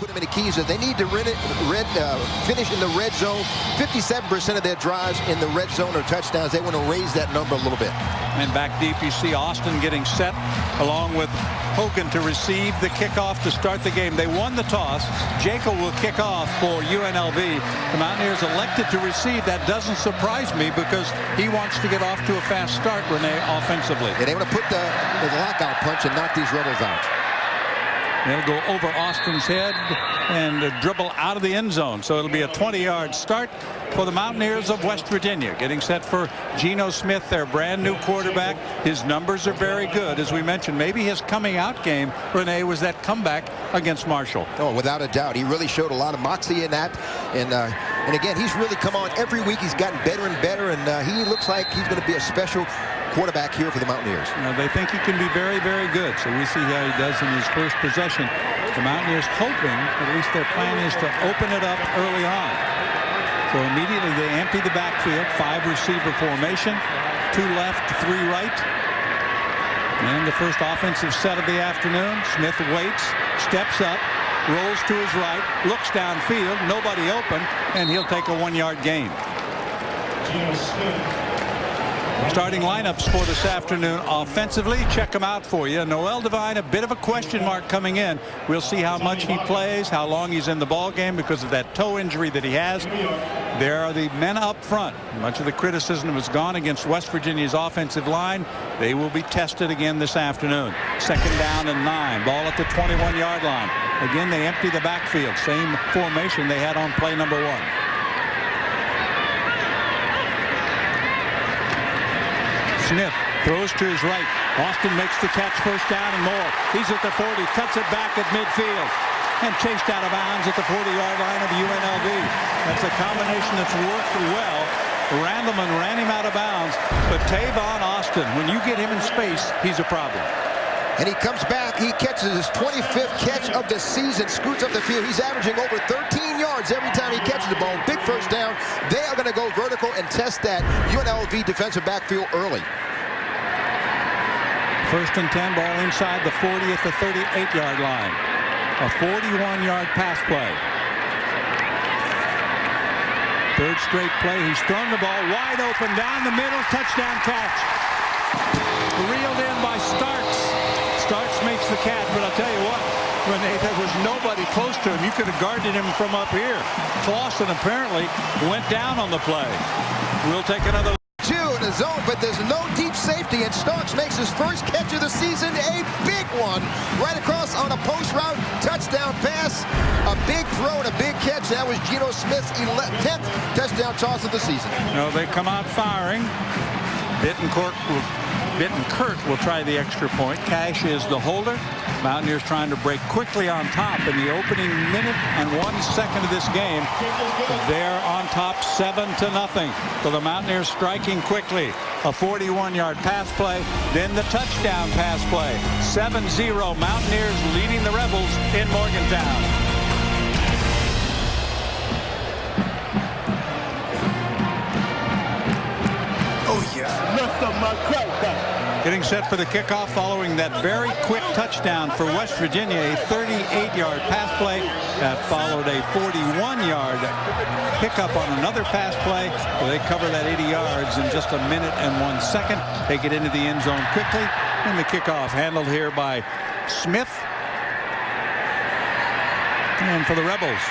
put them in the keys. They need to finish in the red zone. 57% of their drives in the red zone are touchdowns. They want to raise that number a little bit. And back deep, you see Austin getting set along with Hogan to receive the kickoff to start the game. They won the toss. Jekyll will kick off for UNLV. The Mountaineers elected to receive. That doesn't surprise me because he wants to get off to a fast start, Renee, offensively. And they want to put the lockout punch and knock these Rebels out. They'll go over Austin's head and dribble out of the end zone. So it'll be a 20-yard start for the Mountaineers of West Virginia. Getting set for Geno Smith, their brand new quarterback. His numbers are very good. As we mentioned, maybe his coming out game, Renee, was that comeback against Marshall. Oh, without a doubt. He really showed a lot of moxie in that. And again, he's really come on every week. He's gotten better and better. And he looks like he's going to be a special quarterback here for the Mountaineers. They think he can be very, very good. So we see how he does in his first possession. The Mountaineers hoping, at least their plan is to open it up early on. So immediately they empty the backfield. 5 receiver formation. 2 left, 3 right. And the first offensive set of the afternoon. Smith waits, steps up, rolls to his right, looks downfield, nobody open, and he'll take a 1-yard gain. Starting lineups for this afternoon offensively. Check them out for you. Noel Devine, a bit of a question mark coming in. We'll see how much he plays, how long he's in the ball game because of that toe injury that he has. There are the men up front. Much of the criticism has gone against West Virginia's offensive line. They will be tested again this afternoon. 2nd down and 9. Ball at the 21-yard line. Again, they empty the backfield. Same formation they had on play number 1. Smith throws to his right. Austin makes the catch, 1st down and more. He's at the 40, cuts it back at midfield, and chased out of bounds at the 40-yard line of UNLV. That's a combination that's worked well. Randleman ran him out of bounds, but Tavon Austin, when you get him in space, he's a problem. And he comes back. He catches his 25th catch of the season. Scoots up the field. He's averaging over 13 yards every time he catches the ball. Big 1st down. They are going to go vertical and test that UNLV defensive backfield early. 1st and 10, ball inside the 40 at the 38-yard line. A 41-yard pass play. 3rd straight play. He's thrown the ball wide open down the middle. Touchdown catch. Reeled in by Starks. Starks makes the catch, but I'll tell you what, Renee, there was nobody close to him. You could have guarded him from up here. Clausen apparently went down on the play. We'll take another. 2 in the zone, but there's no deep safety, and Starks makes his first catch of the season, a big one, right across on a post route, touchdown pass, a big throw and a big catch. That was Geno Smith's 10th touchdown toss of the season. No, they come out firing. Bittencourt will try the extra point. Cash is the holder. Mountaineers trying to break quickly on top in the opening minute and 1 second of this game. They're on top 7-0. So the Mountaineers striking quickly. A 41-yard pass play, then the touchdown pass play. 7-0 Mountaineers leading the Rebels in Morgantown. Getting set for the kickoff following that very quick touchdown for West Virginia, a 38-yard pass play that followed a 41-yard pickup on another pass play. So they cover that 80 yards in just a minute and 1 second. Take it into the end zone quickly. And the kickoff handled here by Smith. And for the Rebels,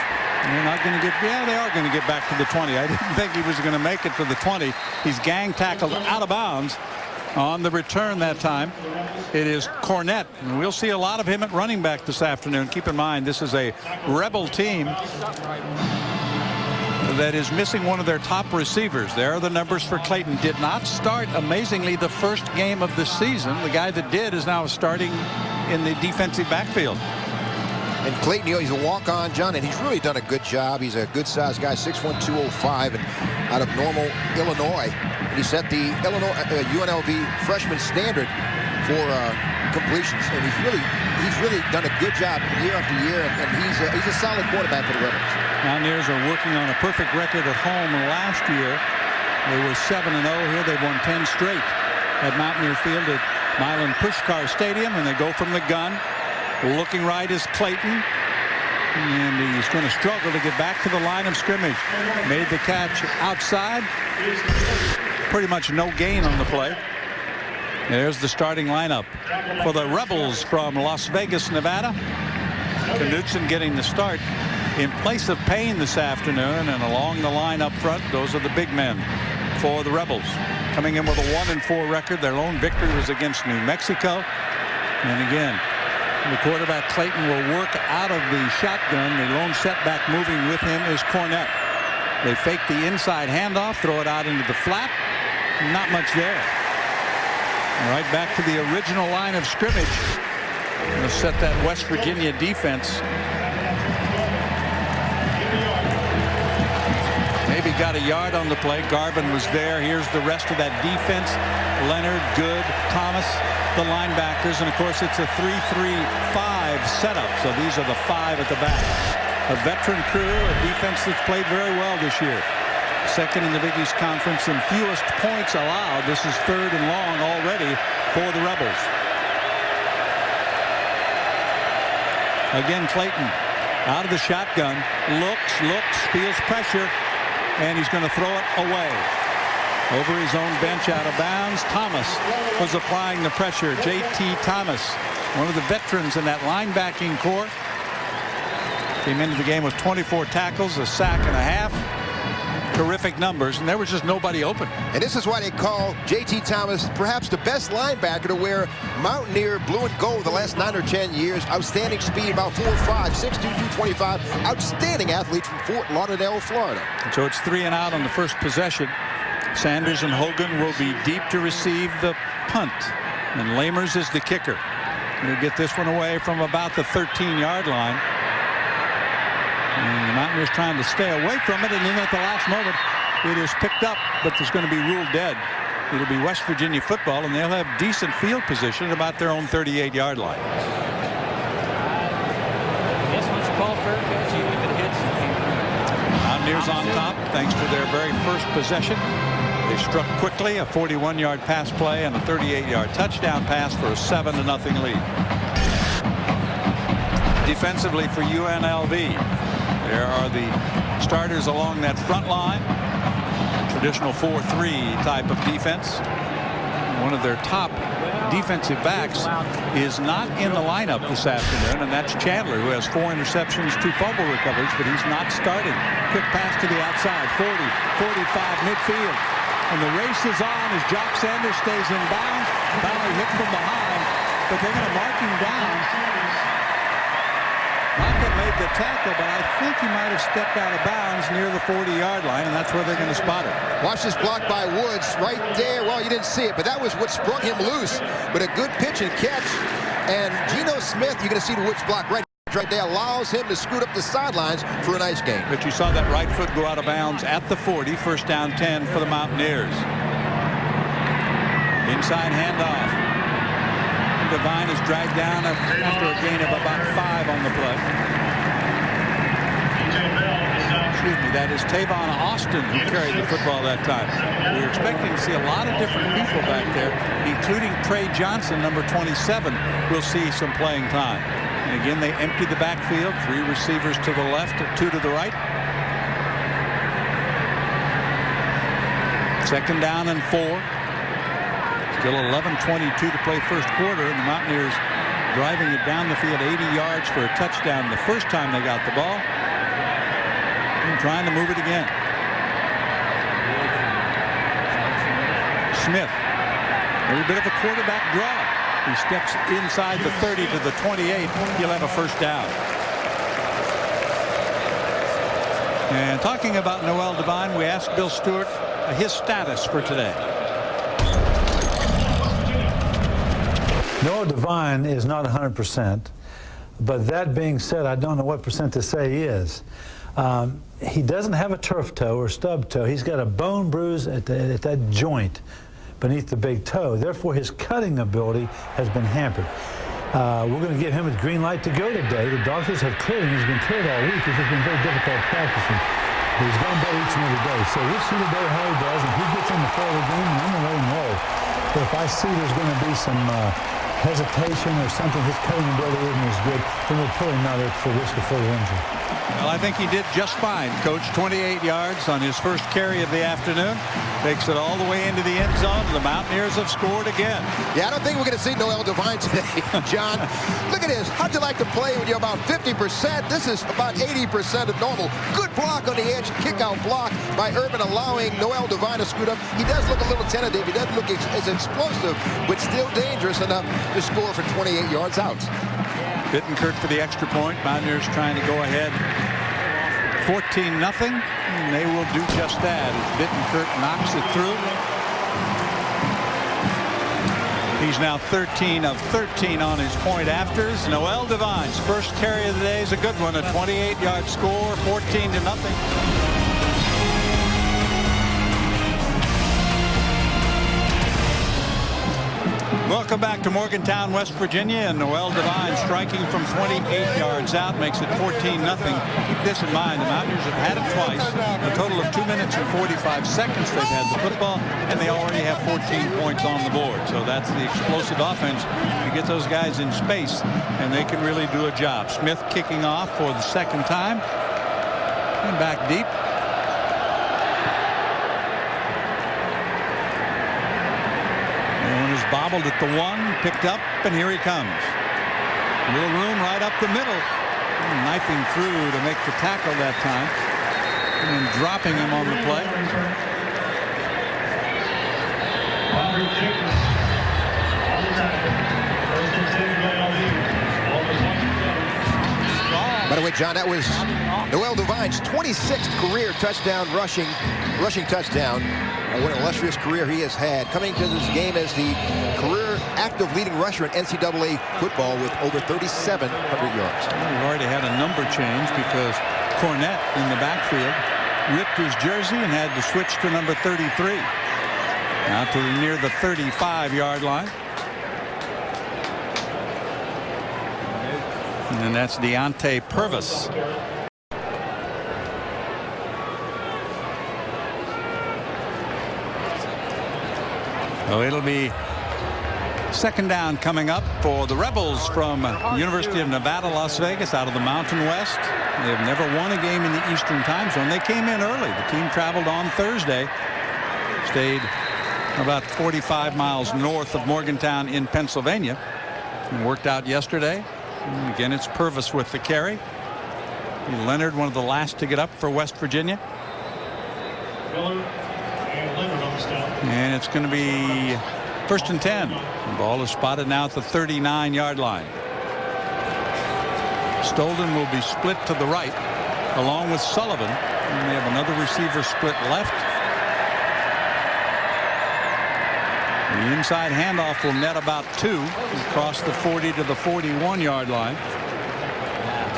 they're not going to get, they are going to get back to the 20. I didn't think he was going to make it to the 20. He's gang tackled out of bounds on the return that time. It is Cornett, and we'll see a lot of him at running back this afternoon. Keep in mind, this is a Rebel team that is missing one of their top receivers. There are the numbers for Clayton. Did not start, amazingly, the first game of the season. The guy that did is now starting in the defensive backfield. And Clayton, he's a walk-on, John, and he's really done a good job. He's a good-sized guy, 6'1", 205, and out of Normal, Illinois. And he set the UNLV freshman standard for completions. And he's really done a good job year after year, and he's a solid quarterback for the Rebels. Mountaineers are working on a perfect record at home. Last year, they were 7-0. Here they've won 10 straight at Mountaineer Field at Milan Puskar Stadium, and they go from the gun. Looking right is Clayton. And he's going to struggle to get back to the line of scrimmage. Made the catch outside. Pretty much no gain on the play. There's the starting lineup for the Rebels from Las Vegas, Nevada. Knutson getting the start in place of Payne this afternoon, and along the line up front, those are the big men for the Rebels. Coming in with a 1-4 record. Their lone victory was against New Mexico. And again, the quarterback Clayton will work out of the shotgun. The lone setback moving with him is Cornett. They fake the inside handoff, throw it out into the flat. Not much there. Right back to the original line of scrimmage. Going to set that West Virginia defense. Maybe got a yard on the play. Garvin was there. Here's the rest of that defense. Leonard, Good, Thomas, the linebackers, and of course it's a 3-3-5 setup. So these are the 5 at the back. A veteran crew, a defense that's played very well this year. Second in the Big East Conference in fewest points allowed. This is 3rd and long already for the Rebels. Again, Clayton out of the shotgun, looks, feels pressure, and he's going to throw it away. Over his own bench, out of bounds. Thomas was applying the pressure. J.T. Thomas, one of the veterans in that linebacking corps. Came into the game with 24 tackles, a sack and a half. Terrific numbers, and there was just nobody open. And this is why they call J.T. Thomas perhaps the best linebacker to wear Mountaineer blue and gold the last 9 or 10 years. Outstanding speed, about 4'5", 6'2", 225. Outstanding athlete from Fort Lauderdale, Florida. And so it's 3 and out on the first possession. Sanders and Hogan will be deep to receive the punt, and Lamers is the kicker. He'll get this one away from about the 13-yard line. And the Mountaineers trying to stay away from it, and then at the last moment it is picked up, but it's going to be ruled dead. It'll be West Virginia football, and they'll have decent field position at about their own 38-yard line. Guess what's called fair catch, even if it hits. Mountaineers on top thanks to their very first possession. They struck quickly, a 41-yard pass play and a 38-yard touchdown pass for a 7-0 lead. Defensively for UNLV, there are the starters along that front line. Traditional 4-3 type of defense. One of their top defensive backs is not in the lineup this afternoon, and that's Chandler, who has 4 interceptions, 2 fumble recoveries, but he's not starting. Quick pass to the outside, 40, 45 midfield. And the race is on as Jock Sanders stays in bounds. Valley hit from behind, but they're going to mark him down. Maka made the tackle, but I think he might have stepped out of bounds near the 40-yard line, and that's where they're going to spot it. Watch this block by Woods right there. Well, you didn't see it, but that was what sprung him loose. But a good pitch and catch. And Geno Smith, you're going to see the Woods block right there, allows him to scoot up the sidelines for a nice game. But you saw that right foot go out of bounds at the 40, first down 10 for the Mountaineers. Inside handoff. Devine is dragged down after a gain of about 5 on the play. Excuse me, that is Tavon Austin who carried the football that time. We were expecting to see a lot of different people back there, including Trey Johnson, number 27, will see some playing time. And again, they empty the backfield. 3 receivers to the left, 2 to the right. Second down and 4. Still 11:22 to play first quarter, and the Mountaineers driving it down the field 80 yards for a touchdown the first time they got the ball. And trying to move it again. Smith, a little bit of a quarterback draw. He steps inside the 30 to the 28. He'll have a first down. And talking about Noel Devine, we asked Bill Stewart his status for today. Noel Devine is not 100%, but that being said, I don't know what percent to say he is. He doesn't have a turf toe or stub toe. He's got a bone bruise at that joint beneath the big toe. Therefore, his cutting ability has been hampered. We're going to give him a green light to go today. The doctors have cleared him. He's been cleared all week. It's just been very difficult practicing. But he's going better each and every day. So we'll see today how he does. If he gets in the flow of the game, I'm going to let him roll. But if I see there's going to be some hesitation or something, his cutting ability isn't as good, then we're probably not at full risk of further injury. Well, I think he did just fine, Coach. 28 yards on his first carry of the afternoon. Takes it all the way into the end zone. The Mountaineers have scored again. Yeah, I don't think we're going to see Noel Devine today, John. Look at this. How'd you like to play when you're about 50%? This is about 80% of normal. Good block on the edge. Kick-out block by Urban, allowing Noel Devine to scoot up. He does look a little tentative. He doesn't look as explosive, but still dangerous enough to score for 28 yards out. Bittenkurt for the extra point. Mountaineers trying to go ahead 14-0. And they will do just that as Bittenkurt knocks it through. He's now 13 of 13 on his point afters. Noel Devine's first carry of the day is a good one. A 28-yard score, 14-0. Welcome back to Morgantown, West Virginia, and Noel Devine striking from 28 yards out makes it 14-0. Keep this in mind, the Mountaineers have had it twice. A total of 2 minutes and 45 seconds they've had the football, and they already have 14 points on the board. So that's the explosive offense. You get those guys in space, and they can really do a job. Smith kicking off for the second time. And back deep. Bobbled at the 1, picked up, and here he comes. Little room right up the middle. Knifing through to make the tackle that time. And dropping him on the play. By the way, John, that was Noel Devine's 26th career touchdown rushing touchdown. What an illustrious career he has had, coming to this game as the career active leading rusher in NCAA football with over 3,700 yards. We've already had a number change because Cornette in the backfield ripped his jersey and had to switch to number 33. Now to near the 35-yard line. And that's Deontay Purvis. So it'll be second down coming up for the Rebels from University of Nevada, Las Vegas, out of the Mountain West. They've never won a game in the Eastern time zone. They came in early. The team traveled on Thursday, stayed about 45 miles north of Morgantown in Pennsylvania, and worked out yesterday. And again, it's Purvis with the carry. Leonard, one of the last to get up for West Virginia. And it's going to be first and 10. The ball is spotted now at the 39-yard line. Stolden will be split to the right along with Sullivan. And they have another receiver split left. The inside handoff will net about 2 across the 40 to the 41-yard line.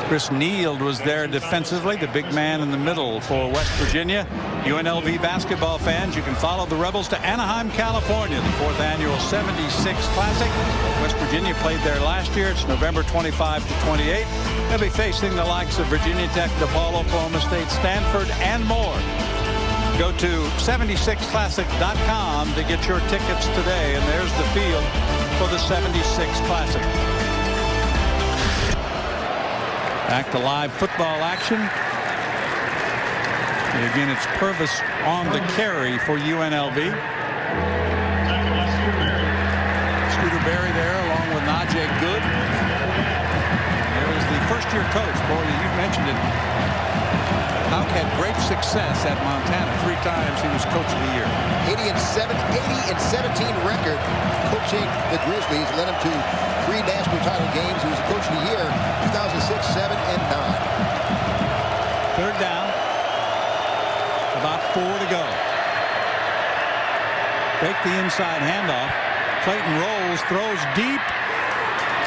Chris Neild was there defensively, the big man in the middle for West Virginia. UNLV basketball fans, you can follow the Rebels to Anaheim, California, the 4th annual 76 Classic. West Virginia played there last year. It's November 25 to 28. They'll be facing the likes of Virginia Tech, DePaul, Oklahoma State, Stanford, and more. Go to 76classic.com to get your tickets today. And there's the field for the 76 Classic. Back to live football action. And again, it's Purvis on the carry for UNLV. Scooter Berry there along with Najee Good. There is the first-year coach. Boy, you mentioned it. Houck had great success at Montana. 3 times he was coach of the year. 80 and 17 record coaching the Grizzlies led him to 3 national title games. He was coach of the year 2006, 7, and 9. Third down. About 4 to go. Fake the inside handoff. Clayton rolls, throws deep.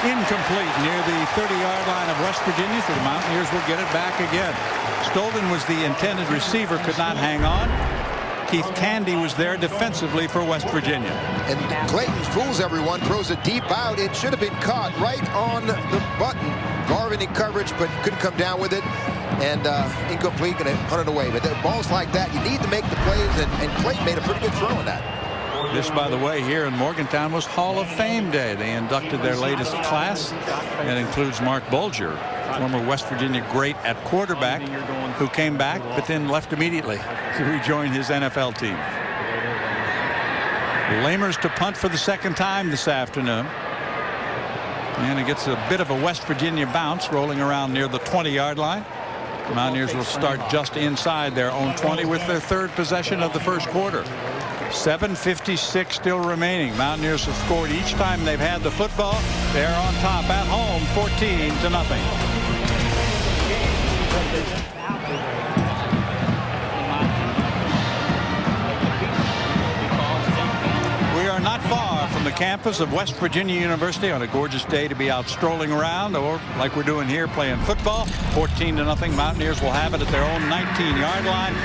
Incomplete near the 30-yard line of West Virginia, so the Mountaineers will get it back again. Stolden was the intended receiver, could not hang on. Keith Candy was there defensively for West Virginia. And Clayton fools everyone, throws it deep out. It should have been caught right on the button. Garvin in coverage, but couldn't come down with it. And incomplete, going to punt it away. But balls like that, you need to make the plays, and Clayton made a pretty good throw on that. This, by the way, here in Morgantown was Hall of Fame Day. They inducted their latest class. That includes Mark Bulger, former West Virginia great at quarterback, who came back but then left immediately to rejoin his NFL team. Lamers to punt for the second time this afternoon. And it gets a bit of a West Virginia bounce, rolling around near the 20-yard line. The Mountaineers will start just inside their own 20 with their third possession of the first quarter. 7:56 still remaining. Mountaineers have scored each time they've had the football. They're on top at home, 14-0. We are not far from the campus of West Virginia University on a gorgeous day to be out strolling around, or like we're doing here, playing football. 14-0. Mountaineers will have it at their own 19-yard line.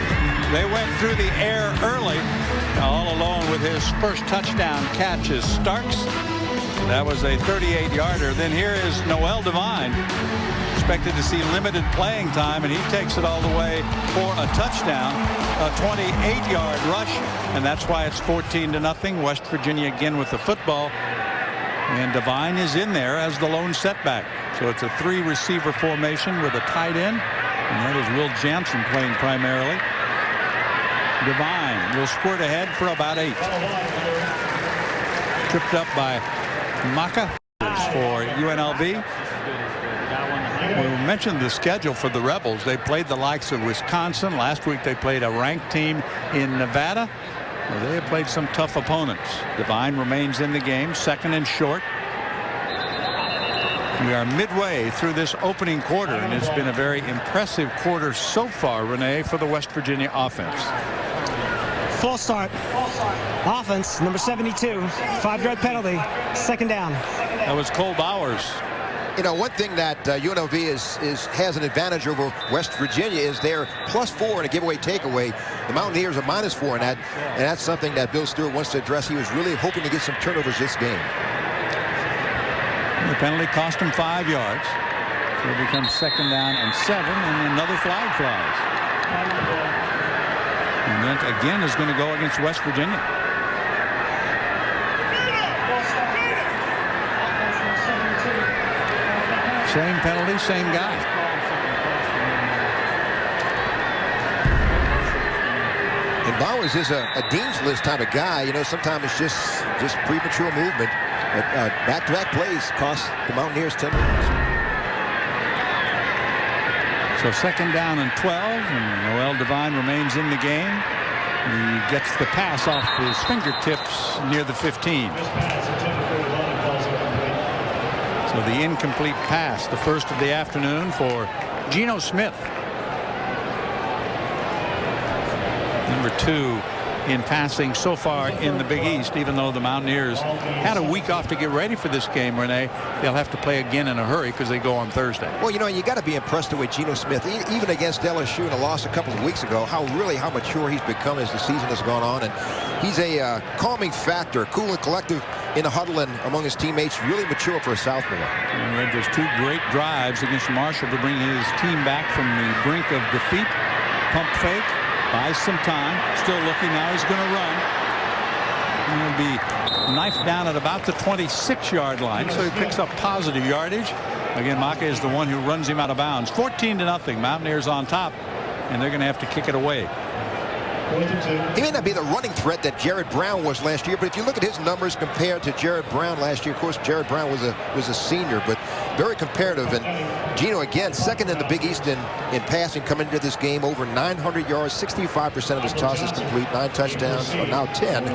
They went through the air early, all alone with his first touchdown catch is Starks. That was a 38-yarder. Then here is Noel Devine, expected to see limited playing time, and he takes it all the way for a touchdown, a 28-yard rush, and that's why it's 14-0. West Virginia again with the football, and Devine is in there as the lone setback. So it's a 3-receiver formation with a tight end, and that is Will Jansen playing primarily. Devine will squirt ahead for about 8. Tripped up by Maka for UNLV. We mentioned the schedule for the Rebels. They played the likes of Wisconsin. Last week they played a ranked team in Nevada. Well, they have played some tough opponents. Devine remains in the game, second and short. We are midway through this opening quarter, and it's been a very impressive quarter so far, Renee, for the West Virginia offense. Full start. Offense, number 72. 5-yard penalty. Second down. That was Cole Bowers. You know, one thing that UNLV has an advantage over West Virginia is they're +4 in a giveaway takeaway. The Mountaineers are -4 in that, and that's something that Bill Stewart wants to address. He was really hoping to get some turnovers this game. The penalty cost him 5 yards. So it becomes second down and 7, and another flag flies. And that again is going to go against West Virginia. Same penalty, same guy. And Bowers is a Dean's List type of guy. You know, sometimes it's just premature movement. But back-to-back plays cost the Mountaineers 10 minutes. So second down and 12, and Noel Devine remains in the game. He gets the pass off his fingertips near the 15. So the incomplete pass, the first of the afternoon for Geno Smith. Number 2 in passing so far in the Big East, even though the Mountaineers had a week off to get ready for this game, Renee. They'll have to play again in a hurry because they go on Thursday. Well, you know, you got to be impressed with Geno Smith, even against LSU in a loss a couple of weeks ago, how mature he's become as the season has gone on. And he's a calming factor, cool and collective in the huddle and among his teammates, really mature for a sophomore. And we had those 2 great drives against Marshall to bring his team back from the brink of defeat. Pump fake. Buys some time. Still looking now. He's going to run. He'll be knifed down at about the 26-yard line. So he picks up positive yardage. Again, Maka is the one who runs him out of bounds. 14-0. Mountaineers on top. And they're going to have to kick it away. He may not be the running threat that Jared Brown was last year, but if you look at his numbers compared to Jared Brown last year, of course, Jared Brown was a senior, but very comparative. And Geno, again, second in the Big East in passing coming into this game, over 900 yards, 65% of his tosses complete, 9 touchdowns, or now 10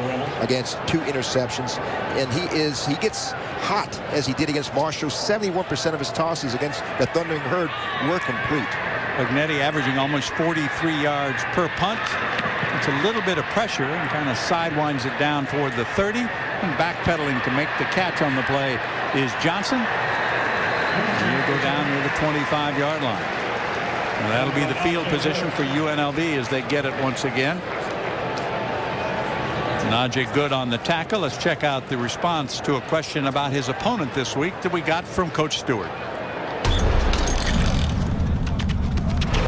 against 2 interceptions. And he gets hot as he did against Marshall. 71% of his tosses against the Thundering Herd were complete. Agnetti averaging almost 43 yards per punt. It's a little bit of pressure and kind of sidewinds it down toward the 30, and backpedaling to make the catch on the play is Johnson. And he'll go down near the 25-yard line. Now that'll be the field position for UNLV as they get it once again. Najee Good on the tackle. Let's check out the response to a question about his opponent this week that we got from Coach Stewart.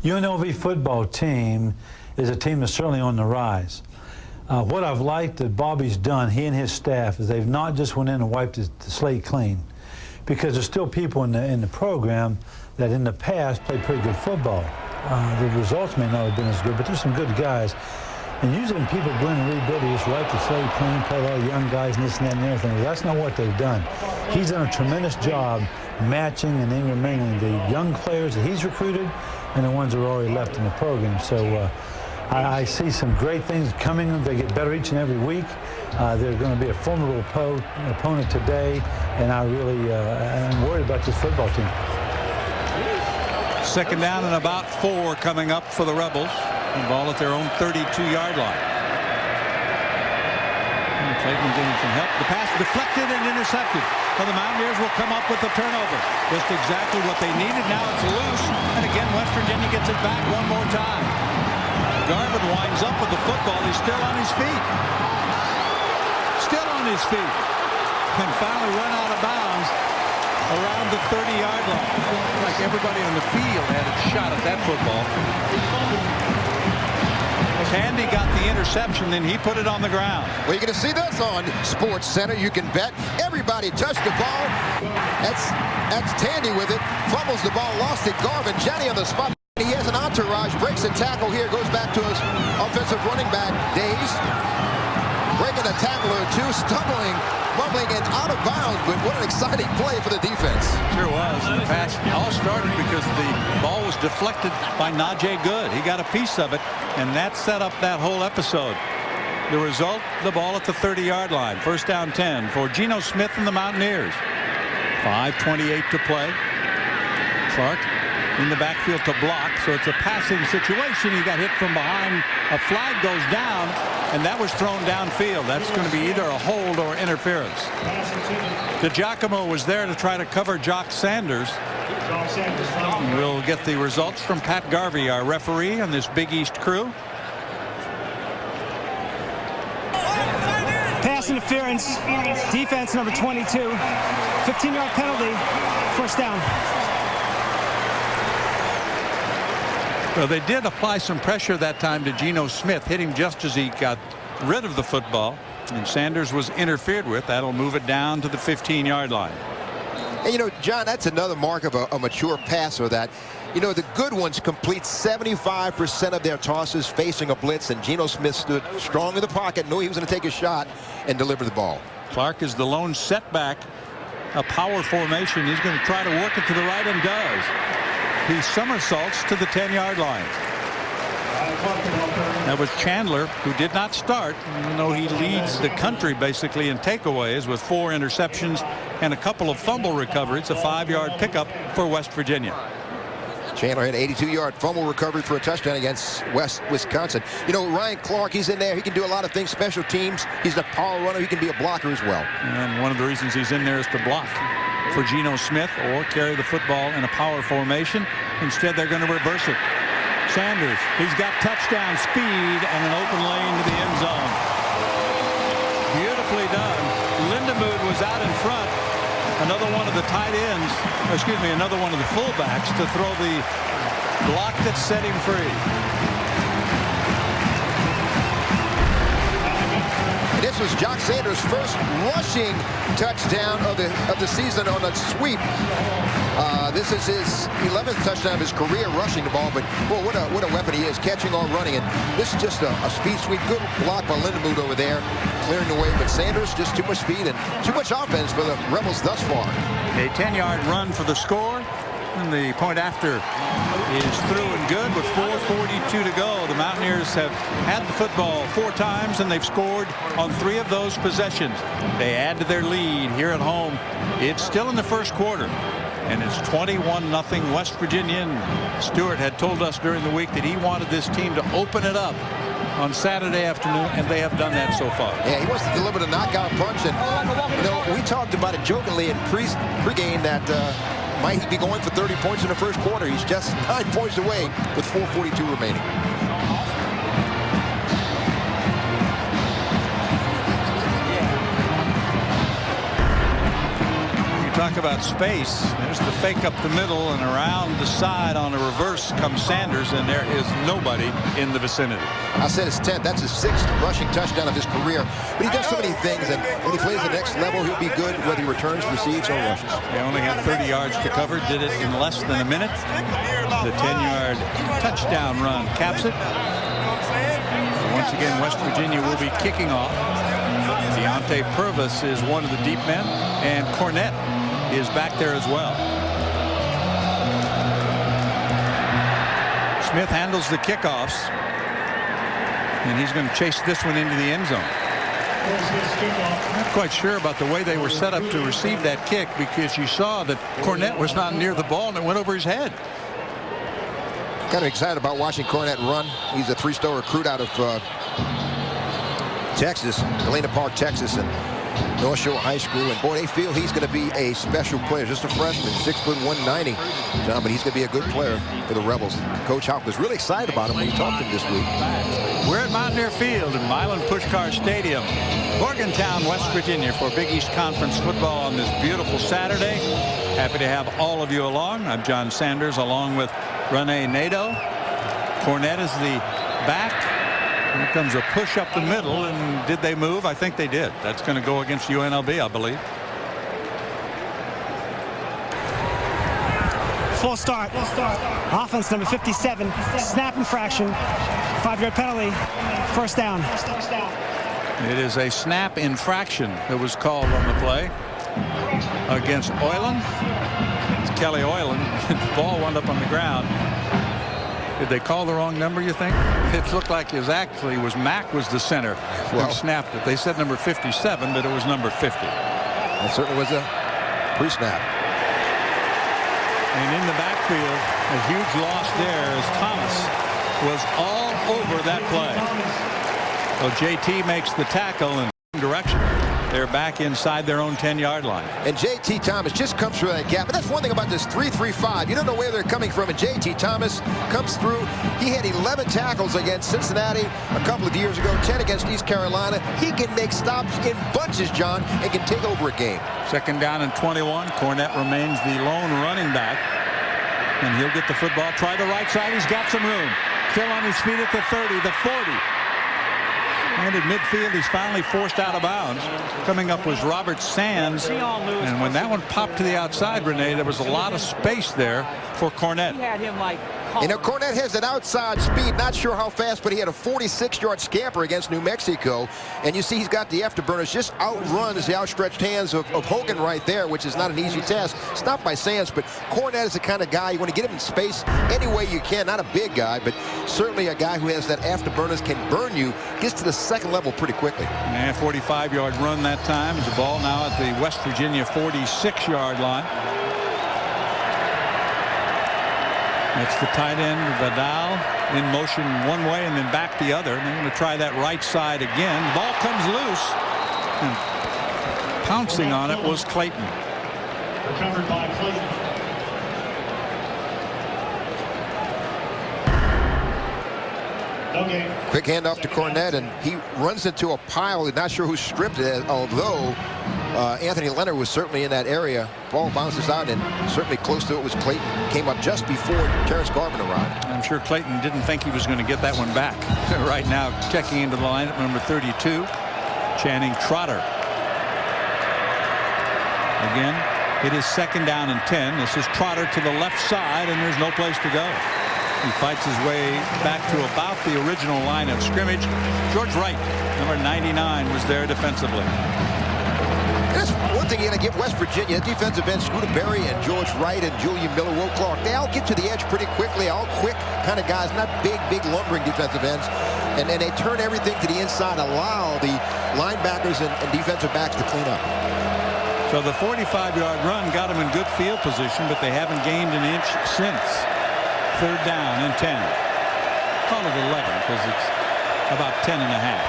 UNLV football team is a team that's certainly on the rise. What I've liked that Bobby's done, he and his staff, is they've not just went in and wiped the slate clean, because there's still people in the program that in the past played pretty good football. The results may not have been as good, but there's some good guys. And usually when people go in and rebuild, they just wipe the slate clean, play a lot of young guys and this and that and everything. But that's not what they've done. He's done a tremendous job matching and intermingling the young players that he's recruited and the ones that are already left in the program. So I see some great things coming. They get better each and every week. They're going to be a formidable opponent today, and I really am worried about this football team. Second down and about 4 coming up for the Rebels. The ball at their own 32-yard line. Clayton getting some help. The pass deflected and intercepted. So the Mountaineers will come up with the turnover. Just exactly what they needed. Now it's loose. And again, West Virginia gets it back one more time. Garvin winds up with the football. He's still on his feet. Still on his feet. And finally run out of bounds around the 30-yard line. Like everybody on the field had a shot at that football. Tandy got the interception, then he put it on the ground. Well, you're going to see this on Sports Center. You can bet everybody touched the ball. That's Tandy with it. Fumbles the ball, lost it. Garvin, Johnny on the spot. He has an entourage, breaks a tackle here, goes back to his offensive running back days. Breaking a tackle or two, stumbling, bumbling, and out of bounds. But what an exciting play for the defense. Sure was. The pass all started because the ball was deflected by Najee Good. He got a piece of it, and that set up that whole episode. The result, the ball at the 30-yard line. First down 10 for Geno Smith and the Mountaineers. 5:28 to play. Clark in the backfield to block, so it's a passing situation. He got hit from behind. A flag goes down, and that was thrown downfield. That's going to be either a hold or interference. DiGiacomo was there to try to cover Jock Sanders. We'll get the results from Pat Garvey, our referee on this Big East crew. Pass interference. Defense number 22. 15-yard penalty. First down. So they did apply some pressure that time to Geno Smith, hit him just as he got rid of the football, and Sanders was interfered with. That'll move it down to the 15-yard line. And, you know, John, that's another mark of a mature passer, that, you know, the good ones complete 75% of their tosses facing a blitz, and Geno Smith stood strong in the pocket, knew he was going to take a shot, and deliver the ball. Clark is the lone setback, a power formation. He's going to try to work it to the right and does. He somersaults to the 10-yard line. That was Chandler, who did not start, even though he leads the country basically in takeaways with 4 interceptions and a couple of fumble recoveries. A 5-yard pickup for West Virginia. Chandler had an 82-yard fumble recovery for a touchdown against Wisconsin. You know, Ryan Clark, he's in there. He can do a lot of things. Special teams. He's a power runner. He can be a blocker as well. And one of the reasons he's in there is to block for Geno Smith or carry the football in a power formation. Instead, they're going to reverse it. Sanders, he's got touchdown speed and an open lane to the end zone. Beautifully done. Lindemood was out in front. Another one of the tight ends, another one of the fullbacks to throw the block that set him free. This was Jock Sanders' first rushing touchdown of the season on a sweep. This is his 11th touchdown of his career rushing the ball, but boy, what a weapon he is, catching or running. And this is just a speed sweep. Good block by Lindemood over there, clearing the way. But Sanders, just too much speed and too much offense for the Rebels thus far. A 10-yard run for the score. And the point after is through and good with 4:42 to go. The Mountaineers have had the football 4 times, and they've scored on 3 of those possessions. They add to their lead here at home. It's still in the first quarter, and it's 21-0 West Virginia. And Stewart had told us during the week that he wanted this team to open it up on Saturday afternoon, and they have done that so far. Yeah, he wants to deliver the knockout punch. And, you know, we talked about it jokingly in pregame that might he be going for 30 points in the first quarter. He's just 9 points away with 4:42 remaining. You Talk about space. There's the fake up the middle, and around the side on a reverse comes Sanders, and there is nobody in the vicinity. I said his 10th. That's his 6th rushing touchdown of his career. But he does so many things, and when he plays the next level, he'll be good whether he returns, receives, or rushes. They only had 30 yards to cover. Did it in less than a minute. The 10-yard touchdown run caps it. Once again, West Virginia will be kicking off. Deontay Purvis is one of the deep men, and Cornette is back there as well. Smith handles the kickoffs, and he's going to chase this one into the end zone. Not quite sure about the way they were set up to receive that kick, because you saw that Cornette was not near the ball and it went over his head. Kind of excited about watching Cornette run. He's a 3-star recruit out of Texas, Galena Park, Texas, and North Shore High School. And boy, they feel he's going to be a special player. Just a freshman, 6 foot 190, John, but he's going to be a good player for the Rebels. Coach Houck was really excited about him when he talked to him this week. We're at Mountaineer Field in Milan Pushkar Stadium, Morgantown, West Virginia, for Big East Conference football on this beautiful Saturday. Happy to have all of you along. I'm John Sanders, along with Rene Nadeau. Cornette is the back. Here comes a push up the middle, and did they move? I think they did. That's going to go against UNLV, I believe. Full start. Offense number 57. Snap infraction. 5-yard penalty. First down. It is a snap infraction that was called on the play against Oyland. It's Kelly Oyland. The ball wound up on the ground. Did they call the wrong number, you think? It looked like it actually was Mack was the center who snapped it. They said number 57, but it was number 50. It certainly was a pre-snap. And in the backfield, a huge loss there as Thomas was all over that play. So JT makes the tackle in the direction. They're back inside their own 10-yard line. And J.T. Thomas just comes through that gap. And that's one thing about this 3-3-5. You don't know where they're coming from. And J.T. Thomas comes through. He had 11 tackles against Cincinnati a couple of years ago, 10 against East Carolina. He can make stops in bunches, John, and can take over a game. Second down and 21. Cornette remains the lone running back. And he'll get the football. Try the right side. He's got some room. Still on his feet at the 30, the 40. And at midfield, he's finally forced out of bounds. Coming up was Robert Sands. And when that one popped to the outside, Renee, there was a lot of space there for Cornette. You know, Cornette has an outside speed. Not sure how fast, but he had a 46-yard scamper against New Mexico. And you see he's got the afterburners. Just outruns the outstretched hands of Hogan right there, which is not an easy task. Stopped by Sands, but Cornette is the kind of guy you want to get him in space any way you can. Not a big guy, but certainly a guy who has that afterburners, can burn you, gets to the second level pretty quickly. And 45-yard run that time. The ball now at the West Virginia 46-yard line. That's the tight end, Vidal, in motion one way and then back the other. And they're going to try that right side again. The ball comes loose. And pouncing on it was Clayton. Recovered by Clayton. Okay. Quick handoff to Cornette, and he runs into a pile. Not sure who stripped it, although Anthony Leonard was certainly in that area. Ball bounces out, and certainly close to it was Clayton. Came up just before Terrence Garvin arrived. I'm sure Clayton didn't think he was going to get that one back. Right now, checking into the lineup, number 32, Channing Trotter. Again, it is second down and 10. This is Trotter to the left side, and there's no place to go. He fights his way back to about the original line of scrimmage. George Wright, number 99, was there defensively. That's one thing you got to give West Virginia. Defensive end Scooter Berry and George Wright and Julian Miller, Will Clark. They all get to the edge pretty quickly. All quick kind of guys, not big lumbering defensive ends. And they turn everything to the inside, allow the linebackers and defensive backs to clean up. So the 45-yard run got them in good field position, but they haven't gained an inch since. Third down and 10. Call it 11 because it's about 10 and a half.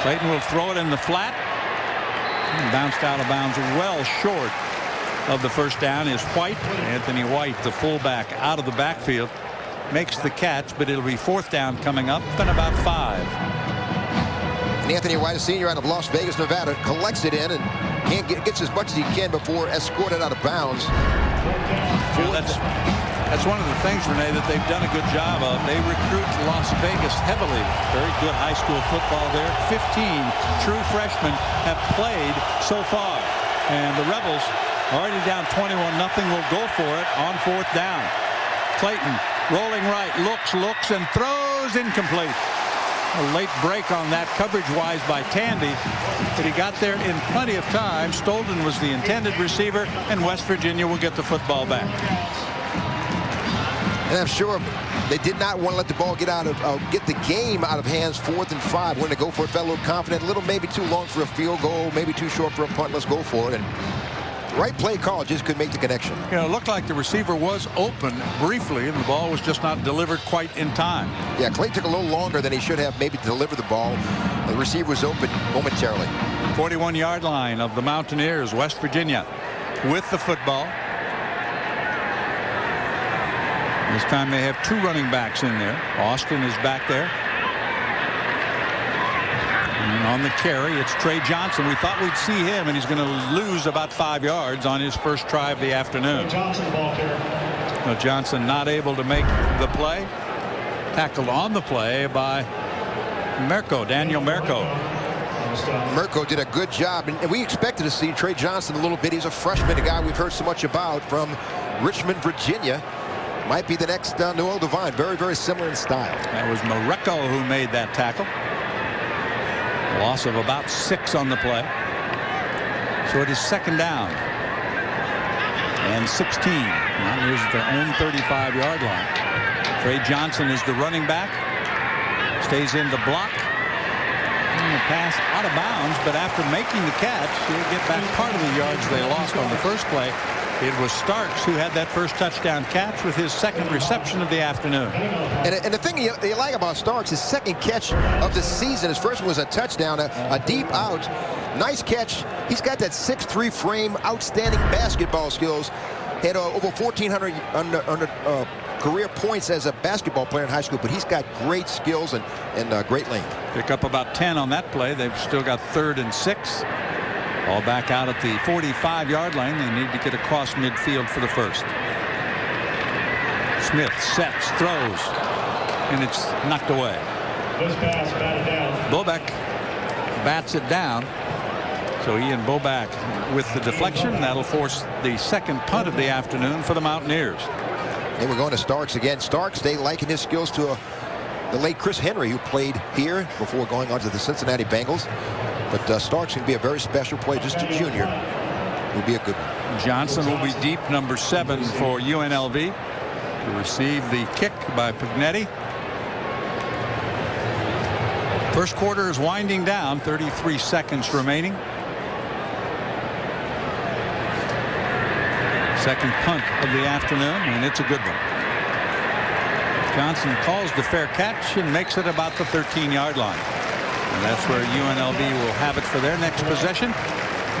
Clayton will throw it in the flat. And bounced out of bounds well short of the first down is White. Anthony White, the fullback, out of the backfield, makes the catch, but it'll be fourth down coming up and about 5. Anthony White, a senior out of Las Vegas, Nevada, collects it in and gets as much as he can before escorted out of bounds. That's one of the things, Renee, that they've done a good job of. They recruit Las Vegas heavily. Very good high school football there. 15 true freshmen have played so far. And the Rebels, already down 21-0, will go for it on 4th down. Clayton rolling right, looks, and throws incomplete. A late break on that coverage-wise by Tandy, but he got there in plenty of time. Stolden was the intended receiver, and West Virginia will get the football back. And I'm sure they did not want to let the ball get the game out of hands. 4th and 5. Wanted to go for it, felt a little confident, a little maybe too long for a field goal, maybe too short for a punt. Let's go for it. And right play call, just couldn't make the connection. You know, it looked like the receiver was open briefly, and the ball was just not delivered quite in time. Yeah, Clay took a little longer than he should have maybe to deliver the ball. The receiver was open momentarily. 41-yard line of the Mountaineers, West Virginia, with the football. This time they have 2 running backs in there. Austin is back there. And on the carry, it's Trey Johnson. We thought we'd see him, and he's going to lose about 5 yards on his first try of the afternoon. Johnson not able to make the play. Tackled on the play by Daniel Merco. Merco did a good job, and we expected to see Trey Johnson a little bit. He's a freshman, a guy we've heard so much about from Richmond, Virginia. Might be the next Noel Devine. Very, very similar in style. That was Merco who made that tackle. Loss of about 6 on the play. So it is 2nd down and 16. Mountaineers at their own 35-yard line. Trey Johnson is the running back. Stays in the block. And the pass out of bounds, but after making the catch, he'll get back part of the yards they lost on the first play. It was Starks who had that first touchdown catch with his 2nd reception of the afternoon. And the thing you like about Starks, his 2nd catch of the season. His first one was a touchdown, a deep out. Nice catch. He's got that 6'3" frame, outstanding basketball skills. Had over 1,400 career points as a basketball player in high school, but he's got great skills and great length. Pick up about 10 on that play. They've still got 3rd and 6. All back out at the 45-yard line. They need to get across midfield for the first. Smith sets, throws, and it's knocked away. Boback bats it down. So Ian Boback with the deflection. That'll force the 2nd punt of the afternoon for the Mountaineers. And we're going to Starks again. Starks, they liken his skills to the late Chris Henry, who played here before going on to the Cincinnati Bengals. But Starks can be a very special player, just a junior. Will be a good one. Johnson will be deep, number 7 for UNLV. To receive the kick by Pignetti. First quarter is winding down, 33 seconds remaining. 2nd punt of the afternoon, and it's a good one. Johnson calls the fair catch and makes it about the 13-yard line. And that's where UNLV will have it for their next possession.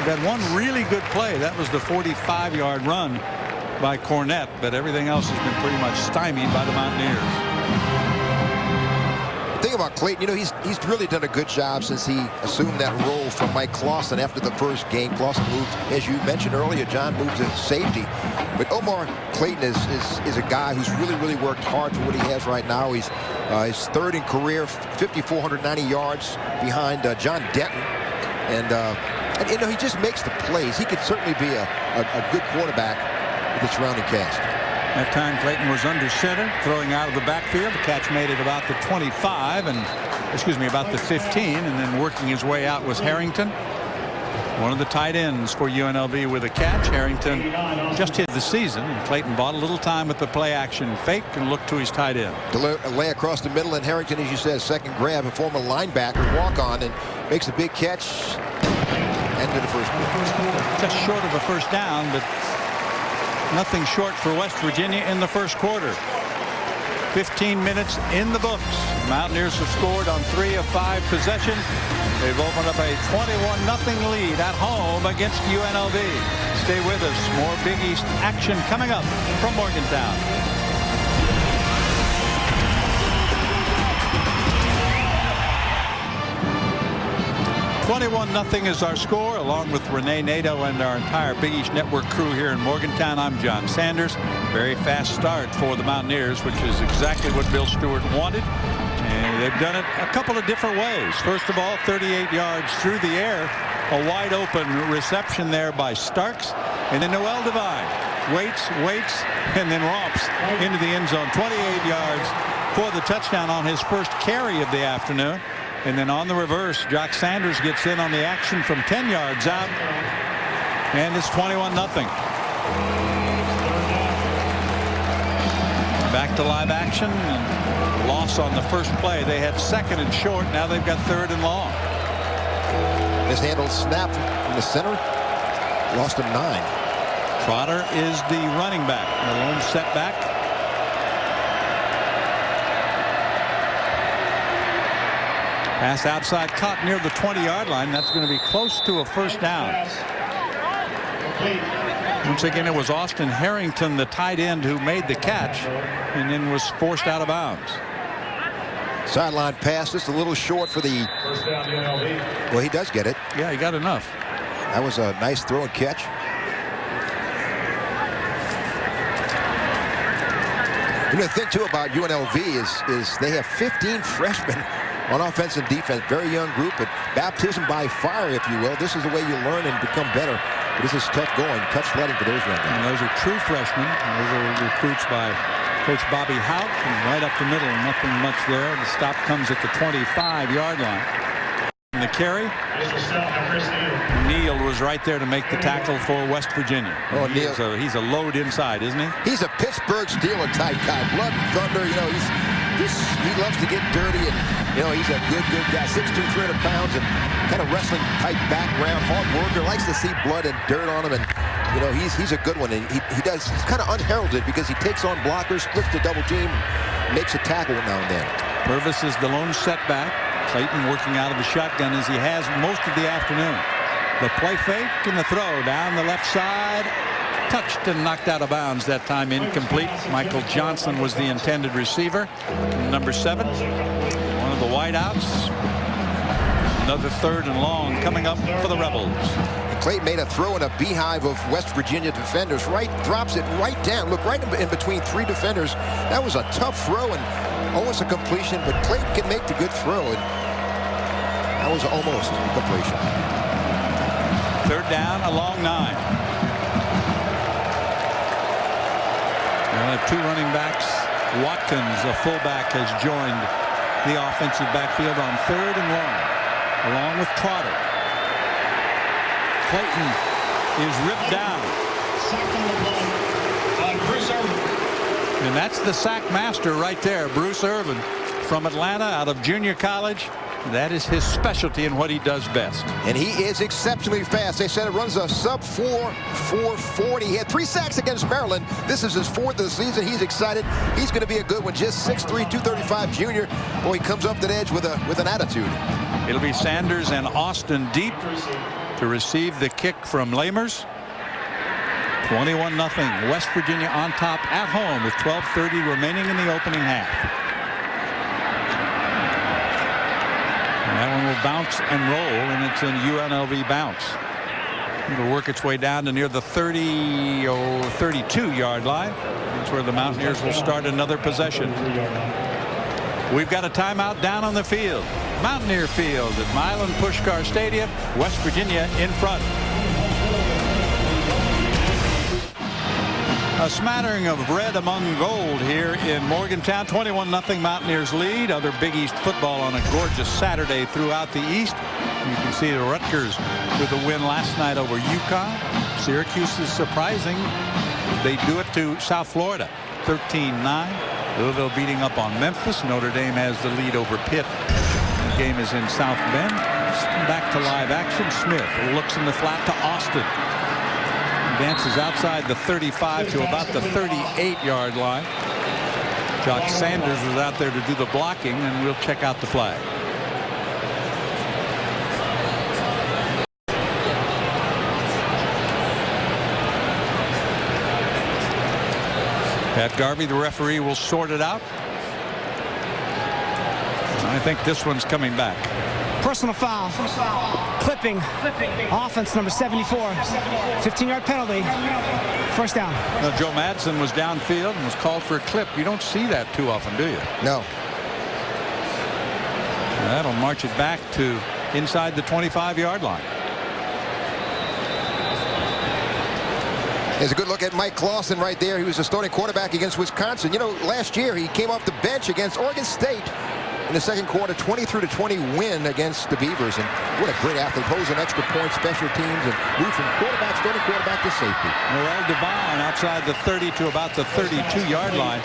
That one really good play, that was the 45-yard run by Cornett, but everything else has been pretty much stymied by the Mountaineers. The thing about Clayton, you know, he's really done a good job since he assumed that role from Mike Clausen after the first game. Clausen moved, as you mentioned earlier, John moved to safety. But Omar Clayton is a guy who's really worked hard for what he has right now. He's his 3rd in career, 5,490 yards behind John Denton. And you know, he just makes the plays. He could certainly be a good quarterback with the surrounding cast. That time Clayton was under center, throwing out of the backfield. The catch made it about the 25, and about the 15, and then working his way out was Harrington. One of the tight ends for UNLV with a catch. Harrington just hit the season, and Clayton bought a little time with the play action fake and looked to his tight end. Lay across the middle, and Harrington, as you said, 2nd grab, a former linebacker, walk on, and makes a big catch. End of the first quarter. Just short of a first down, but nothing short for West Virginia in the first quarter. 15 minutes in the books. Mountaineers have scored on 3 of 5 possessions. They've opened up a 21-0 lead at home against UNLV. Stay with us. More Big East action coming up from Morgantown. 21-0 is our score. Along with Renee Nato and our entire Big East Network crew here in Morgantown, I'm John Sanders. Very fast start for the Mountaineers, which is exactly what Bill Stewart wanted. And they've done it a couple of different ways. First of all, 38 yards through the air. A wide open reception there by Starks. And then Noel Devine waits, and then romps into the end zone. 28 yards for the touchdown on his first carry of the afternoon. And then on the reverse, Jock Sanders gets in on the action from 10 yards out. And it's 21-0. Back to live action. And loss on the first play. They had second and short. Now they've got third and long. Mishandled snap from the center. Lost him 9. Trotter is the running back. The lone setback. Pass outside, caught near the 20-yard line. That's going to be close to a first down. Once again, it was Austin Harrington, the tight end, who made the catch and then was forced out of bounds. Sideline pass, just a little short for the. Well, he does get it. Yeah, he got enough. That was a nice throw and catch. You know, the thing too about UNLV is they have 15 freshmen on offense and defense. Very young group, but baptism by fire, if you will. This is the way you learn and become better. But this is tough going, tough sledding for those young guys. And those are true freshmen. Those are recruits by Coach Bobby Houck, and right up the middle, nothing much there. The stop comes at the 25-yard line. And the carry, Neal was right there to make the tackle for West Virginia. Oh, Neal. He's a load inside, isn't he? He's a Pittsburgh Steeler type guy. Blood and thunder, you know, he loves to get dirty, and you know, he's a good guy. 6'2", 300 pounds, and kind of wrestling type background, hard worker, likes to see blood and dirt on him, and you know, he's a good one. And he's kind of unheralded because he takes on blockers, splits the double team, and makes a tackle now and then. Purvis is the lone setback. Clayton working out of the shotgun as he has most of the afternoon. The play fake and the throw down the left side. Touched and knocked out of bounds, that time incomplete. Michael Johnson was the intended receiver. Number 7, one of the wideouts. Another third and long coming up for the Rebels. Clayton made a throw in a beehive of West Virginia defenders. Drops it right down. Look, right in between 3 defenders. That was a tough throw and almost a completion, but Clayton can make the good throw. And that was almost a completion. Third down, a long 9. We'll have 2 running backs. Watkins, a fullback, has joined the offensive backfield on third and long, along with Trotter. Clayton is ripped down. And that's the sack master right there, Bruce Irvin, from Atlanta, out of junior college. That is his specialty and what he does best. And he is exceptionally fast. They said it runs a sub-4 440. He had 3 sacks against Maryland. This is his 4th of the season. He's excited. He's going to be a good one. Just 6'3", 235 junior. Boy, he comes up the edge with an attitude. It'll be Sanders and Austin deep to receive the kick from Lamers. 21-0. West Virginia on top at home with 12:30 remaining in the opening half. That one will bounce and roll, and it's an UNLV bounce. It'll work its way down to near the 30 or 32-yard line. That's where the Mountaineers will start another possession. We've got a timeout down on the field. Mountaineer Field at Milan Pushkar Stadium. West Virginia in front. A smattering of red among gold here in Morgantown. 21-0 Mountaineers lead. Other Big East football on a gorgeous Saturday throughout the East. You can see the Rutgers with a win last night over UConn. Syracuse is surprising. They do it to South Florida. 13-9. Louisville beating up on Memphis. Notre Dame has the lead over Pitt. The game is in South Bend. Back to live action. Smith looks in the flat to Austin. Dances outside the 35 to about the 38-yard line. Jock Sanders was out there to do the blocking, and we'll check out the flag. Pat Garvey, the referee, will sort it out. I think this one's coming back. Personal foul. Clipping. Offense number 74. 15-yard penalty. First down. Now, Joe Madsen was downfield and was called for a clip. You don't see that too often, do you? No. That'll march it back to inside the 25-yard line. There's a good look at Mike Clausen right there. He was a starting quarterback against Wisconsin. You know, last year he came off the bench against Oregon State in the second quarter, 23-20 win against the Beavers. And what a great athlete. Pose an extra point, special teams, and moved from quarterback, starting quarterback to safety. Noel Devine outside the 30 to about the 32-yard line.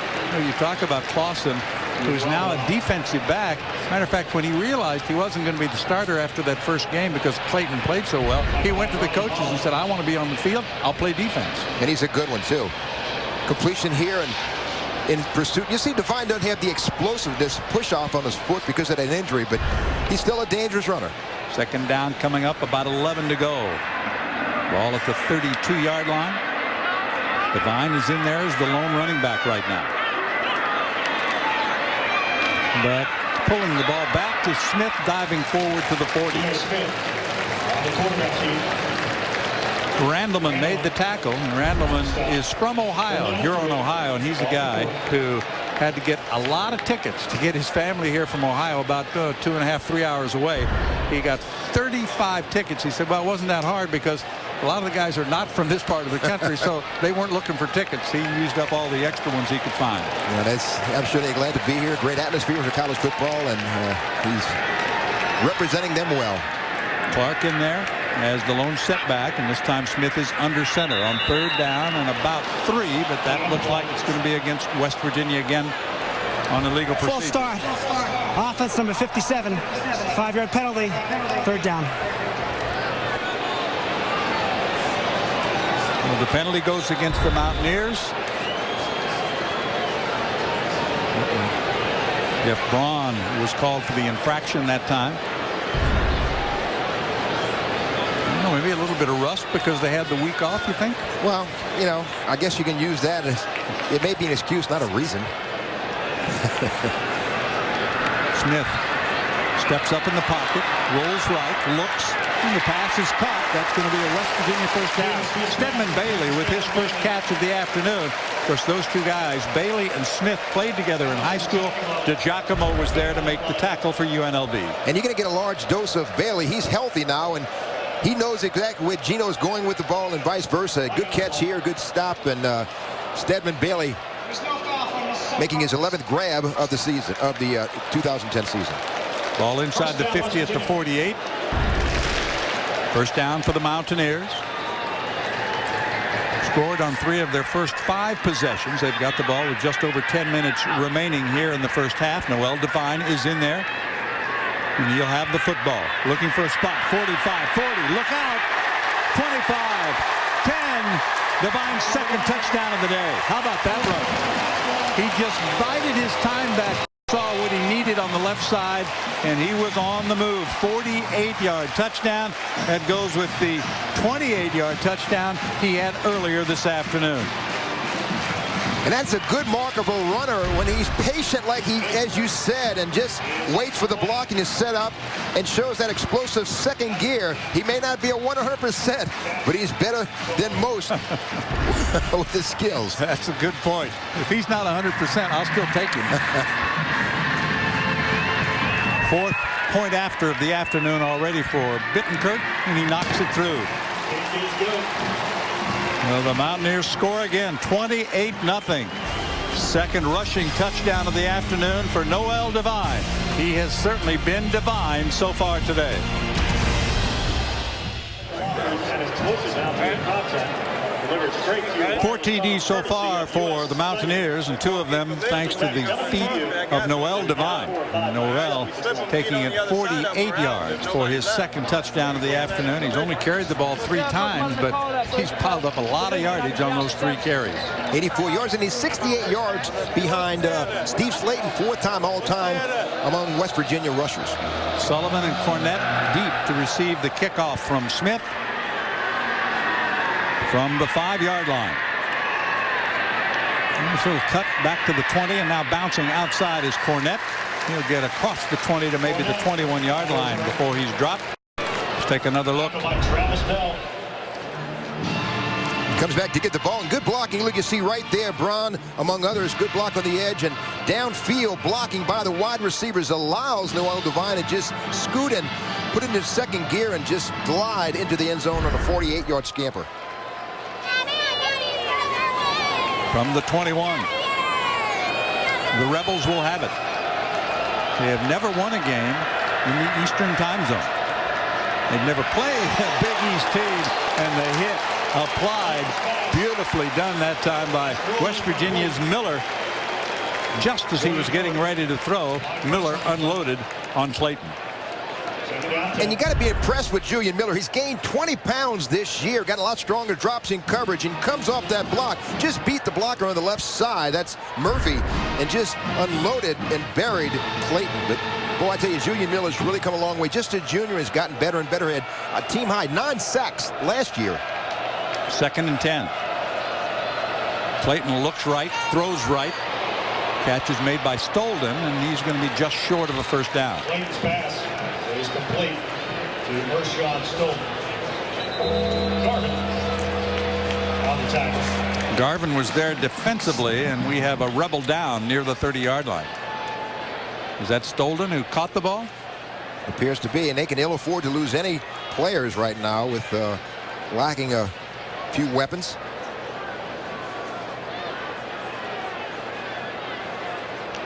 You talk about Clausen, who's now a defensive back. Matter of fact, when he realized he wasn't going to be the starter after that first game because Clayton played so well, he went to the coaches and said, I want to be on the field. I'll play defense. And he's a good one, too. Completion here and in pursuit. You see, Devine doesn't have the explosiveness push-off on his foot because of that injury, but he's still a dangerous runner. Second down coming up, about 11 to go. Ball at the 32-yard line. Devine is in there as the lone running back right now. But pulling the ball back to Smith, diving forward to the 40. Randleman made the tackle. And Randleman is from Ohio, Huron, Ohio, and he's a guy who had to get a lot of tickets to get his family here from Ohio, about 2.5, 3 hours away. He got 35 tickets. He said, well, it wasn't that hard because a lot of the guys are not from this part of the country, so they weren't looking for tickets. He used up all the extra ones he could find. Yeah, I'm sure they're glad to be here. Great atmosphere for college football, and he's representing them well. Clark in there as the lone setback, and this time Smith is under center on third down and about 3, but that looks like it's going to be against West Virginia again on illegal procedure. Full start. Offense number 57. 5-yard penalty. Third down. Well, the penalty goes against the Mountaineers. Jeff Braun was called for the infraction that time. I don't know, maybe a little bit of rust because they had the week off, you think? Well, you know, I guess you can use that as it may be an excuse, not a reason. Smith steps up in the pocket, rolls right, looks, and the pass is caught. That's going to be a West Virginia first down. Stedman Bailey with his first catch of the afternoon. Of course, those two guys, Bailey and Smith, played together in high school. DiGiacomo was there to make the tackle for UNLV. And you're going to get a large dose of Bailey. He's healthy now, and he knows exactly where Gino's going with the ball and vice versa. Good catch here, good stop, and Stedman Bailey making his 11th grab of the season, of the 2010 season. Ball inside the 50 at the 48. First down for the Mountaineers. Scored on 3 of their first 5 possessions. They've got the ball with just over 10 minutes remaining here in the first half. Noel Devine is in there. And he'll have the football. Looking for a spot. 45, 40. Look out. 25, 10. Devine's second touchdown of the day. How about that run? He just bided his time back. Saw what he needed on the left side, and he was on the move. 48-yard touchdown. That goes with the 28-yard touchdown he had earlier this afternoon. And that's a good mark of a runner when he's patient, like he, as you said, and just waits for the blocking to set up and shows that explosive second gear. He may not be a 100%, but he's better than most with his skills. That's a good point. If he's not 100%, I'll still take him. 4th point after of the afternoon already for Bittenkirk, and he knocks it through. Well, the Mountaineers score again, 28-0. Second rushing touchdown of the afternoon for Noel Devine. He has certainly been divine so far today. 4 TDs so far for the Mountaineers, and 2 of them thanks to the feet of Noel Devine. Noel taking it 48 yards for his second touchdown of the afternoon. He's only carried the ball 3 times, but he's piled up a lot of yardage on those 3 carries. 84 yards, and he's 68 yards behind Steve Slayton, 4th-time all-time among West Virginia rushers. Sullivan and Cornett deep to receive the kickoff from Smith from the 5-yard line. This little cut back to the 20, and now bouncing outside is Cornett. He'll get across the 20 to maybe the 21-yard line before he's dropped. Let's take another look. Comes back to get the ball, and good blocking. Look, you see right there, Braun, among others, good block on the edge, and downfield blocking by the wide receivers allows Noel Devine to just scoot and put it into second gear and just glide into the end zone on a 48-yard scamper. From the 21, the Rebels will have it. They have never won a game in the Eastern time zone. They've never played a Big East team, and the hit applied, beautifully done that time by West Virginia's Miller. Just as he was getting ready to throw, Miller unloaded on Clayton. And you got to be impressed with Julian Miller. He's gained 20 pounds this year, got a lot stronger drops in coverage, and comes off that block. Just beat the blocker on the left side. That's Murphy, and just unloaded and buried Clayton. But boy, I tell you, Julian Miller's really come a long way. Just a junior, has gotten better and better. Had a team high 9 sacks last year. 2nd and 10. Clayton looks right, throws right. Catch is made by Stolden, and he's going to be just short of a first down. Clayton's pass is complete to Mershon Stolden. Garvin on the tackle. Garvin was there defensively, and we have a Rebel down near the 30-yard line. Is that Stolden who caught the ball? Appears to be, and they can ill afford to lose any players right now with lacking a few weapons.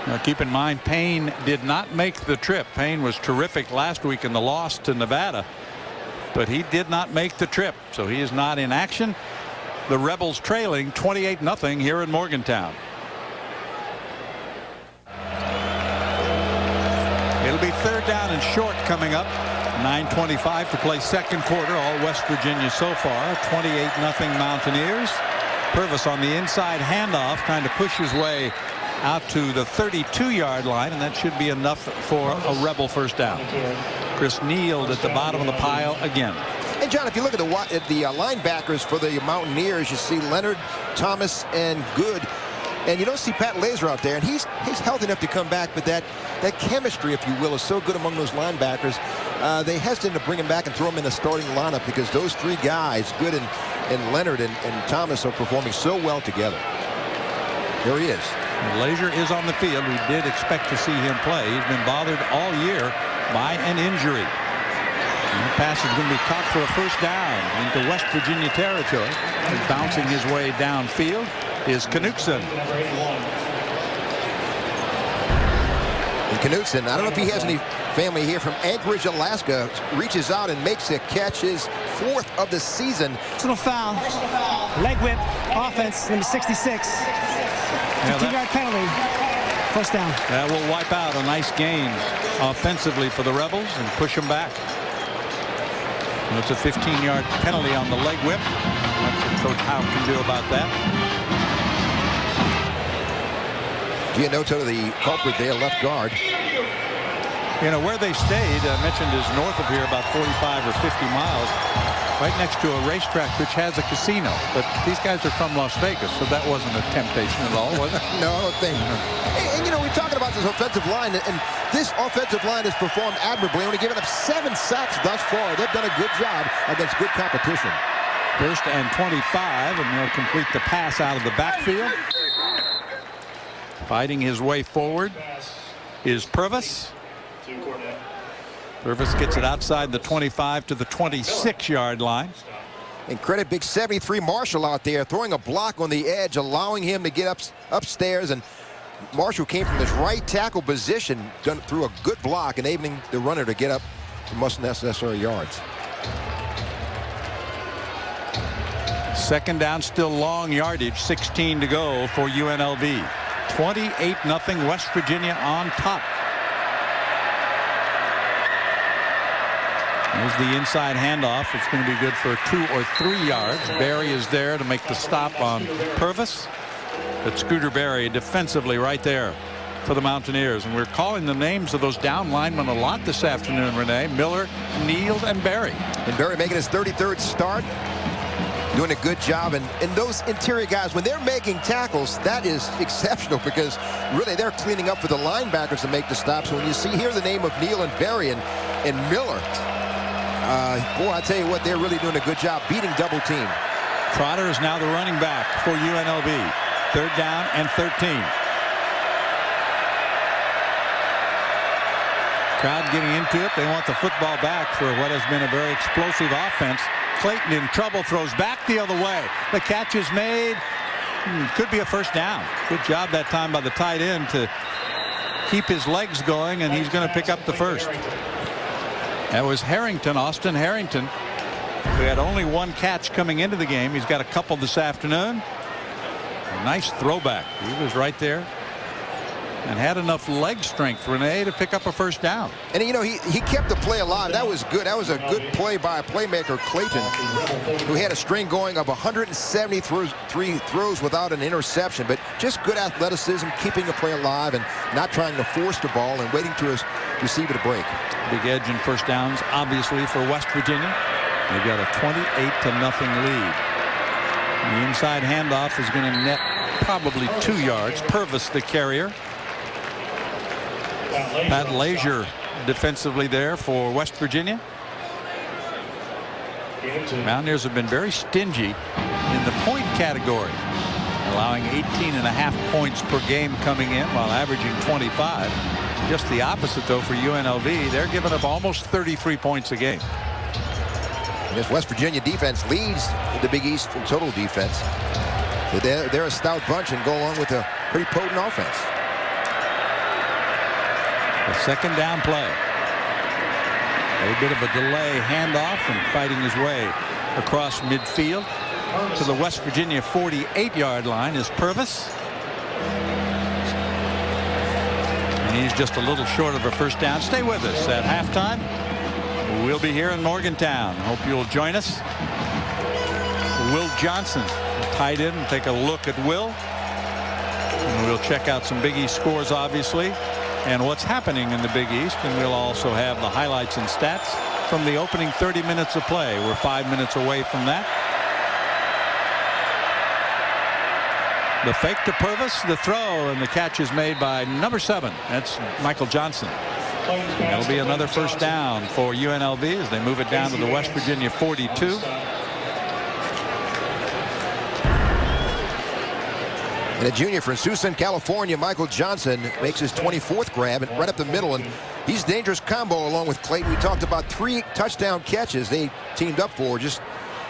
Now keep in mind, Payne did not make the trip. Payne was terrific last week in the loss to Nevada, but he did not make the trip, so he is not in action. The Rebels trailing 28-0 here in Morgantown. It'll be 3rd down and short coming up. 9:25 to play second quarter. All West Virginia so far. 28-0 Mountaineers. Purvis on the inside handoff, trying to push his way out to the 32-yard line, and that should be enough for a Rebel first down. Chris Neal at the bottom of the pile again. And John, if you look at the linebackers for the Mountaineers, you see Leonard, Thomas, and Good. And you don't see Pat Laser out there, and he's healthy enough to come back, but that chemistry, if you will, is so good among those linebackers. They hesitate to bring him back and throw him in the starting lineup because those 3 guys, Good and Leonard and Thomas, are performing so well together. Here he is. Laser is on the field. We did expect to see him play. He's been bothered all year by an injury. And the pass is going to be caught for a first down into West Virginia territory. And bouncing his way downfield is Knutson. And Knutson, I don't know if he has any family here from Anchorage, Alaska, reaches out and makes a catch, his 4th of the season. Personal foul. Leg whip. Offense. Number 66. 15-yard penalty. First down. That will wipe out a nice gain offensively for the Rebels and push them back. And it's a 15-yard penalty on the leg whip. That's what Coach Howe can do about that. Gianotto, the culprit there, left guard. You know, where they stayed, mentioned, is north of here, about 45 or 50 miles, right next to a racetrack which has a casino. But these guys are from Las Vegas, so that wasn't a temptation at all, was it? No, I don't think. And you know, we're talking about this offensive line, and this offensive line has performed admirably, only giving up 7 sacks thus far. They've done a good job against good competition. 1st and 25, and they'll complete the pass out of the backfield. Fighting his way forward is Purvis. Purvis gets it outside the 25 to the 26-yard line. And credit big 73 Marshall out there throwing a block on the edge, allowing him to get upstairs. And Marshall came from his right tackle position, done through a good block, enabling the runner to get up the most necessary yards. 2nd down, still long yardage, 16 to go for UNLV. 28-0 West Virginia on top. There's the inside handoff. It's going to be good for 2 or 3 yards. Berry is there to make the stop on Purvis. But Scooter Berry defensively right there for the Mountaineers. And we're calling the names of those down linemen a lot this afternoon, Renee. Miller, Neal, and Berry. And Berry making his 33rd start. doing a good job. And those interior guys, when they're making tackles, that is exceptional because really they're cleaning up for the linebackers to make the stops. When you see here the name of Neal and Berry and Miller, boy, I tell you what, they're really doing a good job beating double team. Trotter is now the running back for UNLV. 3rd down and 13. Crowd getting into it. They want the football back for what has been a very explosive offense. Clayton in trouble, throws back the other way. The catch is made. Could be a first down. Good job that time by the tight end to keep his legs going, and he's going to pick up the first. That was Harrington, Austin Harrington, who had only 1 catch coming into the game. He's got a couple this afternoon. A nice throwback. He was right there and had enough leg strength, Renee, to pick up a first down. And you know, he kept the play alive. That was good. That was a good play by a playmaker, Clayton, who had a string going of 173 throws without an interception. But just good athleticism, keeping the play alive and not trying to force the ball and waiting to his receiver to break. Big edge in first downs, obviously, for West Virginia. They've got a 28-0 lead. The inside handoff is going to net probably 2 yards. Purvis, the carrier. Pat Leisure defensively there for West Virginia. Mountaineers have been very stingy in the point category, allowing 18.5 points per game coming in while averaging 25. Just the opposite, though, for UNLV. They're giving up almost 33 points a game. And this West Virginia defense leads the Big East in total defense. So they're a stout bunch and go along with a pretty potent offense. The 2nd down play. A bit of a delay handoff and fighting his way across midfield to the West Virginia 48-yard line is Purvis. And he's just a little short of a first down. Stay with us at halftime. We'll be here in Morgantown. Hope you'll join us. Will Johnson, tight end, and take a look at Will. And we'll check out some Big East scores, obviously, and what's happening in the Big East. And we'll also have the highlights and stats from the opening 30 minutes of play. We're 5 minutes away from that. The fake to Purvis, the throw, and the catch is made by number 7. That's Michael Johnson. That'll be another first down for UNLV as they move it down to the West Virginia 42. And a junior from Tucson, California, Michael Johnson makes his 24th grab and right up the middle, and he's a dangerous combo along with Clayton. We talked about 3 touchdown catches they teamed up for just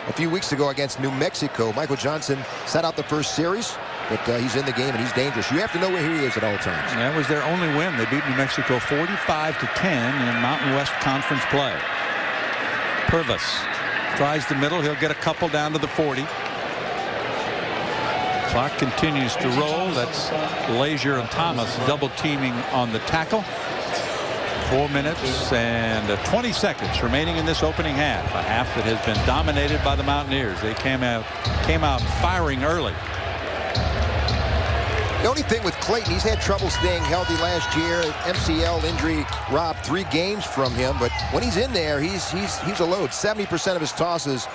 a few weeks ago against New Mexico. Michael Johnson sat out the first series, but he's in the game and he's dangerous. You have to know where he is at all times. That was their only win. They beat New Mexico 45-10 in Mountain West Conference play. Purvis tries the middle. He'll get a couple down to the 40. Clock continues to roll. That's Leisure and Thomas double teaming on the tackle. 4 minutes and 20 seconds remaining in this opening half. A half that has been dominated by the Mountaineers. They came out firing early. The only thing with Clayton, he's had trouble staying healthy last year. MCL injury robbed 3 games from him, but when he's in there, he's a load. 70% of his tosses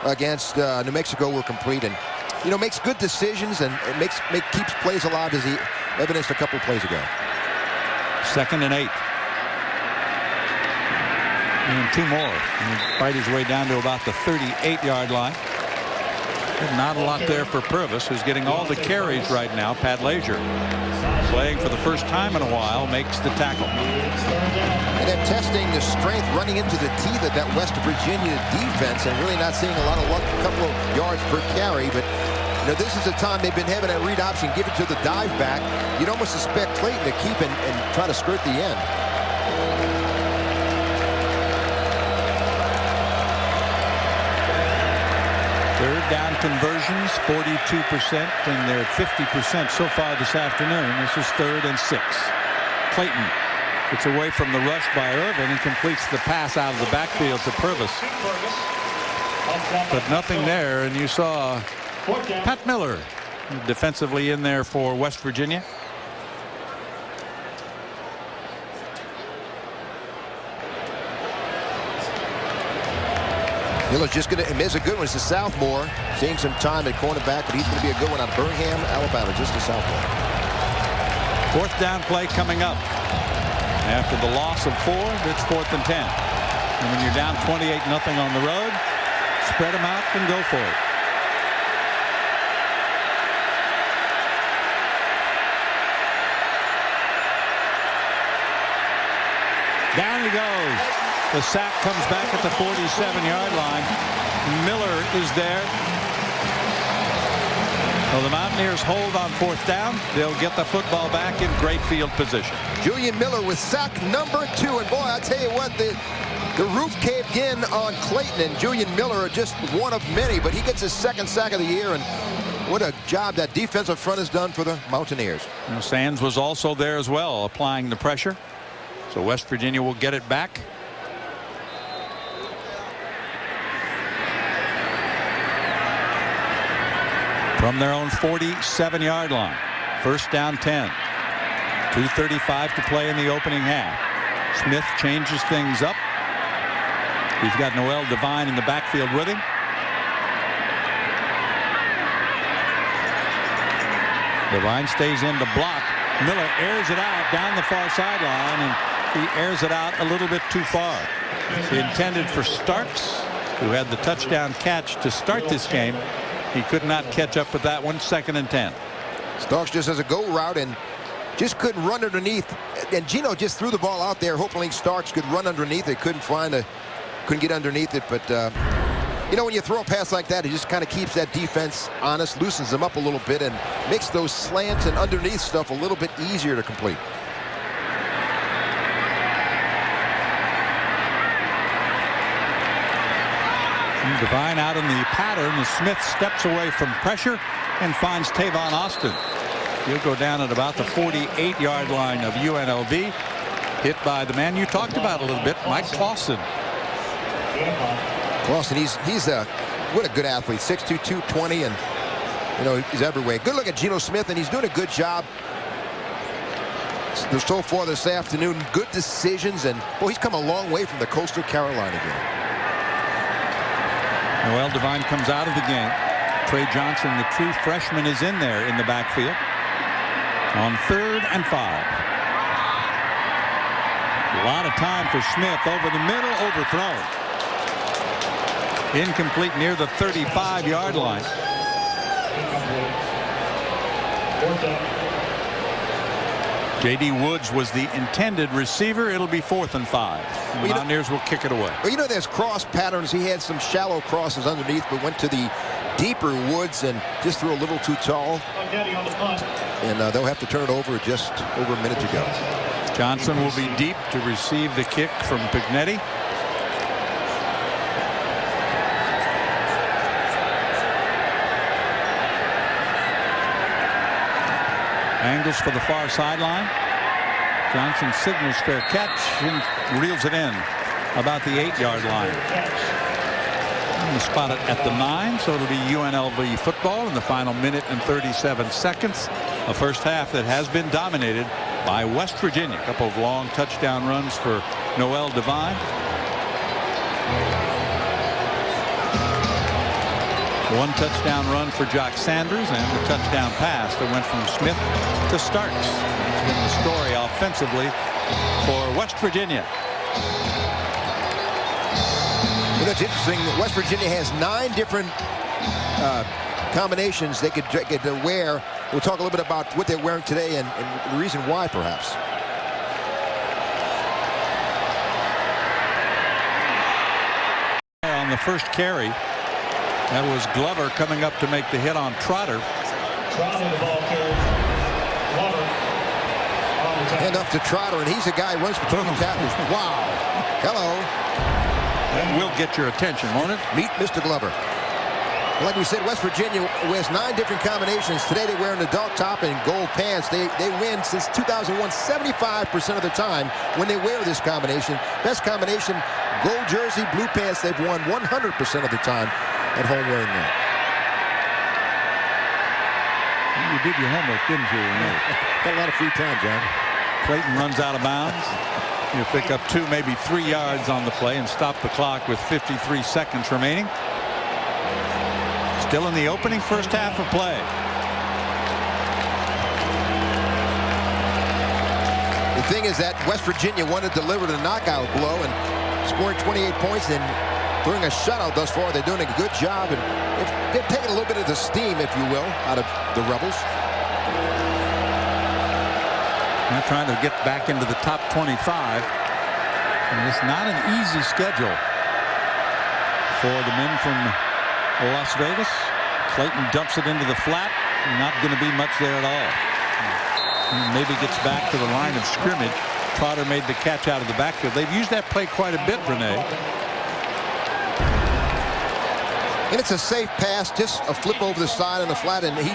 against New Mexico were complete, and you know, makes good decisions and keeps plays alive, as he evidenced a couple plays ago. 2nd and 8. And 2 more. He'll fight his way down to about the 38-yard line. Not a lot there for Purvis, who's getting all the carries right now. Pat Leisure, playing for the first time in a while, makes the tackle. And then testing the strength, running into the teeth of that West Virginia defense, and really not seeing a lot of luck, a couple of yards per carry. But you know, this is the time they've been having that read option, give it to the dive back. You'd almost suspect Clayton to keep and try to skirt the end. Third down conversions, 42%, and they're 50% so far this afternoon. This is 3rd and 6. Clayton gets away from the rush by Irvin and completes the pass out of the backfield to Purvis. But nothing there, and you saw Pat Miller defensively in there for West Virginia. Miller's just going to miss a good one. It's a sophomore. Seeing some time at cornerback, but he's going to be a good one out of Birmingham, Alabama. Just a sophomore. Fourth down play coming up. After the loss of 4, it's 4th and 10. And when you're down 28-0 on the road, spread them out and go for it. Down he goes. The sack comes back at the 47-yard line. Miller is there. So the Mountaineers hold on 4th down. They'll get the football back in great field position. Julian Miller with sack number 2. And boy, I tell you what, the roof caved in on Clayton, and Julian Miller are just one of many, but he gets his 2nd sack of the year, and what a job that defensive front has done for the Mountaineers. You know, Sands was also there as well, applying the pressure. So West Virginia will get it back. From their own 47-yard line. 1st down 10. 2:35 to play in the opening half. Smith changes things up. He's got Noel Devine in the backfield with him. Devine stays in to block. Miller airs it out down the far sideline, and he airs it out a little bit too far. He intended for Starks, who had the touchdown catch to start this game. He could not catch up with that one. 2nd and 10. Starks just has a go route and just couldn't run underneath. And Gino just threw the ball out there, hoping Starks could run underneath it. Couldn't get underneath it. But you know, when you throw a pass like that, it just kind of keeps that defense honest, loosens them up a little bit, and makes those slants and underneath stuff a little bit easier to complete. Devine out in the pattern. And Smith steps away from pressure and finds Tavon Austin. He'll go down at about the 48-yard line of UNLV. Hit by the man you talked about a little bit, Mike Clausen. Clausen, he's what a good athlete. 6'2", 220, and you know, he's everywhere. Good look at Geno Smith, and he's doing a good job. So far this afternoon, good decisions, and boy, he's come a long way from the Coastal Carolina game. Noel Devine comes out of the game. Trey Johnson, the true freshman, is in there in the backfield on 3rd and 5. A lot of time for Smith. Over the middle, overthrown. Incomplete near the 35-yard line. J.D. Woods was the intended receiver. It'll be 4th and 5. The Mountaineers will kick it away. Well, you know, there's cross patterns. He had some shallow crosses underneath, but went to the deeper Woods and just threw a little too tall. And they'll have to turn it over just over a minute to go. Johnson will be deep to receive the kick from Pignetti. Angles for the far sideline. Johnson signals fair catch and reels it in about the 8-yard line. And spot it at the 9, so it'll be UNLV football in the final minute and 37 seconds. A first half that has been dominated by West Virginia. A couple of long touchdown runs for Noel Devine. One touchdown run for Jock Sanders, and the touchdown pass that went from Smith to Starks. That's been the story offensively for West Virginia. You know, it's interesting. West Virginia has 9 different combinations they could wear. We'll talk a little bit about what they're wearing today and the reason why, perhaps. On the first carry, that was Glover coming up to make the hit on Trotter. Trotter the ball carrier. Glover. Hand up to Trotter, and he's a guy who runs between the tackles. Wow. Hello. That will get your attention, won't it? Meet Mr. Glover. Like we said, West Virginia wears 9 different combinations. Today they're wearing adult top and gold pants. They win since 2001 75% of the time when they wear this combination. Best combination, gold jersey, blue pants. They've won 100% of the time at home wearing that. You did your homework, didn't you? Got a lot of free time, John. Clayton runs out of bounds. You pick up 2, maybe 3 yards on the play and stop the clock with 53 seconds remaining. Still in the opening first half of play. The thing is that West Virginia wanted to deliver the knockout blow and scoring 28 points. And during a shutout thus far, they're doing a good job. And they've taken a little bit of the steam, if you will, out of the Rebels. They're trying to get back into the top 25. And it's not an easy schedule for the men from Las Vegas. Clayton dumps it into the flat. Not going to be much there at all. Maybe gets back to the line of scrimmage. Trotter made the catch out of the backfield. They've used that play quite a bit, Renee. And it's a safe pass, just a flip over the side on the flat, and he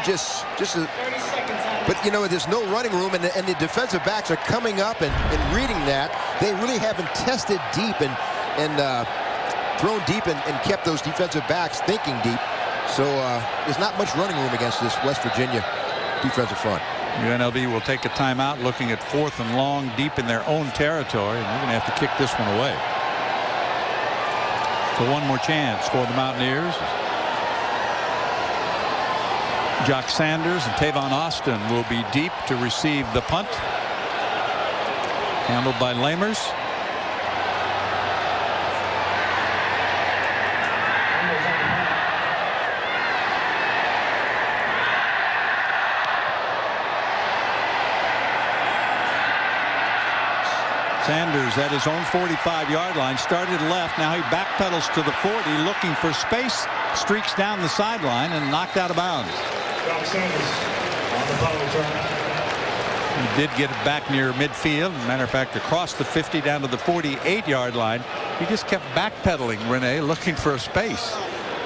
but you know, there's no running room, and the defensive backs are coming up and reading that. They really haven't tested deep and thrown deep and kept those defensive backs thinking deep. So there's not much running room against this West Virginia defensive front. UNLV will take a timeout, looking at 4th and long deep in their own territory, and they're going to have to kick this one away. So one more chance for the Mountaineers. Jock Sanders and Tavon Austin will be deep to receive the punt. Handled by Lamers. Sanders at his own 45-yard line, started left. Now he backpedals to the 40, looking for space, streaks down the sideline and knocked out of bounds. He did get it back near midfield. Matter of fact, across the 50 down to the 48-yard line. He just kept backpedaling, Renee, looking for a space.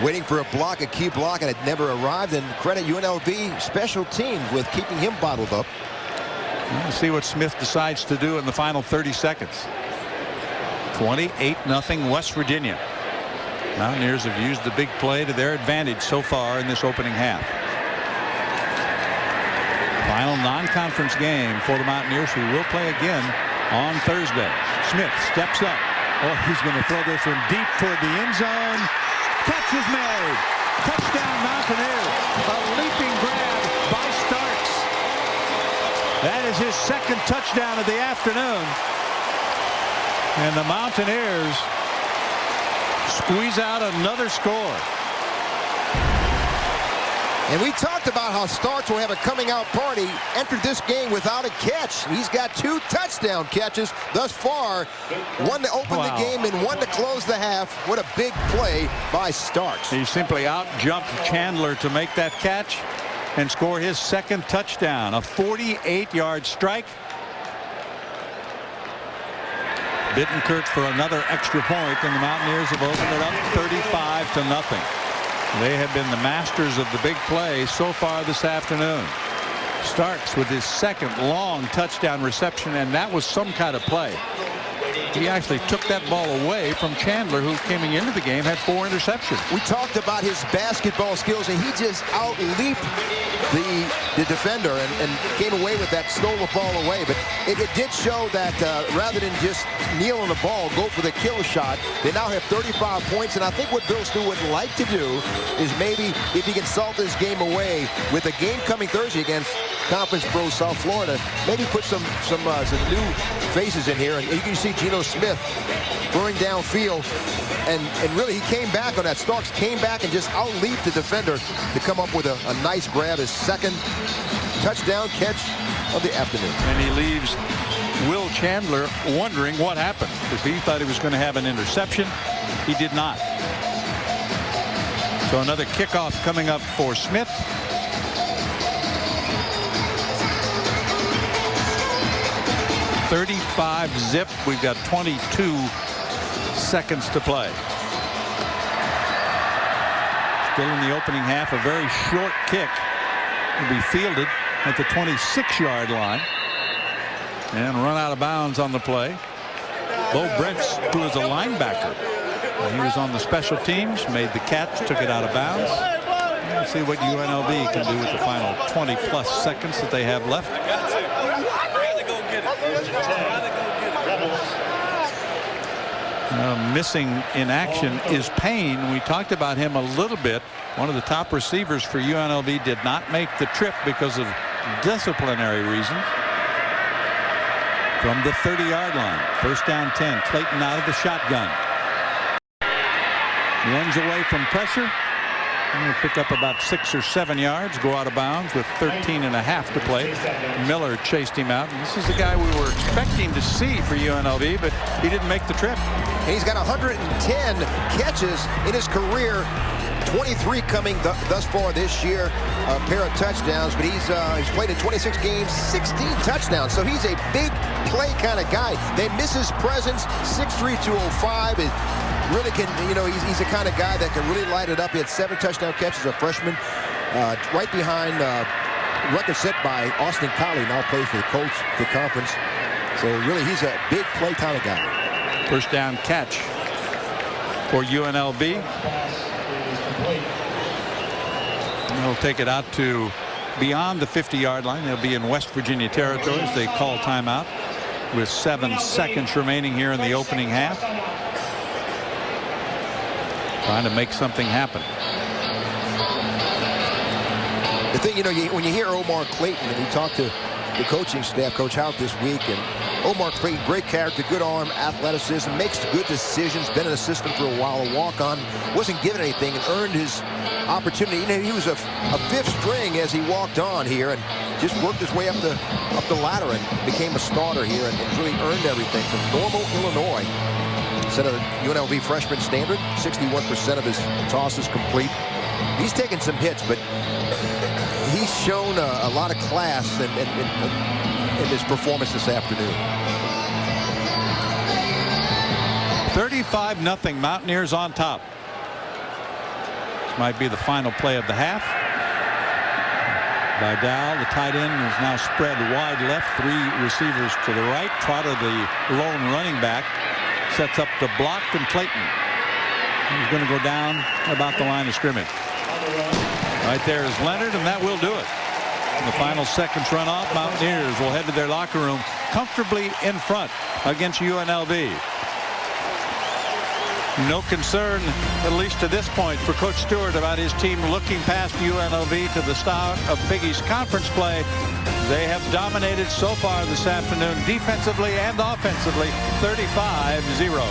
Waiting for a block, a key block, and it never arrived. And credit UNLV special teams with keeping him bottled up. We'll see what Smith decides to do in the final 30 seconds. 28-0 West Virginia. Mountaineers have used the big play to their advantage so far in this opening half. Final non-conference game for the Mountaineers, who will play again on Thursday. Smith steps up. Oh, he's going to throw this one deep toward the end zone. Catch is made. Touchdown Mountaineers. A leaping grab by Starks. That is his second touchdown of the afternoon. And the Mountaineers squeeze out another score. And we talked about how Starks will have a coming out party. Entered this game without a catch. He's got 2 touchdown catches thus far. One to open the game and one to close the half. What a big play by Starks. He simply out-jumped Chandler to make that catch and score his second touchdown. A 48-yard strike. Bittenkurt for another extra point, and the Mountaineers have opened it up 35-0. They have been the masters of the big play so far this afternoon. Starks with his second long touchdown reception, and that was some kind of play. He actually took that ball away from Chandler, who coming into the game had 4 interceptions. We talked about his basketball skills, and he just out-leaped the defender and came away with that, stole the ball away. But it did show that rather than just kneel on the ball, go for the kill shot, they now have 35 points. And I think what Bill Stu would like to do is maybe, if he can salt this game away with a game coming Thursday against Conference Pro South Florida, maybe put some new faces in here. And you can see Geno Smith throwing downfield, and really he came back on that. Starks came back and just out-leaped the defender to come up with a nice grab, his second touchdown catch of the afternoon. And he leaves Will Chandler wondering what happened, because he thought he was going to have an interception. He did not. So another kickoff coming up for Smith. .35 zip. We've got 22 seconds to play. Still in the opening half, a very short kick will be fielded at the 26-yard line and run out of bounds on the play. Bo Brents, who is a linebacker, he was on the special teams, made the catch, took it out of bounds. Let's see what UNLV can do with the final 20-plus seconds that they have left. Missing in action is Payne. We talked about him a little bit. One of the top receivers for UNLV did not make the trip because of disciplinary reasons. From the 30-yard line, first down 10. Clayton out of the shotgun. Runs away from pressure. He'll pick up about 6 or 7 yards, go out of bounds with 13.5 to play. Miller chased him out. And this is the guy we were expecting to see for UNLV, but he didn't make the trip. And he's got 110 catches in his career. 23 coming thus far this year, a pair of touchdowns, but he's played in 26 games, 16 touchdowns, so he's a big play kind of guy. They miss his presence, 6'3", 205, and really can, you know, he's the kind of guy that can really light it up. He had 7 touchdown catches as a freshman, right behind record set by Austin Collie, now plays for the Colts, the conference. So really, he's a big play kind of guy. First down catch for UNLV. He'll take it out to beyond the 50-yard line. They'll be in West Virginia territory as they call timeout with 7 seconds remaining here in the opening half. Trying to make something happen. The thing, you know, when you hear Omar Clayton, and we talked to the coaching staff, Coach Hout, this week, and Omar Clayton, great character, good arm, athleticism, makes good decisions, been in the system for a while, a walk-on, wasn't given anything, and earned his opportunity. You know, he was a 5th string as he walked on here, and just worked his way up the ladder and became a starter here, and really earned everything from Normal, Illinois. Set a UNLV freshman standard, 61% of his tosses complete. He's taken some hits, but he's shown a lot of class in his performance this afternoon. 35-0 Mountaineers on top. This might be the final play of the half. Vidal, the tight end, is now spread wide left. 3 receivers to the right. Trotter, the lone running back, sets up the block, and Clayton, he's going to go down about the line of scrimmage. Right there is Leonard, and that will do it. In the final seconds run off, Mountaineers will head to their locker room comfortably in front against UNLV. No concern, at least to this point, for Coach Stewart about his team looking past UNLV to the start of Big East Conference play. They have dominated so far this afternoon, defensively and offensively, 35-0.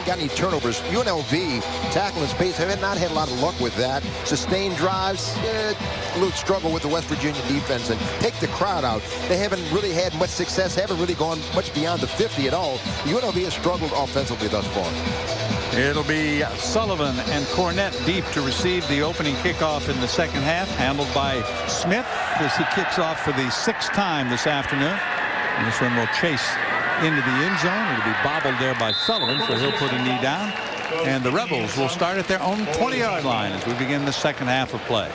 Got any turnovers. UNLV tackling space have not had a lot of luck with that. Sustained drives, a little struggle with the West Virginia defense, and take the crowd out. They haven't really had much success, haven't really gone much beyond the 50 at all. UNLV has struggled offensively thus far. It'll be Sullivan and Cornett deep to receive the opening kickoff in the second half, handled by Smith as he kicks off for the 6th time this afternoon. And this one will chase into the end zone. It'll be bobbled there by Sullivan, so he'll put a knee down. And the Rebels will start at their own 20-yard line as we begin the second half of play.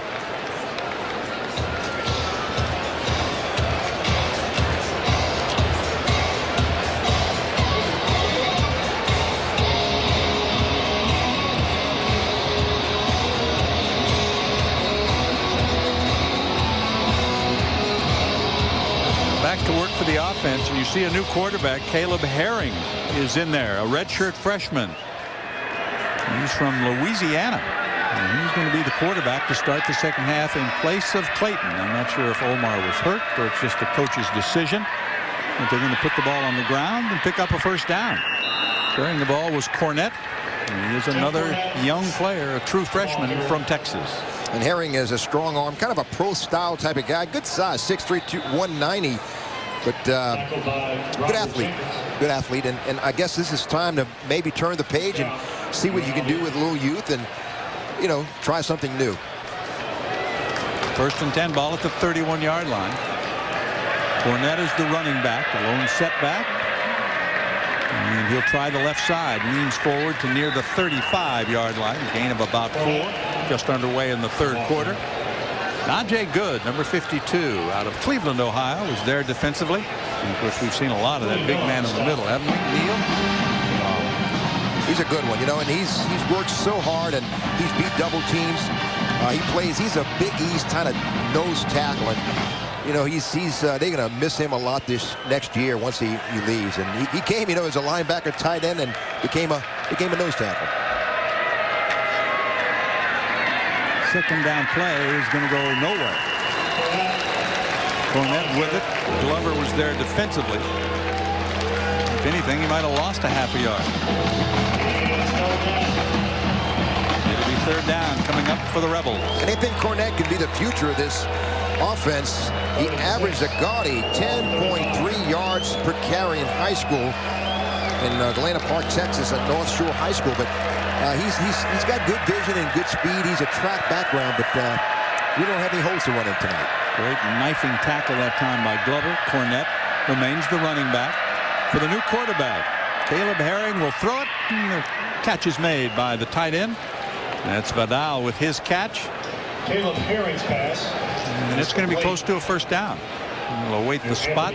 Back to work for the offense, and you see a new quarterback. Caleb Herring is in there, a redshirt freshman. He's from Louisiana, and he's going to be the quarterback to start the second half in place of Clayton. I'm not sure if Omar was hurt or it's just the coach's decision. But they're going to put the ball on the ground and pick up a first down. Carrying the ball was Cornett. And he is another young player, a true freshman from Texas. And Herring is a strong arm, kind of a pro-style type of guy. Good size, 6'3", 190. But good athlete. Good athlete. And I guess this is time to maybe turn the page and see what you can do with a little youth and, you know, try something new. 1st and 10, ball at the 31-yard line. Cornett is the running back, a lone setback. And he'll try the left side. Leans forward to near the 35-yard line. A gain of about 4. Just underway in the 3rd quarter. Najee Good, number 52, out of Cleveland, Ohio, is there defensively. And of course, we've seen a lot of that big man in the middle, haven't we, Neil? He's a good one, you know, and he's worked so hard, and he's beat double teams. He's a Big East kind of nose tackle, and you know they're going to miss him a lot this next year once he leaves. And he came, you know, as a linebacker, tight end, and became a nose tackle. Second down play is going to go nowhere. Cornette with it. Glover was there defensively. If anything, he might have lost a half a yard. It'll be third down coming up for the Rebels. And they think Cornette could be the future of this offense. He averaged a gaudy 10.3 yards per carry in high school in Galena Park, Texas, at North Shore High School. But he's got good vision and good speed. He's a track background, but we don't have any holes to run in tonight. Great knifing tackle that time by Glover. Cornette remains the running back for the new quarterback. Caleb Herring will throw it, and the catch is made by the tight end. That's Vidal with his catch. Caleb Herring's pass. And it's going to be close to a first down. We'll await the spot.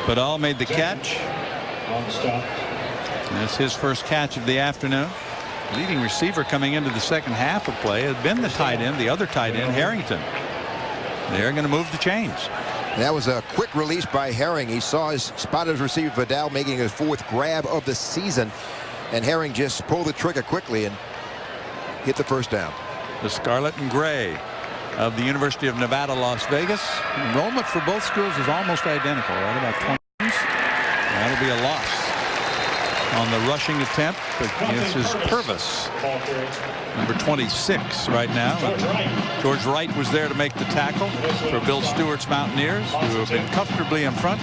Vidal made the catch. On the stop. That's his first catch of the afternoon. Leading receiver coming into the second half of play had been the tight end, the other tight end, Harrington. They're going to move the chains. That was a quick release by Herring. He saw his spotted receiver Vidal making his fourth grab of the season, and Herring just pulled the trigger quickly and hit the first down. The Scarlet and Gray of the University of Nevada, Las Vegas. Enrollment for both schools is almost identical, right? About 20. That'll be a loss on the rushing attempt. But this is Purvis, number 26 right now. George Wright was there to make the tackle for Bill Stewart's Mountaineers, who have been comfortably in front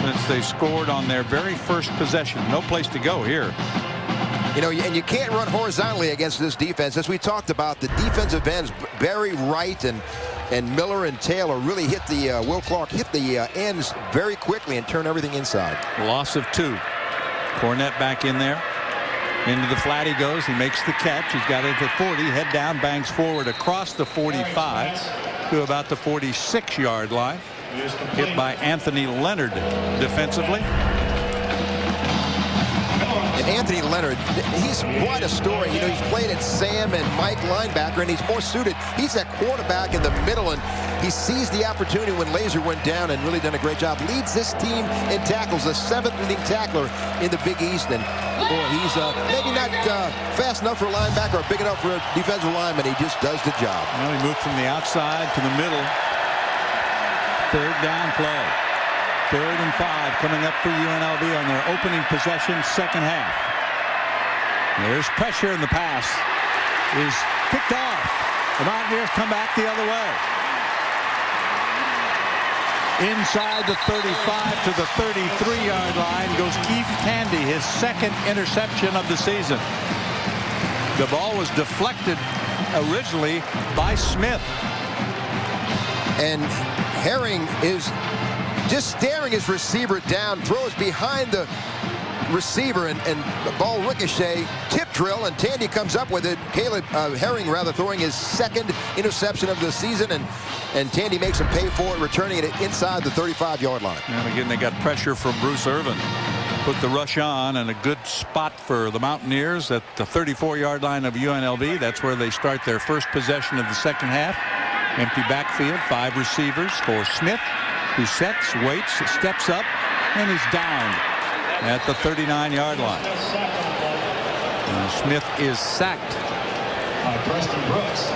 since they scored on their very first possession. No place to go here. You know, and you can't run horizontally against this defense. As we talked about, the defensive ends, Barry, Wright, and Miller and Taylor really hit the Will Clark hit the ends very quickly and turn everything inside. Loss of 2. Cornette back in there. Into the flat he goes. He makes the catch. He's got it at 40. Head down, bangs forward across the 45 to about the 46-yard line. Hit by Anthony Leonard defensively. And Anthony Leonard, he's quite a story. You know, he's played at Sam and Mike linebacker, and he's more suited. He's that quarterback in the middle, and he seized the opportunity when Laser went down and really done a great job. Leads this team in tackles, the 7th leading tackler in the Big East. And boy, he's maybe not fast enough for a linebacker or big enough for a defensive lineman. He just does the job. Well, he moved from the outside to the middle. Third down play. 3rd and 5 coming up for UNLV on their opening possession, second half. There's pressure, and the pass is picked off. The Mountaineers come back the other way. Inside the 35 to the 33-yard line goes Keith Tandy, his second interception of the season. The ball was deflected originally by Smith. And Herring is just staring his receiver down, throws behind the receiver, and the ball ricochet, tip drill, and Tandy comes up with it. Caleb Herring rather throwing his second interception of the season, and Tandy makes him pay for it, returning it inside the 35-yard line. And again, they got pressure from Bruce Irvin. Put the rush on, and a good spot for the Mountaineers at the 34-yard line of UNLV. That's where they start their first possession of the second half. Empty backfield, 5 receivers for Smith, who sets, waits, steps up, and is down at the 39-yard line. Smith is sacked.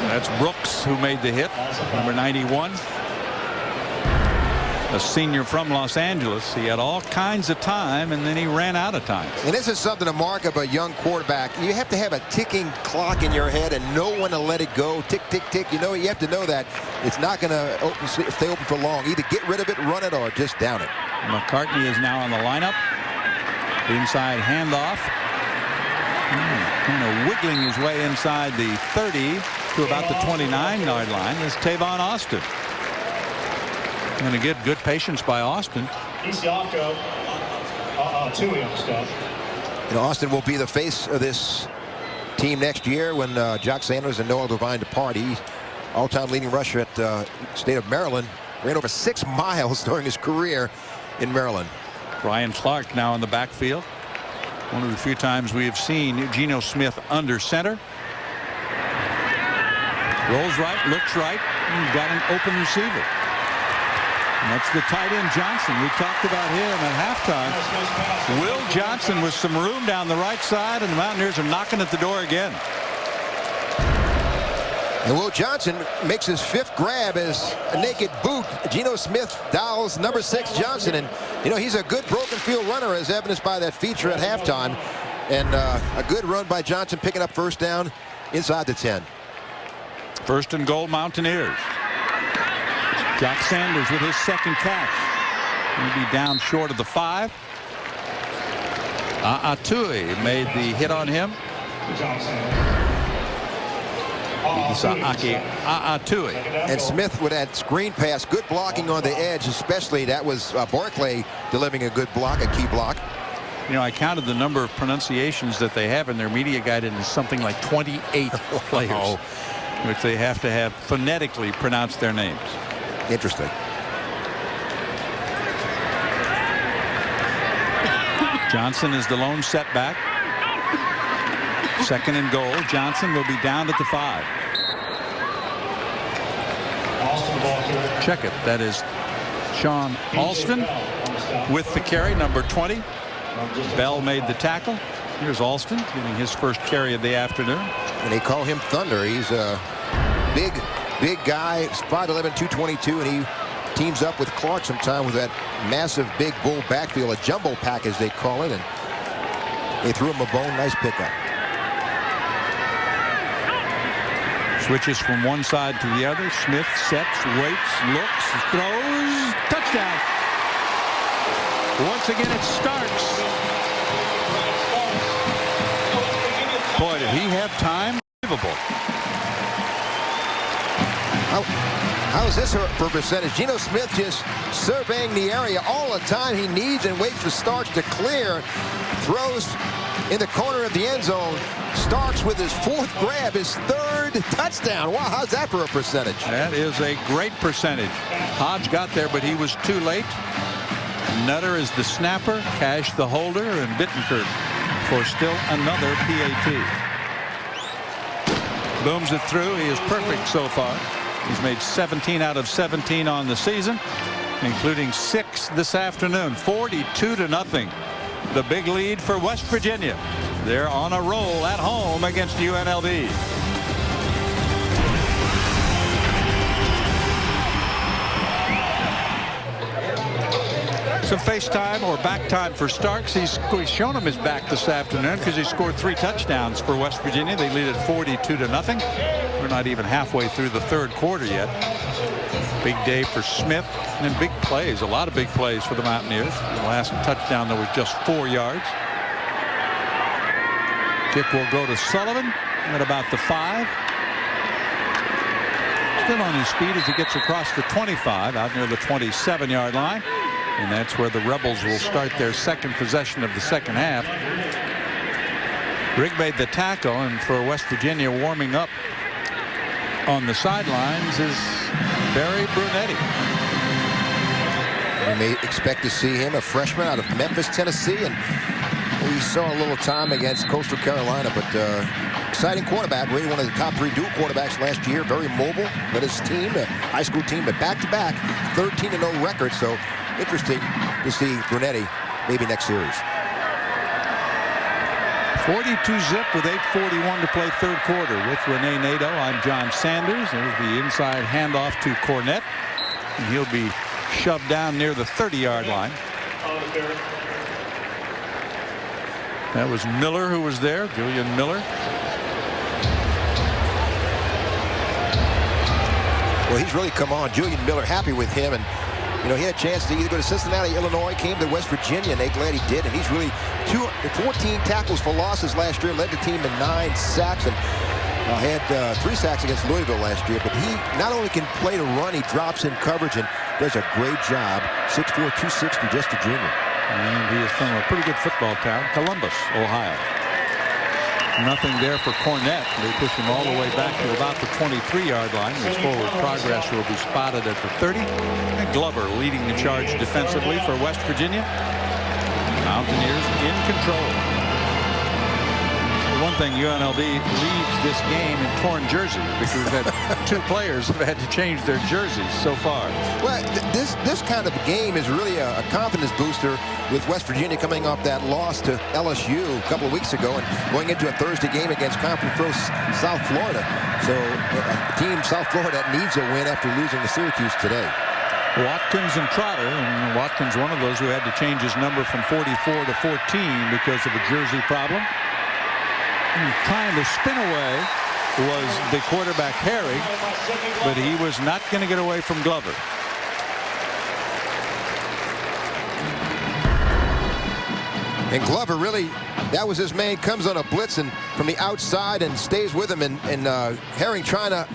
That's Brooks who made the hit, number 91. A senior from Los Angeles. He had all kinds of time, and then he ran out of time. And this is something to mark of a young quarterback. You have to have a ticking clock in your head and know when to let it go. Tick, tick, tick. You know, you have to know that it's not going to stay open for long. Either get rid of it, run it, or just down it. McCartney is now on the lineup. Inside handoff. Kind of wiggling his way inside the 30 to about the 29-yard line is Tavon Austin. Going to get good patience by Austin. Isiako, Tui on stuff. You know, Austin will be the face of this team next year when Jock Sanders and Noel Devine depart. He's all-time leading rusher at the state of Maryland. Ran over 6 miles during his career in Maryland. Brian Clark now in the backfield. One of the few times we have seen Geno Smith under center. Rolls right, looks right, and got an open receiver. And that's the tight end Johnson. We talked about him at halftime. Will Johnson with some room down the right side, and the Mountaineers are knocking at the door again. And Will Johnson makes his 5th grab as a naked boot. Geno Smith dials number 6 Johnson, and you know he's a good broken field runner, as evidenced by that feature at halftime. And a good run by Johnson, picking up first down inside the 10. First and goal, Mountaineers. Jock Sanders with his 2nd catch. He'll be down short of the 5. Atui made the hit on him. Atui. And Smith with that screen pass, good blocking on the edge, especially that was Barclay delivering a good block, a key block. You know, I counted the number of pronunciations that they have in their media guide, and it's something like 28 players, which they have to have phonetically pronounce their names. Interesting. Johnson is the lone setback. 2nd and goal. Johnson will be down at the 5. Check it. That is Sean Alston with the carry, number 20. Bell made the tackle. Here's Alston getting his first carry of the afternoon. And they call him Thunder. He's a big guy, 5'11", 222, and he teams up with Clark sometime with that massive big bull backfield, a jumbo pack as they call it, and they threw him a bone. Nice pickup. Switches from one side to the other. Smith sets, waits, looks, throws, touchdown. Once again, it's Starks. Boy, did he have time? Unbelievable. How is this for percentage? Geno Smith just surveying the area all the time. He needs and waits for Starks to clear. Throws in the corner of the end zone. Starks with his 4th grab, his 3rd touchdown. Wow, how's that for a percentage? That is a great percentage. Hodge got there, but he was too late. Nutter is the snapper, Cash the holder, and Bittencourt for still another PAT. Booms it through. He is perfect so far. He's made 17 out of 17 on the season, including 6 this afternoon. 42-0. The big lead for West Virginia. They're on a roll at home against UNLV. Some face time or back time for Starks. He's shown him his back this afternoon because he scored 3 touchdowns for West Virginia. They lead at 42-0. We're not even halfway through the 3rd quarter yet. Big day for Smith, and big plays, a lot of big plays for the Mountaineers. The last touchdown, there was just 4 yards. Kick will go to Sullivan at about the 5. Still on his feet as he gets across the 25 out near the 27-yard line. And that's where the Rebels will start their 2nd possession of the 2nd half. Rigg made the tackle, and for West Virginia warming up on the sidelines is Barry Brunetti. We may expect to see him, a freshman out of Memphis, Tennessee, and we saw a little time against Coastal Carolina, but exciting quarterback, really one of the top 3 dual quarterbacks last year, very mobile, led his team, a high school team, but back-to-back 13-0 record, so interesting to see Brunetti maybe next series. 42-zip with 8:41 to play 3rd quarter. With Renee Nadeau, I'm John Sanders. There's the inside handoff to Cornett, and he'll be shoved down near the 30-yard line. That was Miller who was there, Julian Miller. Well, he's really come on. Julian Miller, happy with him, and you know, he had a chance to either go to Cincinnati, Illinois, came to West Virginia, and they're glad he did. And he's really 14 tackles for losses last year, led the team to 9 sacks, and had 3 sacks against Louisville last year. But he not only can play to run, he drops in coverage and does a great job. 6'4", 260, just a junior. And he is from a pretty good football town, Columbus, Ohio. Nothing there for Cornett. They push him all the way back to about the 23-yard line. His forward progress will be spotted at the 30. And Glover leading the charge defensively for West Virginia. Mountaineers in control. one thing, UNLV leads this game in torn jerseys because we've had 2 players have had to change their jerseys so far. Well, this kind of game is really a confidence booster with West Virginia coming off that loss to LSU a couple of weeks ago and going into a Thursday game against Conference Pro South Florida. So a team South Florida needs a win after losing to Syracuse today. Watkins and Trotter, and Watkins one of those who had to change his number from 44 to 14 because of a jersey problem. And trying to spin away was the quarterback Harry, but he was not going to get away from Glover. And Glover really, that was his man, comes on a blitz and from the outside and stays with him, and Herring trying to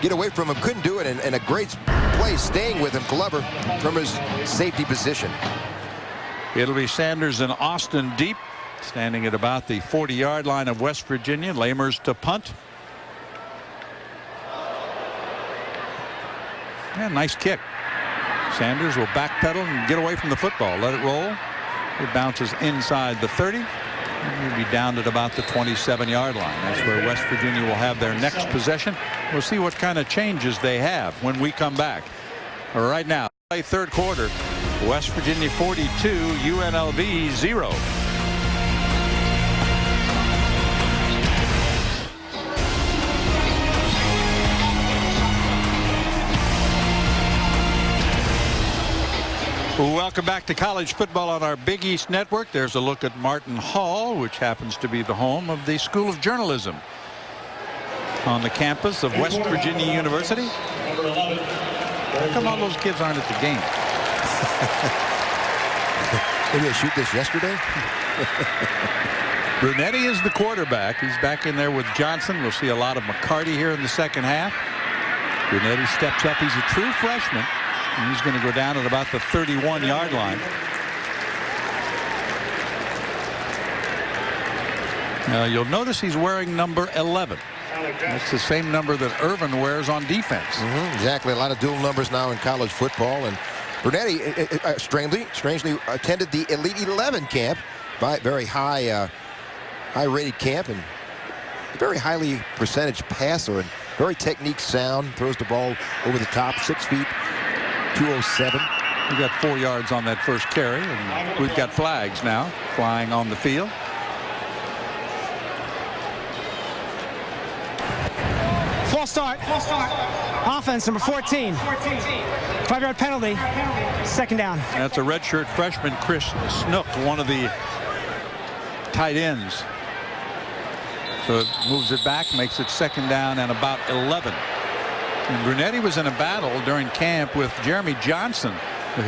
get away from him, couldn't do it, and a great play staying with him, Glover, from his safety position. It'll be Sanders and Austin deep, standing at about the 40-yard line of West Virginia. Lamers to punt. Yeah, nice kick. Sanders will backpedal and get away from the football. Let it roll. It bounces inside the 30. And we'll be down at about the 27-yard line. That's where West Virginia will have their next possession. We'll see what kind of changes they have when we come back. Right now, third quarter, West Virginia 42, UNLV 0. Welcome back to college football on our Big East Network. There's a look at Martin Hall, which happens to be the home of the School of Journalism on the campus of West Virginia University. How come all those kids aren't at the game? Maybe they shoot this yesterday? Brunetti is the quarterback. He's back in there with Johnson. We'll see a lot of McCarty here in the second half. Brunetti steps up. He's a true freshman. And he's going to go down at about the 31-yard line. Now you'll notice he's wearing number 11. That's the same number that Irvin wears on defense. Exactly. A lot of dual numbers now in college football. And Brunetti strangely attended the Elite 11 camp, by very high rated camp, and very highly percentage passer and very technique sound. Throws the ball over the top, 6 feet. 207. We got 4 yards on that first carry, and we've got flags now flying on the field. False start. Offense number 14. 5-yard penalty. Second down. That's a redshirt freshman, Chris Snook, one of the tight ends. So it moves it back, makes it second down and about 11. And Brunetti was in a battle during camp with Jeremy Johnson,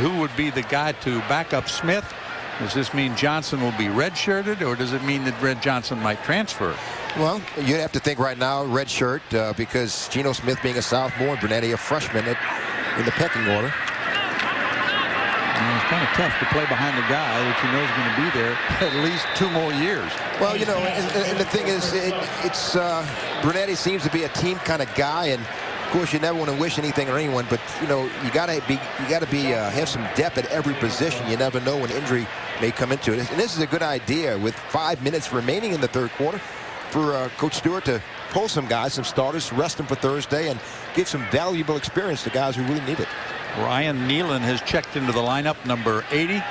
who would be the guy to back up Smith. Does this mean Johnson will be redshirted, or does it mean that Red Johnson might transfer? Well, you'd have to think right now redshirt because Geno Smith being a sophomore and Brunetti a freshman in the pecking order. It's kind of tough to play behind a guy that you know is going to be there at least 2 more years. Well, you know, and the thing is, Brunetti seems to be a team kind of guy, and of course, you never want to wish anything on anyone, but you know, you got to have some depth at every position. You never know when injury may come into it. And this is a good idea with 5 minutes remaining in the third quarter for Coach Stewart to pull some guys, some starters, rest them for Thursday, and give some valuable experience to guys who really need it. Ryan Nealon has checked into the lineup, number 80.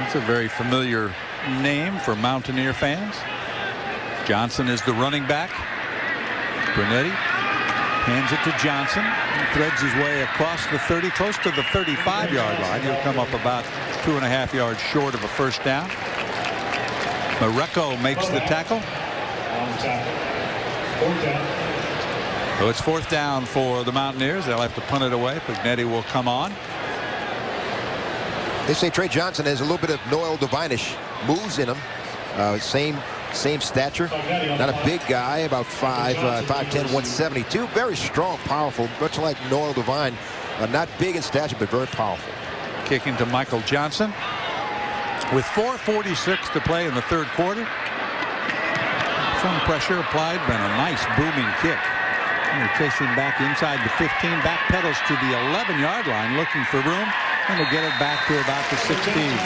It's a very familiar name for Mountaineer fans. Johnson is the running back. Brunetti hands it to Johnson. He threads his way across the 30, close to the 35-yard line. He'll come up about 2.5 yards short of a first down. Mareko makes the tackle. So it's fourth down for the Mountaineers. They'll have to punt it away. Pugnetti will come on. They say Trey Johnson has a little bit of Noel Devine-ish moves in him. Same stature, not a big guy, about 5'10", 172. Very strong, powerful, much like Noel Devine. Not big in stature, but very powerful. Kicking to Michael Johnson. With 4:46 to play in the third quarter. Some pressure applied, but a nice booming kick. They're chasing back inside the 15, back pedals to the 11-yard line, looking for room, and will get it back to about the 16.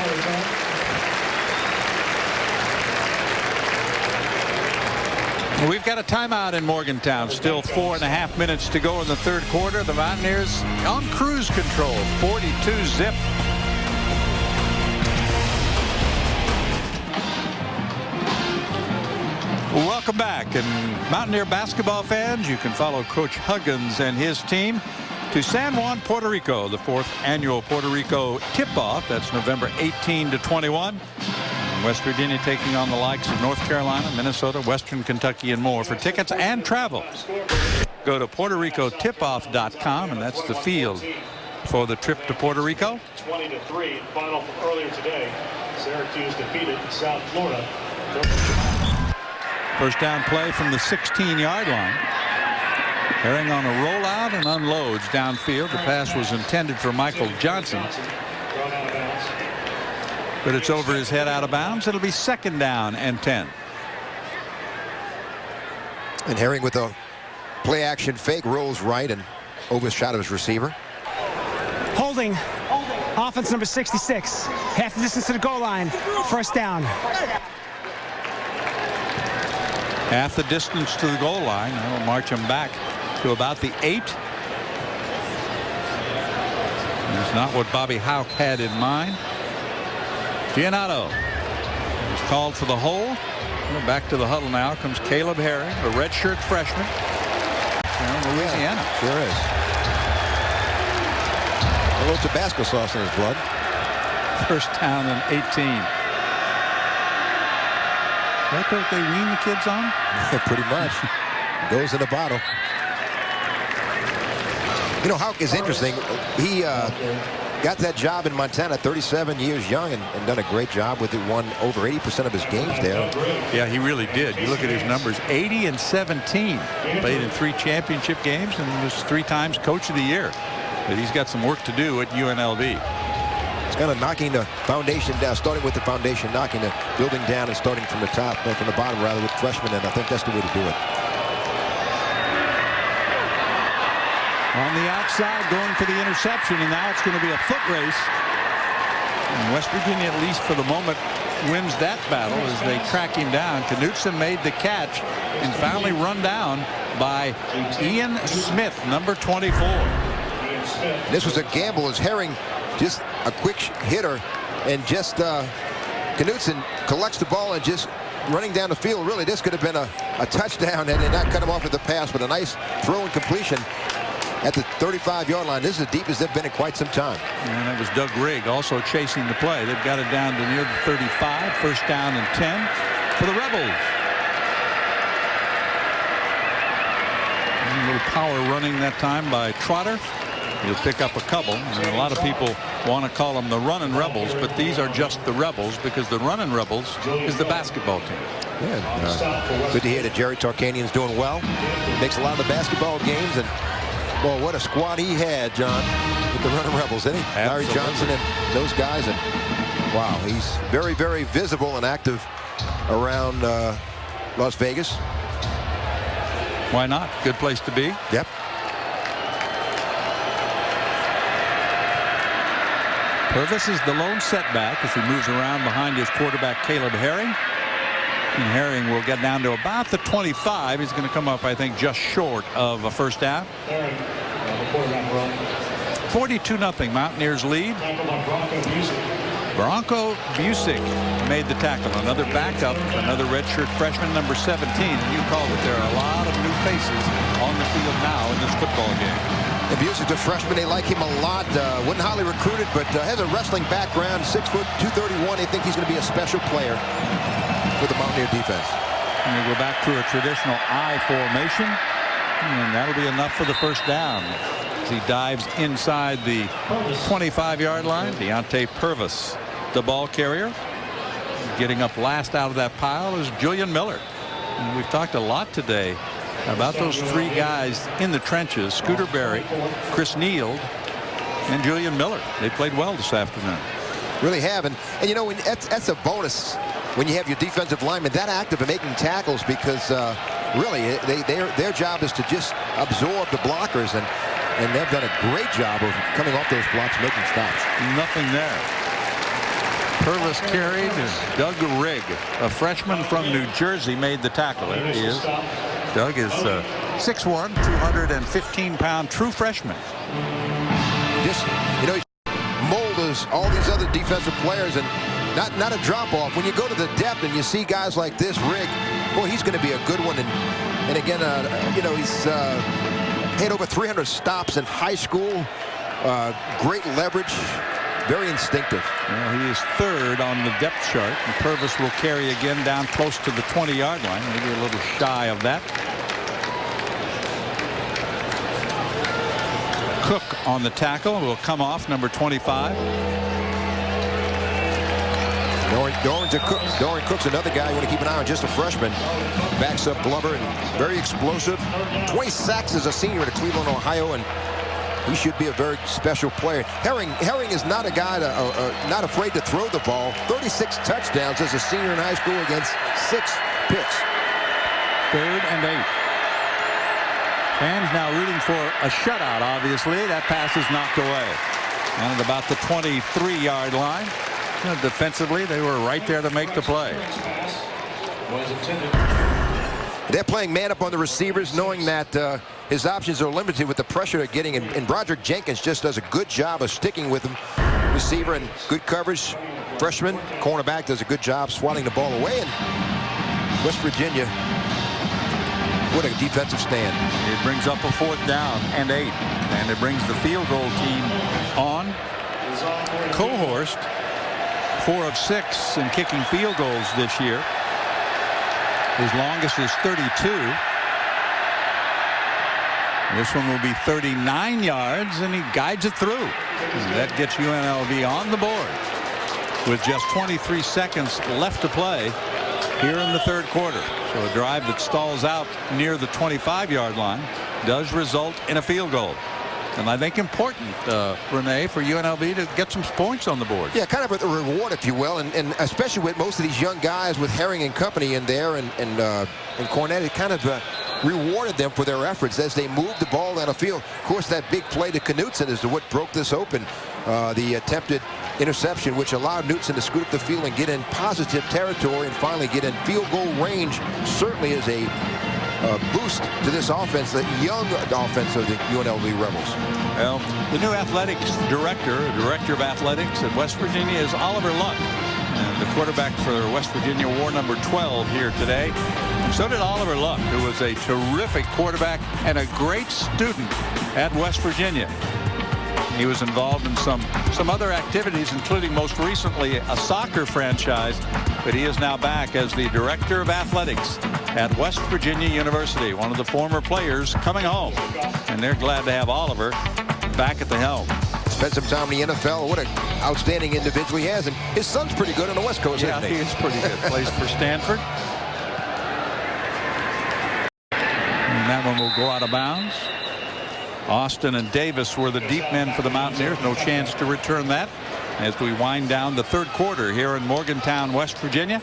We've got a timeout in Morgantown. Still 4.5 minutes to go in the third quarter. The Mountaineers on cruise control, 42-zip. Welcome back. And Mountaineer basketball fans, you can follow Coach Huggins and his team to San Juan, Puerto Rico, the 4th annual Puerto Rico tip-off. That's November 18 to 21. West Virginia taking on the likes of North Carolina, Minnesota, Western Kentucky, and more. For tickets and travel, go to PuertoRicoTipoff.com, and that's the field for the trip to Puerto Rico. 20-3, final from earlier today. Syracuse defeated South Florida. First down play from the 16-yard line. Herring on a rollout and unloads downfield. The pass was intended for Michael Johnson, but it's over his head out of bounds. It'll be 2nd down and 10. And Herring with a play action fake, rolls right and overshot of his receiver. Holding. Offense number 66. Half the distance to the goal line. First down. Half the distance to the goal line. We'll march him back to about the 8. That's not what Bobby Houck had in mind. Giannotto is called for the hold. Back to the huddle now comes Caleb Herring, a redshirt freshman from Louisiana. Yeah, sure is. A little Tabasco sauce in his blood. First down and 18. That's what they wean the kids on? Yeah, pretty much. Goes in the bottle. You know, Houck is interesting. He got that job in Montana, 37 years young, and done a great job with it. Won over 80% of his games there. Yeah, he really did. You look at his numbers, 80 and 17. Played in 3 championship games and was 3 times Coach of the Year. But he's got some work to do at UNLV. It's kind of knocking the foundation down, starting with the foundation, knocking the building down and starting from the top, from the bottom rather, with freshmen, and I think that's the way to do it. On the outside, going for the interception, and now it's going to be a foot race. And West Virginia, at least for the moment, wins that battle as they track him down. Knutson made the catch and finally run down by Ian Smith, number 24. This was a gamble as Herring, just a quick hitter, and just Knutson collects the ball and just running down the field. Really, this could have been a touchdown, and not cut him off with the pass, but a nice throw and completion at the 35-yard line. This is as deep as they've been in quite some time. And that was Doug Rigg also chasing the play. They've got it down to near the 35. First down and 10 for the Rebels. A little power running that time by Trotter. He'll pick up a couple. And a lot of people want to call them the Running Rebels, but these are just the Rebels because the Running Rebels is the basketball team. Yeah, good to hear that Jerry Tarkanian's doing well. Makes a lot of the basketball games, and well, what a squad he had, John, with the Running Rebels, didn't he? Larry Johnson and those guys, and wow, he's very, very visible and active around Las Vegas. Why not? Good place to be. Yep. Purvis is the lone setback as he moves around behind his quarterback Caleb Herring. And Herring will get down to about the 25. He's going to come up, I think, just short of a first down. 42-0 Mountaineers lead. Bronco Busick made the tackle. Another backup, another redshirt freshman, number 17. And you called it. There are a lot of new faces on the field now in this football game. And Busick's a freshman. They like him a lot. Wasn't highly recruited, but has a wrestling background. 6 foot, 231. They think he's going to be a special player for the Mountaineer defense. And we go back to a traditional I formation, and that'll be enough for the first down. As he dives inside the 25-yard line, Deontay Purvis, the ball carrier. Getting up last out of that pile is Julian Miller. And we've talked a lot today about those 3 guys in the trenches: Scooter Berry, Chris Neal, and Julian Miller. They played well this afternoon. Really have, and you know, that's a bonus when you have your defensive linemen that active and making tackles, because really their job is to just absorb the blockers, and they've done a great job of coming off those blocks, making stops. Nothing there. Purvis carried, and Doug Rigg, a freshman from New Jersey, made the tackle. There he is. Doug is 6'1", 215-pound true freshman. Just, you know, he molds all these other defensive players, and not a drop-off. When you go to the depth and you see guys like this, Rigg, boy, he's going to be a good one. And again, you know, he's had over 300 stops in high school. Great leverage. Very instinctive. Well, he is third on the depth chart, and Purvis will carry again down close to the 20-yard line, maybe a little shy of that. Cook on the tackle will come off, number 25. Dorian Cook's another guy you want to keep an eye on, just a freshman. Backs up Glover and very explosive. 20 sacks as a senior at Cleveland, Ohio, and he should be a very special player. Herring is not a guy not afraid to throw the ball. 36 touchdowns as a senior in high school against 6 picks. 3rd and 8. Fans now rooting for a shutout, obviously. That pass is knocked away. And at about the 23-yard line, you know, defensively, they were right there to make the play. They're playing man up on the receivers, knowing that his options are limited with the pressure they're getting. And Broderick Jenkins just does a good job of sticking with him. Receiver and good coverage. Freshman, cornerback does a good job swatting the ball away. And West Virginia, what a defensive stand. It brings up a 4th down and 8. And it brings the field goal team on. Cohorst, 4 of 6 in kicking field goals this year. His longest is 32. This one will be 39 yards, and he guides it through. And that gets UNLV on the board with just 23 seconds left to play here in the 3rd quarter. So a drive that stalls out near the 25-yard line does result in a field goal. And I think important, Renee, for UNLV to get some points on the board. Yeah, kind of a reward, if you will, and especially with most of these young guys with Herring and company in there and Cornette, it kind of rewarded them for their efforts as they moved the ball down the field. Of course, that big play to Knutson is what broke this open. The attempted interception, which allowed Knutson to scoot up the field and get in positive territory and finally get in field goal range, certainly is a boost to this offense, the young offense of the UNLV Rebels. Well, the new athletics director of athletics at West Virginia is Oliver Luck. And the quarterback for West Virginia wore number 12 here today. And so did Oliver Luck, who was a terrific quarterback and a great student at West Virginia. He was involved in some other activities, including most recently a soccer franchise, but he is now back as the director of athletics at West Virginia University, one of the former players coming home. And they're glad to have Oliver back at the helm. Spent some time in the NFL. What an outstanding individual he has. And his son's pretty good on the West Coast, yeah, isn't he? He is pretty good. Plays for Stanford. And that one will go out of bounds. Austin and Davis were the deep men for the Mountaineers. No chance to return that as we wind down the 3rd quarter here in Morgantown, West Virginia.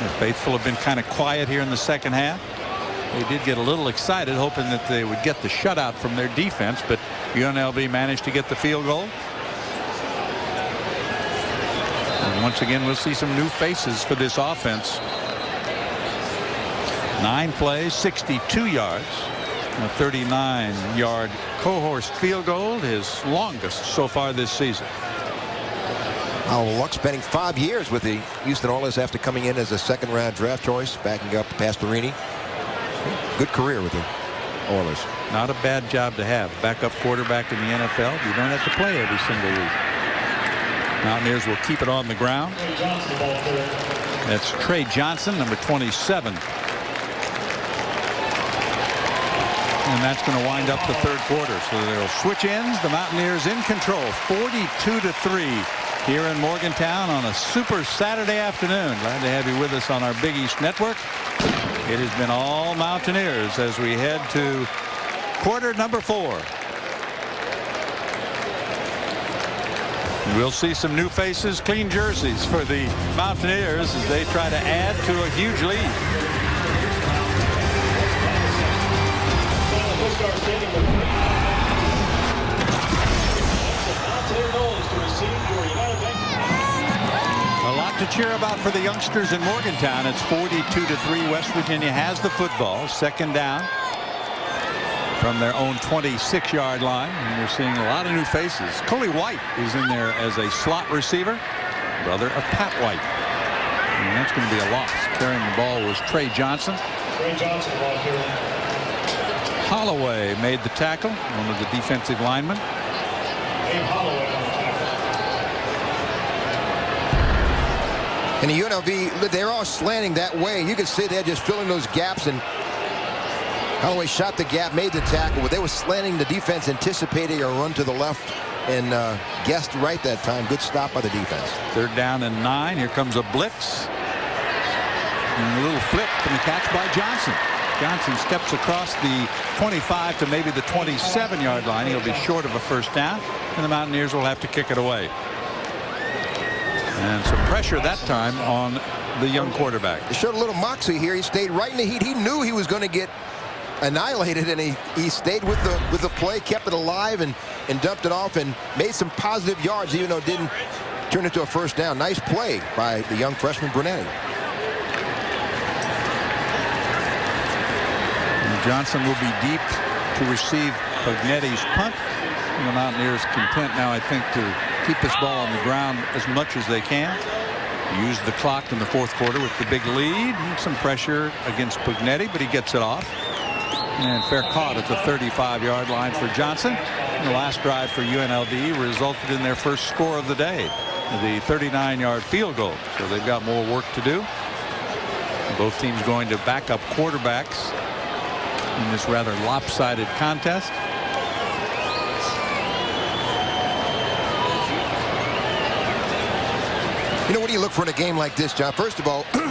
The faithful have been kind of quiet here in the 2nd half. They did get a little excited, hoping that they would get the shutout from their defense, but UNLV managed to get the field goal. And once again, we'll see some new faces for this offense. 9 plays, 62 yards. A 39-yard Cohorst field goal, his longest so far this season. Luck spending 5 years with the Houston Oilers after coming in as a 2nd-round draft choice, backing up Pastorini. Good career with the Oilers. Not a bad job to have. Backup quarterback in the NFL. You don't have to play every single week. Mountaineers will keep it on the ground. That's Trey Johnson, number 27. And that's going to wind up the 3rd quarter. So they'll switch ends. The Mountaineers in control, 42-3 here in Morgantown on a super Saturday afternoon. Glad to have you with us on our Big East Network. It has been all Mountaineers as we head to quarter number 4. We'll see some new faces, clean jerseys for the Mountaineers as they try to add to a huge lead. Mountaineer Knowles to receive your United cheer about for the youngsters in Morgantown. It's 42-3. West Virginia has the football. Second down from their own 26-yard line. And we're seeing a lot of new faces. Coley White is in there as a slot receiver, brother of Pat White. And that's going to be a loss. Carrying the ball was Trey Johnson. Trey Johnson ball carrier. Holloway made the tackle, one of the defensive linemen. Dave Holloway on the tackle. And the UNLV, they're all slanting that way. You can see they're just filling those gaps, and Holloway shot the gap, made the tackle, but they were slanting. The defense anticipating a run to the left and guessed right that time. Good stop by the defense. Third down and 9. Here comes a blitz. And a little flip and the catch by Johnson. Johnson steps across the 25 to maybe the 27-yard line. He'll be short of a first down, and the Mountaineers will have to kick it away. And some pressure that time on the young quarterback. He showed a little moxie here. He stayed right in the heat. He knew he was going to get annihilated, and he stayed with the play, kept it alive, and dumped it off and made some positive yards, even though it didn't turn into a first down. Nice play by the young freshman Brunetti. Johnson will be deep to receive Pugnetti's punt. And the Mountaineers content now, I think, to keep this ball on the ground as much as they can. Use the clock in the fourth quarter with the big lead. Some pressure against Pugnetti, but he gets it off. And fair caught at the 35-yard line for Johnson. And the last drive for UNLV resulted in their first score of the day, the 39-yard field goal. So they've got more work to do. Both teams going to backup quarterbacks in this rather lopsided contest. You know, what do you look for in a game like this, John? First of all, you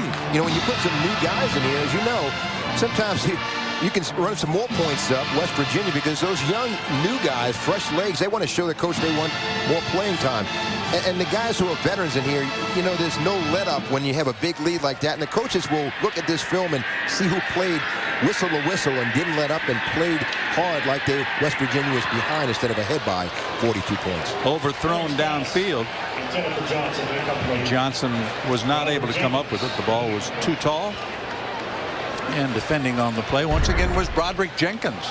know, when you put some new guys in here, as you know, sometimes you can run some more points up, West Virginia, because those young new guys, fresh legs, they want to show their coach they want more playing time. And the guys who are veterans in here, you know, there's no let up when you have a big lead like that. And the coaches will look at this film and see who played whistle to whistle and didn't let up and played hard like West Virginia was behind instead of ahead by 42 points. Overthrown downfield. Johnson was not able to come up with it. The ball was too tall. And defending on the play once again was Broderick Jenkins,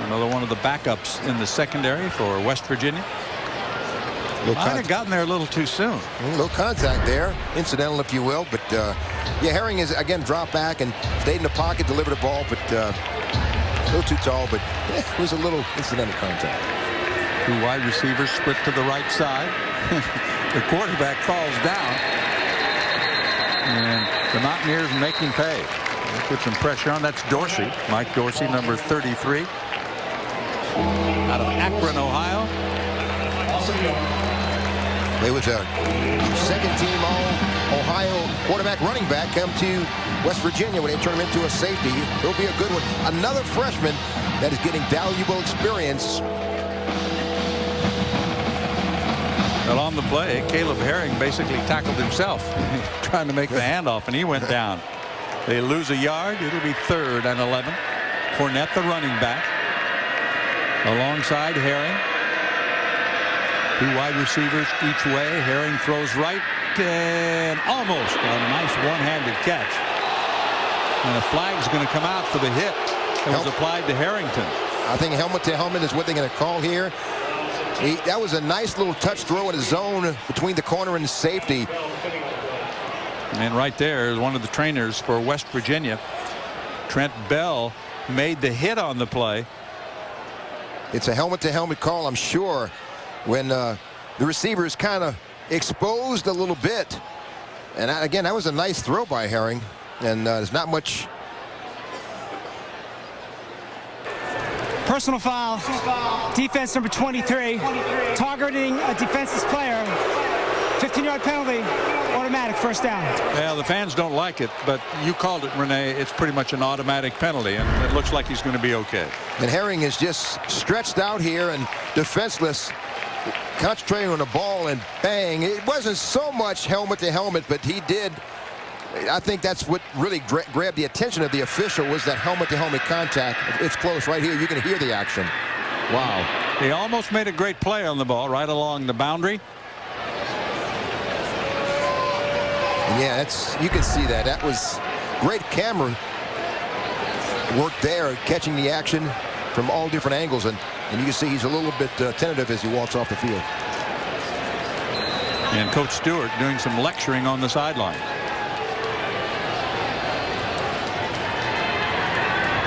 another one of the backups in the secondary for West Virginia. Might have gotten there a little too soon. A little contact there, incidental if you will, but yeah, Herring is again dropped back and stayed in the pocket, delivered the ball, but a little too tall, but it was a little incidental contact. Two wide receivers split to the right side. The quarterback falls down, and the Mountaineers making pay. They put some pressure on. That's Dorsey, Mike Dorsey, number 33, out of Akron, Ohio. It was a second-team All-Ohio quarterback running back come to West Virginia when they turn him into a safety. It'll be a good one. Another freshman that is getting valuable experience. Well, on the play, Caleb Herring basically tackled himself trying to make the handoff, and he went down. They lose a yard. It'll be 3rd and 11. Cornette, the running back, alongside Herring. Two wide receivers each way. Herring throws right and almost a nice one-handed catch. And a flag's going to come out for the hit that was applied to Harrington. I think helmet to helmet is what they're going to call here. That was a nice little touch throw in the zone between the corner and the safety. And right there is one of the trainers for West Virginia. Trent Bell made the hit on the play. It's a helmet to helmet call, I'm sure, when the receiver is kind of exposed a little bit. And again, that was a nice throw by Herring, and there's not much. Personal foul. Defense number 23. Targeting a defenseless player. 15-yard penalty. Automatic first down. Well, the fans don't like it, but you called it, Renee. It's pretty much an automatic penalty, and it looks like he's going to be okay. And Herring is just stretched out here and defenseless, concentrating on the ball, and bang. It wasn't so much helmet to helmet, but he did. I think that's what really grabbed the attention of the official, was that helmet to helmet contact. It's close right here. You can hear the action. Wow. He almost made a great play on the ball right along the boundary. And yeah, you can see that. That was great camera work there, catching the action from all different angles. And you can see he's a little bit tentative as he walks off the field. And Coach Stewart doing some lecturing on the sideline.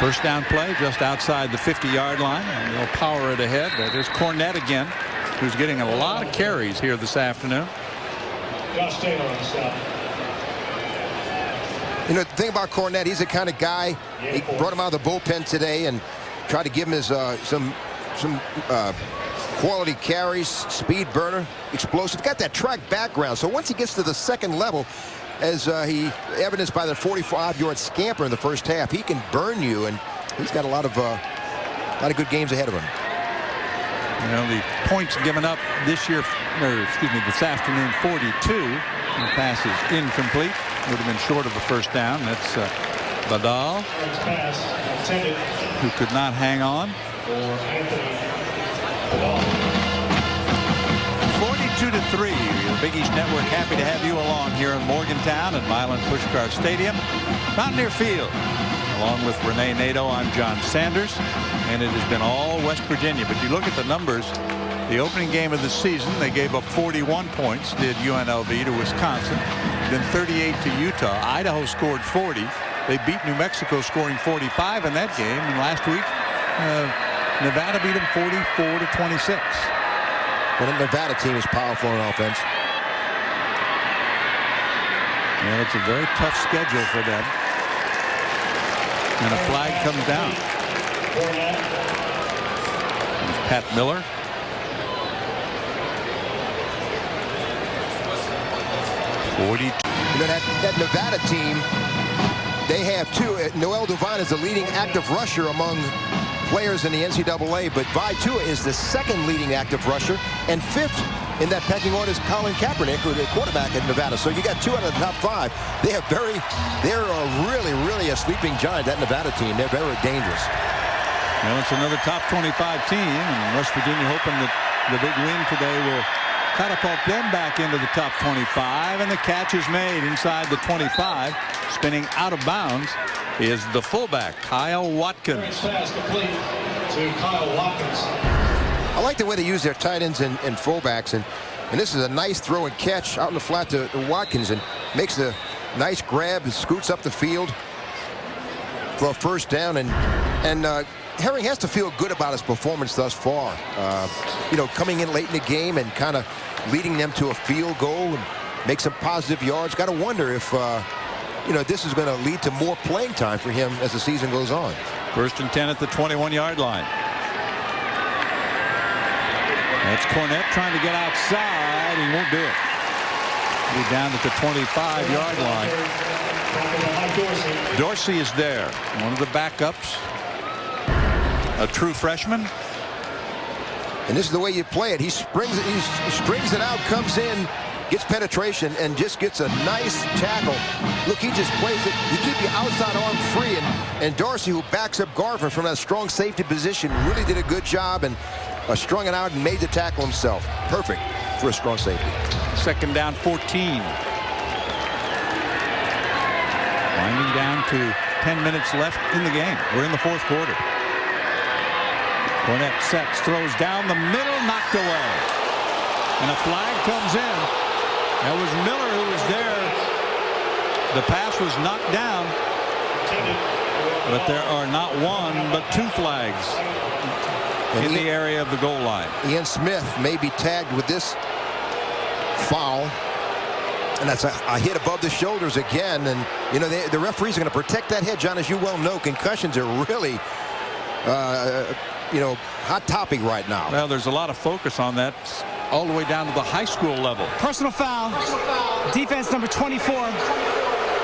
First down play just outside the 50-yard line. And they'll power it ahead. There's Cornette again, who's getting a lot of carries here this afternoon. Josh Taylor on the stop. You know, the thing about Cornette, he's the kind of guy, he brought him out of the bullpen today and tried to give him his some quality carries, speed burner, explosive. Got that track background. So once he gets to the second level, as he evidenced by the 45-yard scamper in the first half, he can burn you, and he's got a lot of good games ahead of him. You know, the points given up this year, or excuse me, this afternoon, 42. The pass is incomplete. Would have been short of a first down. That's Badal, who could not hang on. 42-3. The Big East Network happy to have you along here in Morgantown at Milan Pushkar Stadium. Mountaineer Field. Along with Renee Nato, I'm John Sanders. And it has been all West Virginia. But you look at the numbers. The opening game of the season, they gave up 41 points, did UNLV to Wisconsin, then 38 to Utah. Idaho scored 40. They beat New Mexico, scoring 45 in that game. And last week, Nevada beat them 44-26. Well, the Nevada team is powerful on offense. Yeah, it's a very tough schedule for them. And a flag comes down. There's Pat Miller. You know, that Nevada team, they have two. Noel Devine is the leading active rusher among players in the NCAA, but Vitua is the second leading active rusher, and fifth in that pecking order is Colin Kaepernick, who the quarterback at Nevada. So you got two out of the top five. They're really a sleeping giant, that Nevada team. They're very dangerous. Well, it's another top 25 team, and West Virginia hoping that the big win today will catapult them back into the top 25, and the catch is made inside the 25. Spinning out of bounds is the fullback, Kyle Watkins. Pass complete to Kyle Watkins. I like the way they use their tight ends and fullbacks, and this is a nice throw and catch out in the flat to Watkins, and makes a nice grab and scoots up the field for a first down. And Herring has to feel good about his performance thus far. You know, coming in late in the game and kind of leading them to a field goal and make some positive yards. Got to wonder if you know, this is going to lead to more playing time for him as the season goes on. First and 10 at the 21-yard line. That's Cornette trying to get outside. He won't do it. He's down at the 25-yard line. Dorsey is there, one of the backups, a true freshman. And this is the way you play it. He strings it out, comes in, gets penetration, and just gets a nice tackle. Look, he just plays it. You keep your outside arm free, and Dorsey, who backs up Garver from that strong safety position, really did a good job and strung it out and made the tackle himself. Perfect for a strong safety. Second down, 14. Winding down to 10 minutes left in the game. We're in the fourth quarter. Cornette sets, throws down the middle, knocked away. And a flag comes in. That was Miller who was there. The pass was knocked down. But there are not one, but two flags in the area of the goal line. Ian Smith may be tagged with this foul. And that's a hit above the shoulders again. And, you know, the referees are going to protect that head, John, as you well know. Concussions are really, you know, hot topic right now. Well, there's a lot of focus on that all the way down to the high school level. Personal foul. Defense number 24.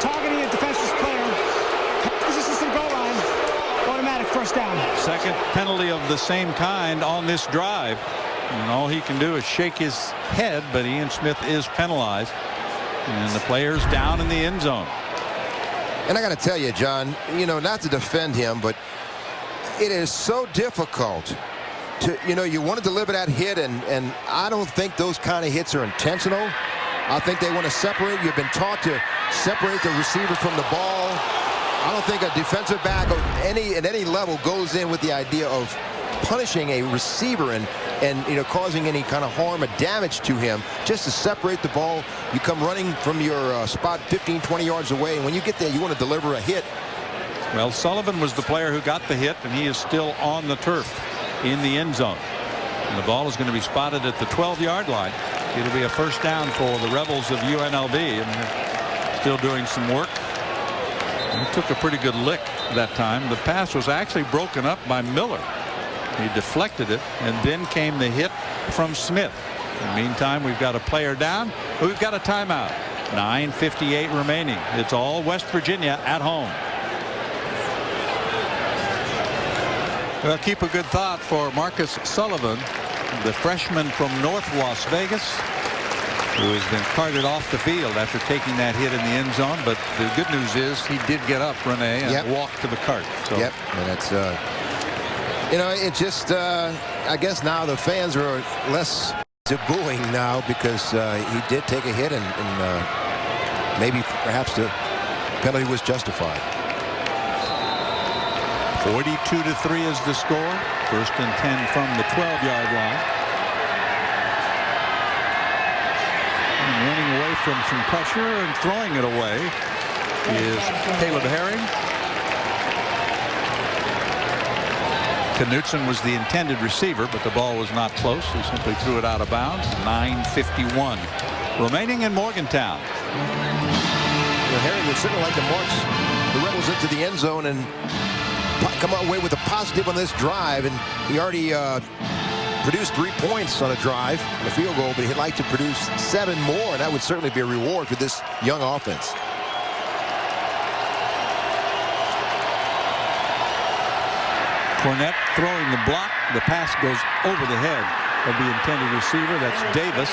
Targeting a defenseless player. Positions to the goal line. Automatic first down. Second penalty of the same kind on this drive. And all he can do is shake his head, but Ian Smith is penalized. And the player's down in the end zone. And I got to tell you, John, you know, not to defend him, but it is so difficult to, you know, you want to deliver that hit, and I don't think those kind of hits are intentional. I think they want to separate. You've been taught to separate the receiver from the ball. I don't think a defensive back at any level goes in with the idea of punishing a receiver and causing any kind of harm or damage to him. Just to separate the ball, you come running from your spot 15, 20 yards away, and when you get there, you want to deliver a hit. Well, Sullivan was the player who got the hit, and he is still on the turf in the end zone. And the ball is going to be spotted at the 12-yard line. It'll be a first down for the Rebels of UNLV, and they're still doing some work. He took a pretty good lick that time. The pass was actually broken up by Miller. He deflected it, and then came the hit from Smith. In the meantime, we've got a player down. We've got a timeout. 9:58 remaining. It's all West Virginia at home. Well, keep a good thought for Marcus Sullivan, the freshman from North Las Vegas, who has been carted off the field after taking that hit in the end zone. But the good news is he did get up, Renee, and walk to the cart. So. Yep, and that's it's just I guess now the fans are less booing now because he did take a hit, and maybe perhaps the penalty was justified. 42-3 is the score. First and 10 from the 12-yard line. And running away from some pressure and throwing it away is Caleb Herring. Knutson was the intended receiver, but the ball was not close. He simply threw it out of bounds. 9:51 remaining in Morgantown. Well, Herring would certainly like to march the Rebels into the end zone and come away with a positive on this drive, and he already produced 3 points on a drive, a field goal, but he'd like to produce 7 more, and that would certainly be a reward for this young offense. Cornett throwing the block. The pass goes over the head of the intended receiver. That's Davis,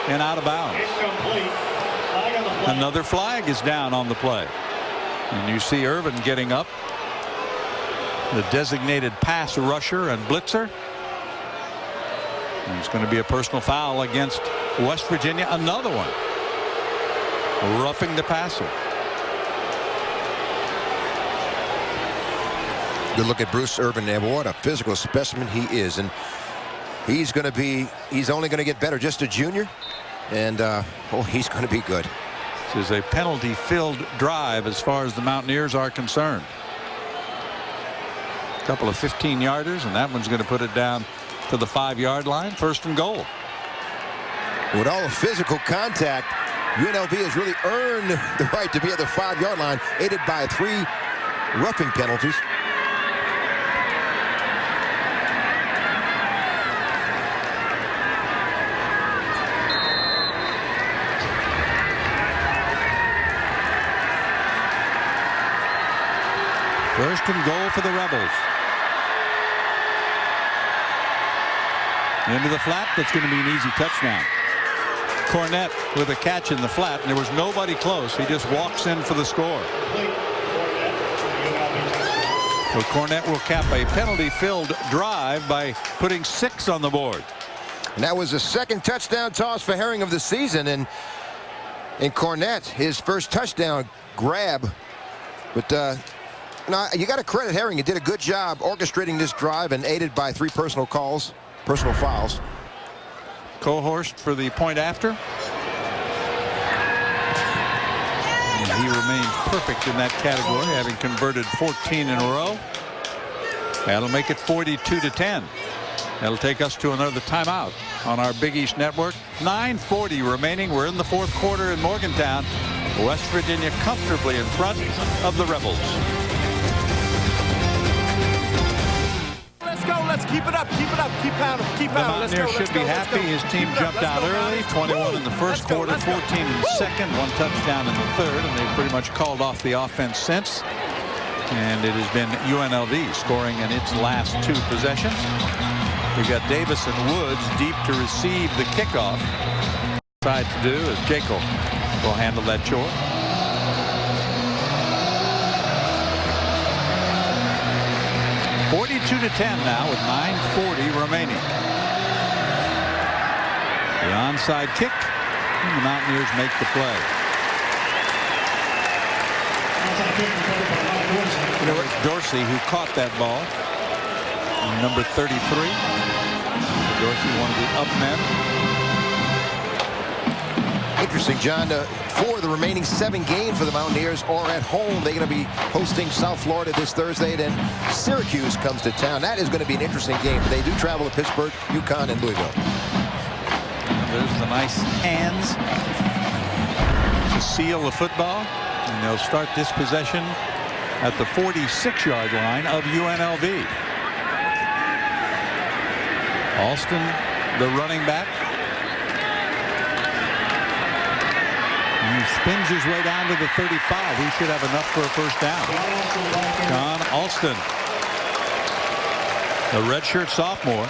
and out of bounds. Another flag is down on the play, and you see Irvin getting up, the designated pass rusher and blitzer. And it's going to be a personal foul against West Virginia. Another one. Roughing the passer. Good look at Bruce Irvin there. What a physical specimen he is, and he's only going to get better. Just a junior, and he's going to be good. This is a penalty-filled drive as far as the Mountaineers are concerned. A couple of 15-yarders, and that one's going to put it down to the 5-yard line. First and goal. With all the physical contact, UNLV has really earned the right to be at the 5-yard line, aided by 3 roughing penalties. First and goal for the Rebels. Into the flat. That's going to be an easy touchdown. Cornett with a catch in the flat, and there was nobody close. He just walks in for the score. So Cornett will cap a penalty-filled drive by putting 6 on the board. And that was the second touchdown toss for Herring of the season, and Cornett, his first touchdown grab. But now you got to credit Herring. He did a good job orchestrating this drive, and aided by 3 personal fouls. Cohorst for the point after. And he remains perfect in that category, having converted 14 in a row. That'll make it 42-10. That'll take us to another timeout on our Big East Network. 9:40 remaining. We're in the 4th quarter in Morgantown. West Virginia comfortably in front of the Rebels. Let's keep it up, keep it up, keep pounding, keep pounding. The Mountaineers should be happy. His team jumped out early, 21 in the first quarter, 14 in the second, 1 touchdown in the third, and they've pretty much called off the offense since. And it has been UNLV scoring in its last 2 possessions. We've got Davis and Woods deep to receive the kickoff. What to do is Jekyll will handle that chore. (42-10) now with 9:40 remaining. The onside kick And the Mountaineers make the play. You know, it's Dorsey who caught that ball. Number 33. Dorsey, one of the up men. Interesting, John. 4 of the remaining 7 games for the Mountaineers are at home. They're going to be hosting South Florida this Thursday. Then Syracuse comes to town. That is going to be an interesting game. They do travel to Pittsburgh, UConn, and Louisville. And there's the nice hands to seal the football. And they'll start this possession at the 46-yard line of UNLV. Alston, the running back. He spins his way down to the 35. He should have enough for a first down. John Alston, the redshirt sophomore.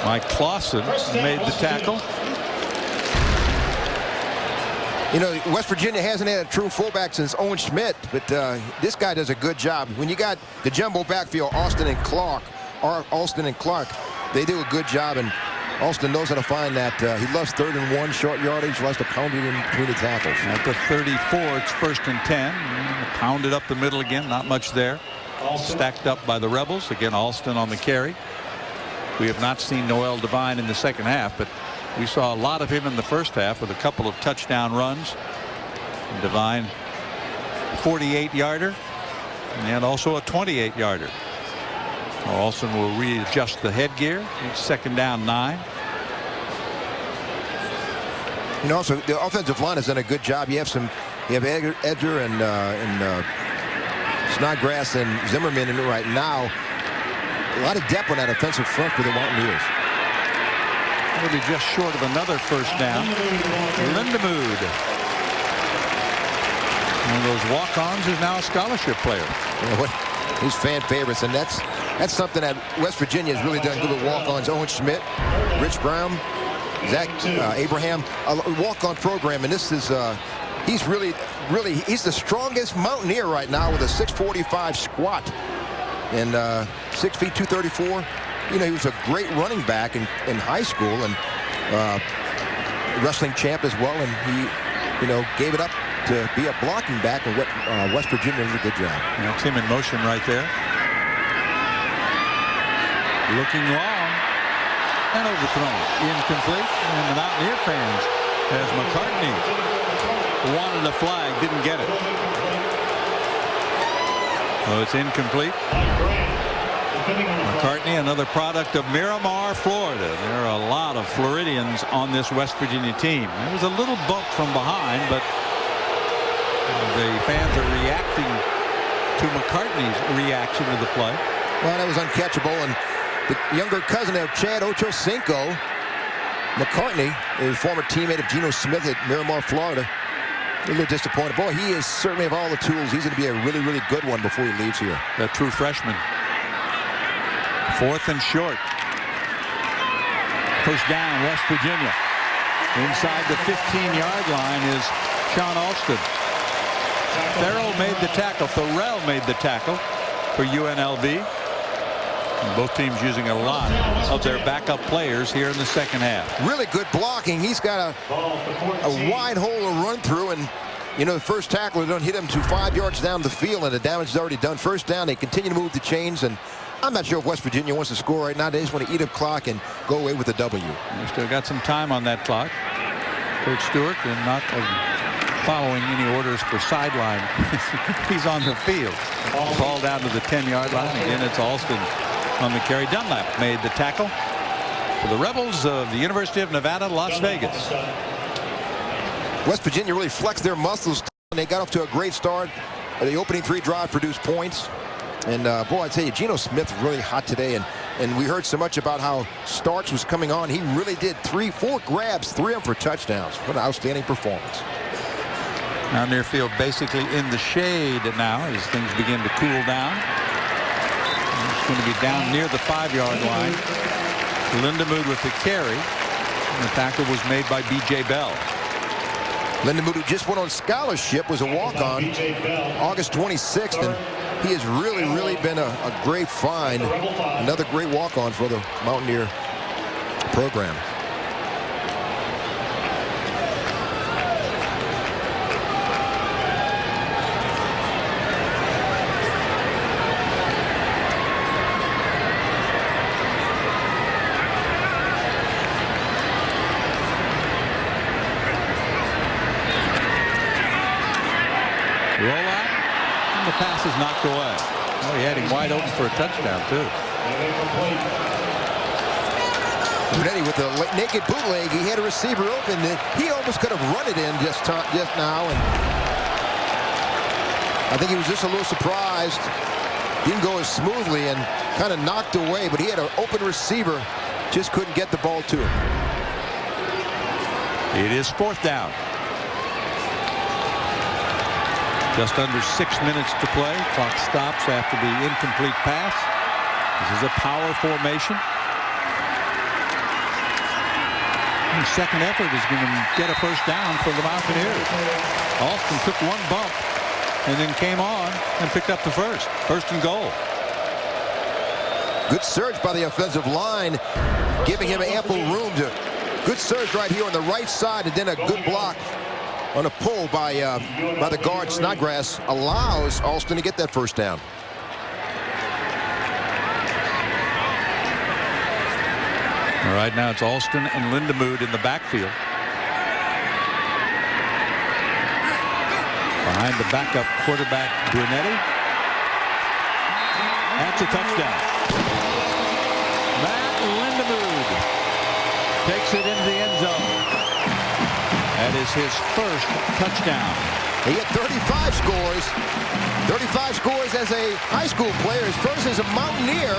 Mike Clausen made the tackle. You know, West Virginia hasn't had a true fullback since Owen Schmidt, but this guy does a good job. When you got the jumbo backfield, Alston and Clark, they do a good job, and Alston knows how to find that. He loves 3rd and 1 short yardage, loves to pound it in between the tackles. At the 34, it's 1st and 10. Pounded up the middle again, not much there. Stacked up by the Rebels. Again, Alston on the carry. We have not seen Noel Devine in the second half, but we saw a lot of him in the first half with a couple of touchdown runs. Devine, 48-yarder, and also a 28-yarder. Alston will readjust the headgear. It's 2nd down 9. You know, also the offensive line has done a good job. You have Edger and Snodgrass and Zimmerman in it right now. A lot of depth on that offensive front for the Mountaineers. Maybe just short of another first down. Lindemood, one of those walk-ons, is now a scholarship player. He's fan favorites, and that's something that West Virginia has really done good with walk-ons. Owen Schmidt, Rich Brown, Zach Abraham, a walk-on program, and this is he's he's the strongest Mountaineer right now with a 645 squat and 6 feet 234. You know, he was a great running back in high school and wrestling champ as well, and he, you know, gave it up to be a blocking back, and West Virginia did a good job. That's him in motion right there. Looking long and overthrown. Incomplete. And the Mountaineer fans, as McCartney wanted a flag, didn't get it. So it's incomplete. McCartney, another product of Miramar, Florida. There are a lot of Floridians on this West Virginia team. There was a little bump from behind, but the fans are reacting to McCartney's reaction to the play. Well, that was uncatchable, and the younger cousin of Chad Ochocinco, McCartney, a former teammate of Geno Smith at Miramar, Florida. A little disappointed. Boy, he is certainly, of all the tools, he's going to be a really, really good one before he leaves here. That true freshman. 4th and short. First down, West Virginia. Inside the 15-yard line is Sean Alston. Farrell made the tackle. Farrell made the tackle for UNLV. And both teams using a lot of their backup players here in the second half. Really good blocking. He's got a wide hole to run through, and you know, the first tackler don't hit him to 5 yards down the field, and the damage is already done. First down, they continue to move the chains, and I'm not sure if West Virginia wants to score right now. They just want to eat up clock and go away with a W. They've still got some time on that clock. Coach Stewart and not following any orders for sideline. He's on the field. Ball down to the 10-yard line. Again, it's Alston on the carry. Dunlap made the tackle for the Rebels of the University of Nevada, Las Vegas. West Virginia really flexed their muscles, and they got off to a great start. The opening 3 drive produced points. And boy, I tell you, Geno Smith really hot today, and we heard so much about how Starks was coming on. He really did 4 grabs, 3 of them for touchdowns. What an outstanding performance. Now near field, basically in the shade now as things begin to cool down. It's going to be down near the 5-yard line. Lindemood with the carry. And the tackle was made by B.J. Bell. Lindemood, who just went on scholarship, was a walk-on August 26th, and he has really been a great find. Another great walk-on for the Mountaineer program. is knocked away. Oh, he had him wide open for a touchdown, too. Brunetti with the naked bootleg. He had a receiver open. He almost could have run it in just now. And I think he was just a little surprised. Didn't go as smoothly and kind of knocked away, but he had an open receiver. Just couldn't get the ball to him. It is 4th down. Just under 6 minutes to play. Clock stops after the incomplete pass. This is a power formation. And second effort is going to get a first down for the Mountaineers. Alston took one bump and then came on and picked up the first. First and goal. Good surge by the offensive line, giving him ample room to. Good surge right here on the right side, and then a good block on a pull by the guard. Snodgrass allows Alston to get that first down. All right, now it's Alston and Lindemood in the backfield. Behind the backup quarterback, Brunetti. That's a touchdown. Matt Lindemood takes it into the end zone. That is his first touchdown. He had 35 scores. 35 scores as a high school player. His first as a Mountaineer.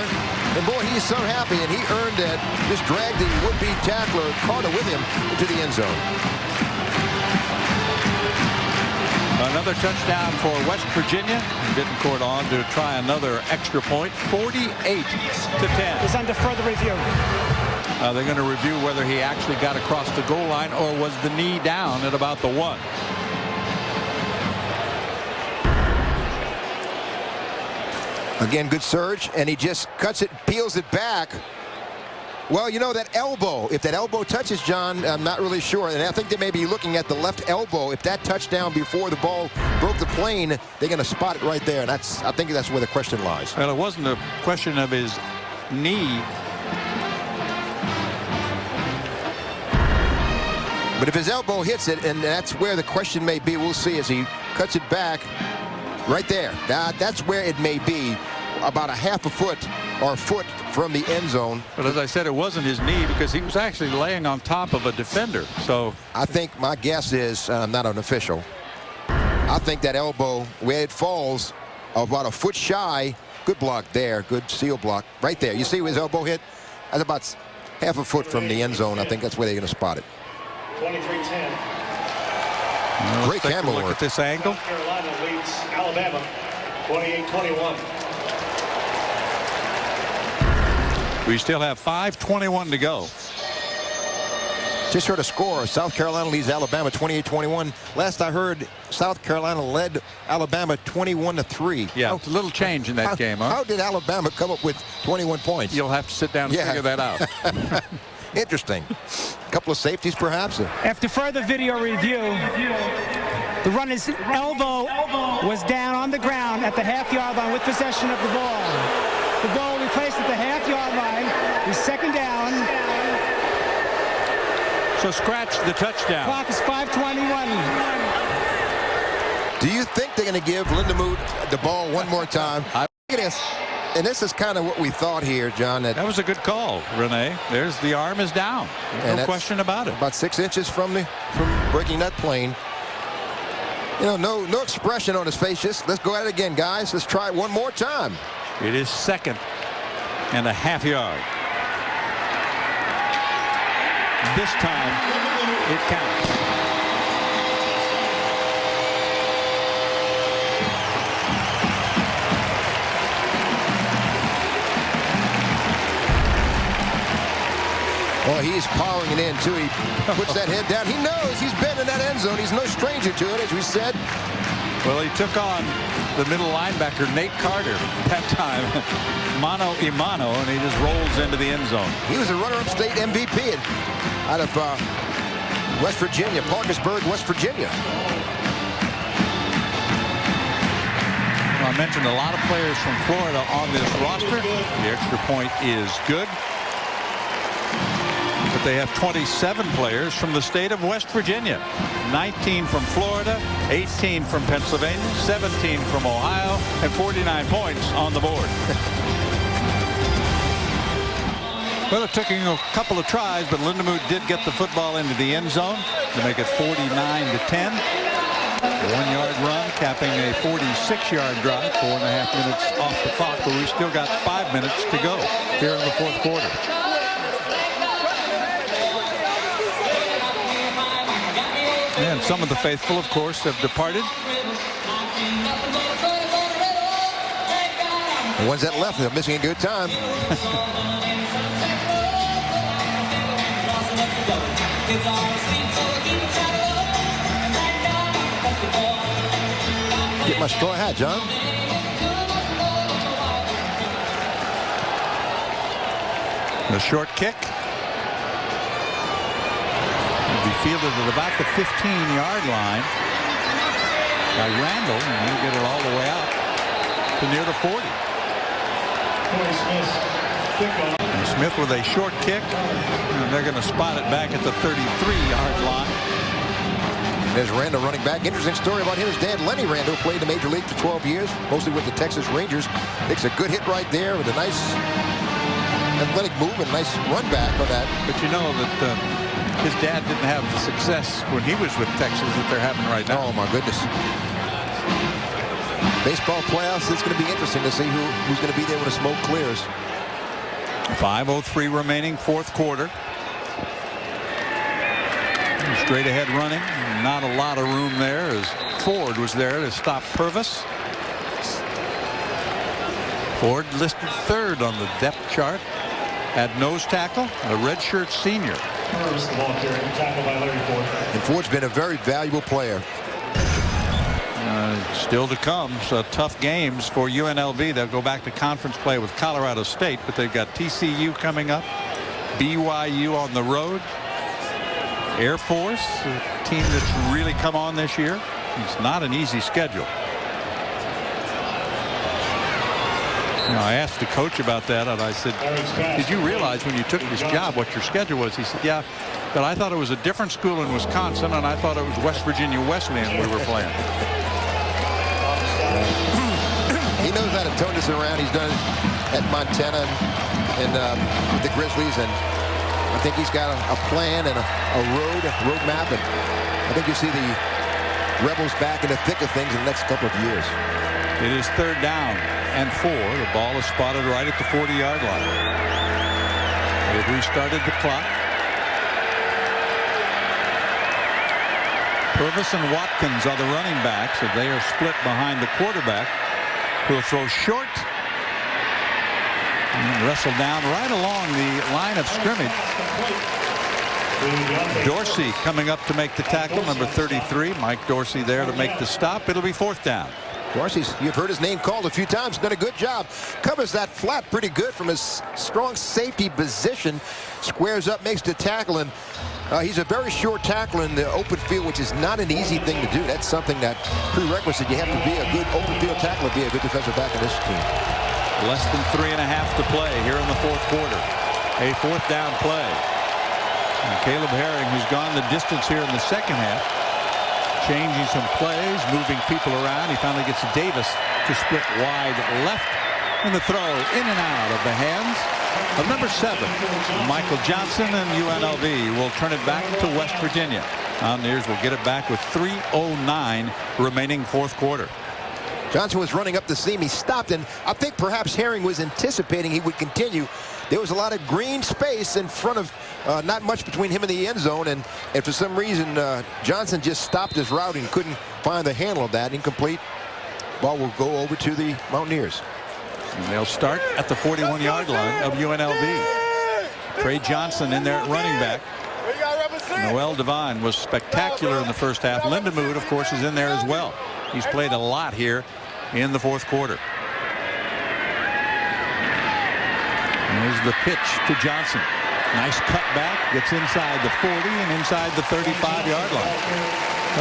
And boy, he's so happy, and he earned it. Just dragged the would-be tackler, Carter, with him into the end zone. Another touchdown for West Virginia. Bittencourt on to try another extra point. 48-10. He's under further review. They're going to review whether he actually got across the goal line or was the knee down at about the 1. Again, good surge, and he just cuts it, peels it back. Well, you know, that elbow, if that elbow touches, John, I'm not really sure. And I think they may be looking at the left elbow. If that touchdown before the ball broke the plane, they're going to spot it right there. And I think that's where the question lies. Well, it wasn't a question of his knee. But if his elbow hits it, and that's where the question may be, we'll see as he cuts it back right there. That's where it may be, about a half a foot or a foot from the end zone. But as I said, it wasn't his knee because he was actually laying on top of a defender. So I think my guess is, I'm not an official, I think that elbow, where it falls, about a foot shy. Good block there. Good seal block right there. You see where his elbow hit? That's about half a foot from the end zone. I think that's where they're going to spot it. 23-10. Great camera look work. at this angle. South Carolina leads Alabama 28-21. We still have 5:21 to go. Just heard a score. South Carolina leads Alabama 28-21. Last I heard, South Carolina led Alabama 21-3. Yeah, it's a little change in that game, huh? How did Alabama come up with 21 points? You'll have to sit down and figure that out. Interesting. A couple of safeties, perhaps. After further video review, the runner's elbow was down on the ground at the half-yard line with possession of the ball. The ball will be placed at the half-yard line. He's second down. So scratch the touchdown. Clock is 5:21. Do you think they're going to give Lindemood the ball one more time? Look at this. And this is kind of what we thought here, John. That was a good call, Renee. There's the arm is down. No question about it. About 6 inches from breaking that plane. You know, no expression on his face. Just let's go at it again, guys. Let's try it one more time. It is 2nd and a half yard. This time it counts. Well, he's powering it in, too. He puts that head down. He knows he's been in that end zone. He's no stranger to it, as we said. Well, he took on the middle linebacker, Nate Carter, that time. Mano a mano, and he just rolls into the end zone. He was a runner-up state MVP out of West Virginia, Parkersburg, West Virginia. Well, I mentioned a lot of players from Florida on this roster. The extra point is good. but they have 27 players from the state of West Virginia. 19 from Florida, 18 from Pennsylvania, 17 from Ohio, and 49 points on the board. Well, it took him a couple of tries, but Lindemuth did get the football into the end zone to make it 49-10. A 1-yard run, capping a 46-yard drive. 4.5 minutes off the clock, but we've still got 5 minutes to go here in the fourth quarter. And some of the faithful, of course, have departed. The ones that left, they're missing a good time. Get my straw hat, John. The short kick will be fielded at about the 15-yard line by Randall, and he'll get it all the way out to near the 40. And Smith with a short kick, and they're going to spot it back at the 33-yard line. There's Randall running back. Interesting story about him. His dad, Lenny Randall, played in the Major League for 12 years, mostly with the Texas Rangers. Makes a good hit right there with a nice athletic move and nice run back on that. But you know that his dad didn't have the success when he was with Texas that they're having right now. Oh, my goodness. Baseball playoffs, it's going to be interesting to see who's going to be there when the smoke clears. 5:03 remaining, fourth quarter. Straight ahead running. Not a lot of room there as Ford was there to stop Purvis. Ford listed third on the depth chart at nose tackle, a redshirt senior. And Ford's been a very valuable player. Still to come, so tough games for UNLV. They'll go back to conference play with Colorado State, but they've got TCU coming up, BYU on the road, Air Force, a team that's really come on this year. It's not an easy schedule. You know, I asked the coach about that, and I said, did you realize when you took this job what your schedule was? He said, yeah, but I thought it was a different school in Wisconsin, and I thought it was West Virginia Wesleyan we were playing. He knows how to turn this around. He's done it at Montana and with the Grizzlies, and I think he's got a plan and a road map, and I think you see the Rebels back in the thick of things in the next couple of years. It is third down and 4. The ball is spotted right at the 40-yard line. They've restarted the clock. Purvis and Watkins are the running backs, and they are split behind the quarterback, who will throw short and wrestle down right along the line of scrimmage. Dorsey coming up to make the tackle, number 33. Mike Dorsey there to make the stop. It'll be fourth down. Dorsey's, you've heard his name called a few times, done a good job. Covers that flat pretty good from his strong safety position. Squares up, makes the tackle, and he's a very short tackler in the open field, which is not an easy thing to do. That's something that prerequisite. You have to be a good open field tackler to be a good defensive back in this team. Less than 3.5 to play here in the fourth quarter. A fourth down play. And Caleb Herring, who's gone the distance here in the second half, changing some plays, moving people around. He finally gets Davis to split wide left, and the throw in and out of the hands of number 7, Michael Johnson, and UNLV will turn it back to West Virginia. Mountaineers will get it back with 3:09 remaining fourth quarter. Johnson was running up the seam. He stopped, and I think perhaps Herring was anticipating he would continue. There was a lot of green space in front of, not much between him and the end zone, and for some reason Johnson just stopped his route and couldn't find the handle of that. Incomplete. Ball will go over to the Mountaineers. And they'll start at the 41-yard line of UNLV. Trey Johnson in there at running back. Noel Devine was spectacular in the first half. Lindemuth, of course, is in there as well. He's played a lot here in the fourth quarter. There's the pitch to Johnson. Nice cutback. Gets inside the 40 and inside the 35-yard line.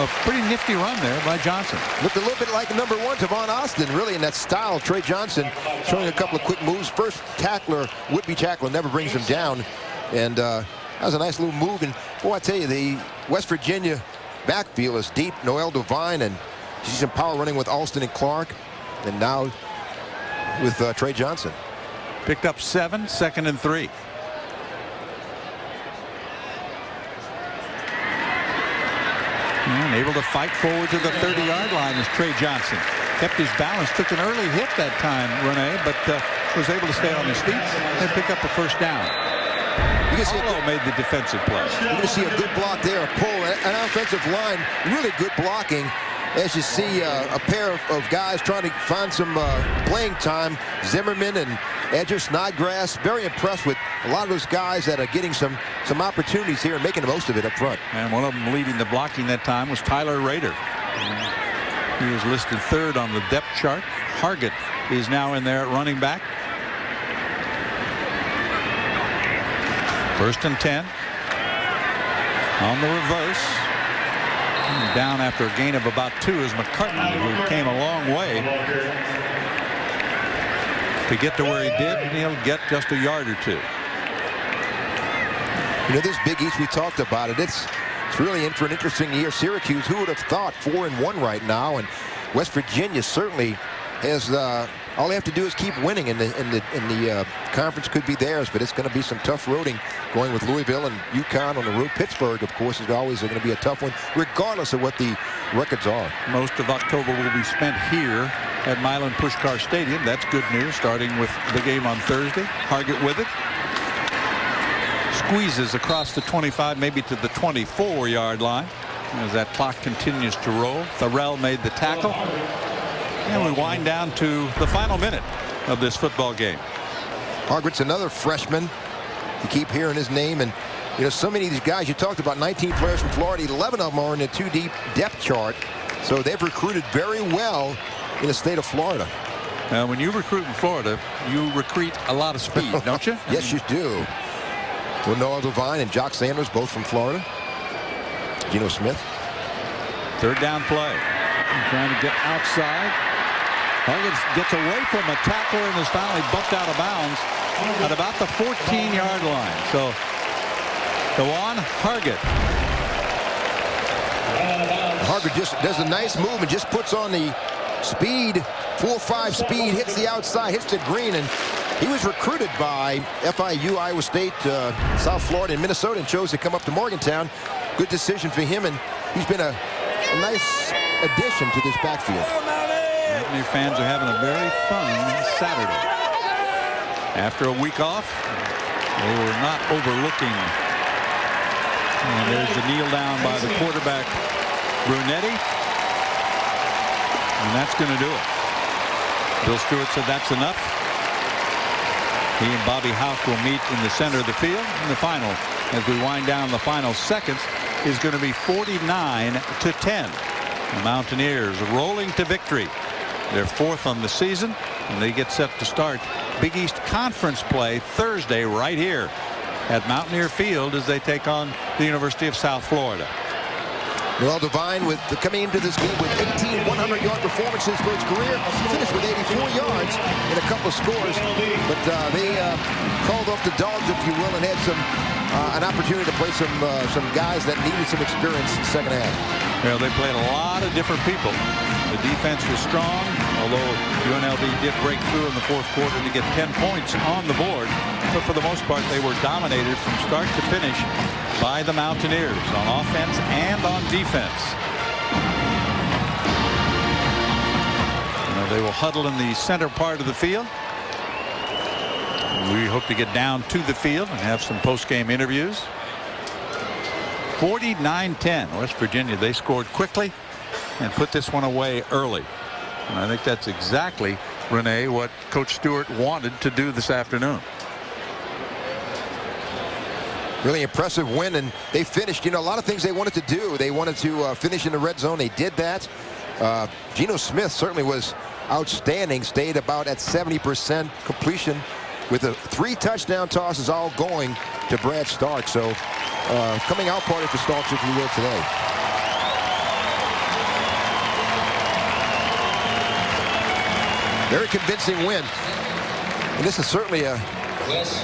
A pretty nifty run there by Johnson. Looked a little bit like number 1, Tavon Austin, really, in that style. Trey Johnson showing a couple of quick moves. First tackler, would-be tackler, never brings him down. And That was a nice little move. And boy, I tell you, the West Virginia backfield is deep. Noel Devine, and you see some power running with Alston and Clark, and now with Trey Johnson. Picked up 7, 2nd and 3. And able to fight forward to the 30-yard line is Trey Johnson. Kept his balance, took an early hit that time, Rene, but was able to stay on his feet and pick up a first down. You can see made the defensive play. You're going to see a good block there, a pull, an offensive line, really good blocking. As you see a pair of guys trying to find some playing time, Zimmerman and Edger Snodgrass. Very impressed with a lot of those guys that are getting some opportunities here and making the most of it up front. And one of them leading the blocking that time was Tyler Rader. He was listed 3rd on the depth chart. Hargett is now in there at running back. 1st and 10. On the reverse. Down after a gain of about 2 is McCartney, who came a long way to get to where he did, and he'll get just a yard or 2. You know, this Big East, we talked about it. It's really in for an interesting year. Syracuse, who would have thought, 4-1 right now, and West Virginia certainly has all they have to do is keep winning, and the conference could be theirs, but it's going to be some tough roading going with Louisville and UConn on the road. Pittsburgh, of course, is always going to be a tough one, regardless of what the records are. Most of October will be spent here at Milan Puskar Stadium. That's good news, starting with the game on Thursday. Hargett with it. Squeezes across the 25, maybe to the 24-yard line as that clock continues to roll. Thorell made the tackle. And we wind down to the final minute of this football game. Hargett's another freshman. You keep hearing his name, and you know, so many of these guys, you talked about 19 players from Florida, 11 of them are in the 2-deep depth chart. So they've recruited very well in the state of Florida. Now, when you recruit in Florida, you recruit a lot of speed, don't you? Yes, you do. Well, Noel Devine and Jock Sanders, both from Florida. Geno Smith. 3rd down play. Trying to get outside. Huggins gets away from a tackler and is finally bumped out of bounds at about the 14-yard line. So, DeJuan Hargett. Hargett just does a nice move and just puts on the speed, 4.5 speed, hits the outside, hits the green, and he was recruited by FIU, Iowa State, South Florida, and Minnesota, and chose to come up to Morgantown. Good decision for him, and he's been a nice addition to this backfield. Mountaineer fans are having a very fun Saturday. After a week off, they were not overlooking. And there's the kneel down by the quarterback, Brunetti. And that's going to do it. Bill Stewart said that's enough. He and Bobby Houck will meet in the center of the field. And the final, as we wind down the final seconds, is going to be 49-10. The Mountaineers rolling to victory. They're 4th on the season, and they get set to start Big East Conference play Thursday right here at Mountaineer Field as they take on the University of South Florida. Noel Devine coming into this game with 18 100-yard performances for his career. Finished with 84 yards and a couple of scores. But they called off the dogs, if you will, and had an opportunity to play some guys that needed some experience in the second half. Well, they played a lot of different people. The defense was strong, although UNLV did break through in the 4th quarter to get 10 points on the board. But for the most part, they were dominated from start to finish by the Mountaineers on offense and on defense. They will huddle in the center part of the field. We hope to get down to the field and have some post-game interviews. 49-10, West Virginia. They scored quickly and put this one away early. And I think that's exactly, Rene, what Coach Stewart wanted to do this afternoon. Really impressive win, and they finished, you know, a lot of things they wanted to do. They wanted to finish in the red zone. They did that. Geno Smith certainly was outstanding, stayed about at 70% completion with the 3 touchdown tosses all going to Brad Stark. So coming out party for Starks, if you will, today. Very convincing win. And this is certainly a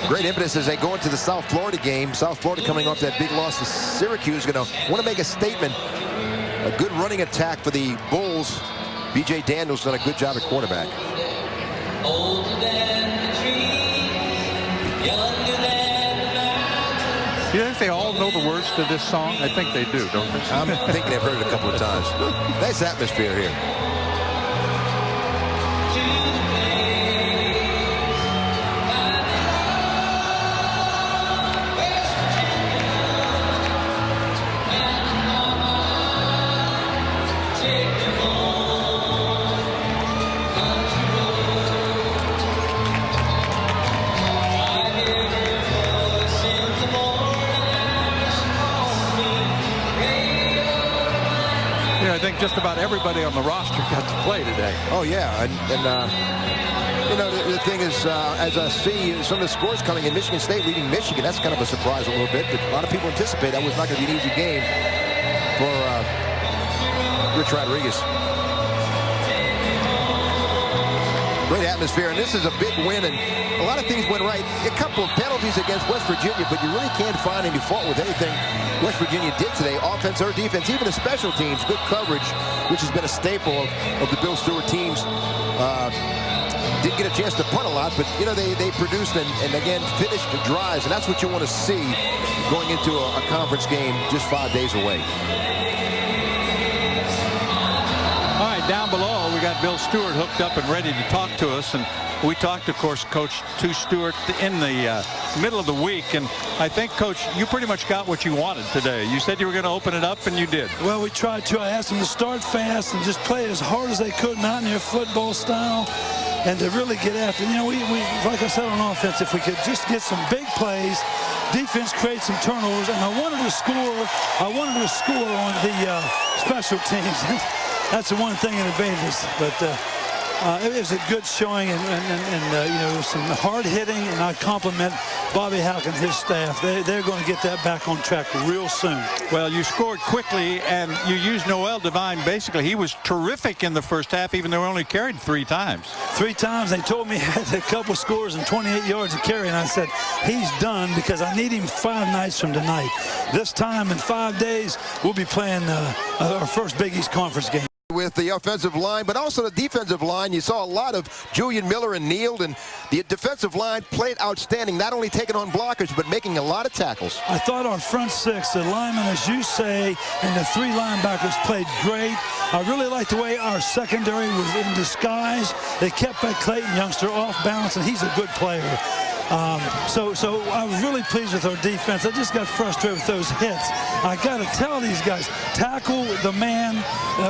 Great impetus as they go into the South Florida game. South Florida coming off that big loss to Syracuse, going to want to make a statement. A good running attack for the Bulls. B.J. Daniels done a good job at quarterback. Do you think they all know the words to this song? I think they do, don't they? I'm thinking they've heard it a couple of times. Nice atmosphere here. I think just about everybody on the roster got to play today. Oh, yeah. And you know, the thing is, as I see some of the scores coming in, Michigan State leading Michigan, that's kind of a surprise a little bit. But a lot of people anticipate that was not going to be an easy game for Rich Rodriguez. Great atmosphere, and this is a big win, and a lot of things went right. A couple of penalties against West Virginia, but you really can't find any fault with anything West Virginia did today, offense or defense, even the special teams, good coverage, which has been a staple of the Bill Stewart teams. Didn't get a chance to punt a lot, but, you know, they produced and again, finished the drives, and that's what you want to see going into a conference game just 5 days away. All right, down below, we got Bill Stewart hooked up and ready to talk to us. And we talked, of course, Coach, to Stewart in the middle of the week. And I think, Coach, you pretty much got what you wanted today. You said you were going to open it up, and you did. Well, we tried to. I asked them to start fast and just play as hard as they could, not in their football style, and to really get after. You know, we like I said on offense, if we could just get some big plays, defense create some turnovers, and I wanted to score on the special teams. That's the one thing that evaded us, but it was a good showing, and you know, some hard hitting, and I compliment Bobby Houck and his staff. They're going to get that back on track real soon. Well, you scored quickly, and you used Noel Devine. Basically, he was terrific in the first half, even though he only carried 3 times. 3 times. They told me he had a couple scores and 28 yards of carry, and I said, he's done, because I need him 5 nights from tonight. This time in 5 days, we'll be playing our first Big East Conference game. With the offensive line, but also the defensive line. You saw a lot of Julian Miller and Neal, and the defensive line played outstanding, not only taking on blockers, but making a lot of tackles. I thought our front 6, the linemen, as you say, and the 3 linebackers played great. I really liked the way our secondary was in disguise. They kept that Clayton youngster off balance, and he's a good player. So I was really pleased with our defense. I just got frustrated with those hits. I got to tell these guys, tackle the man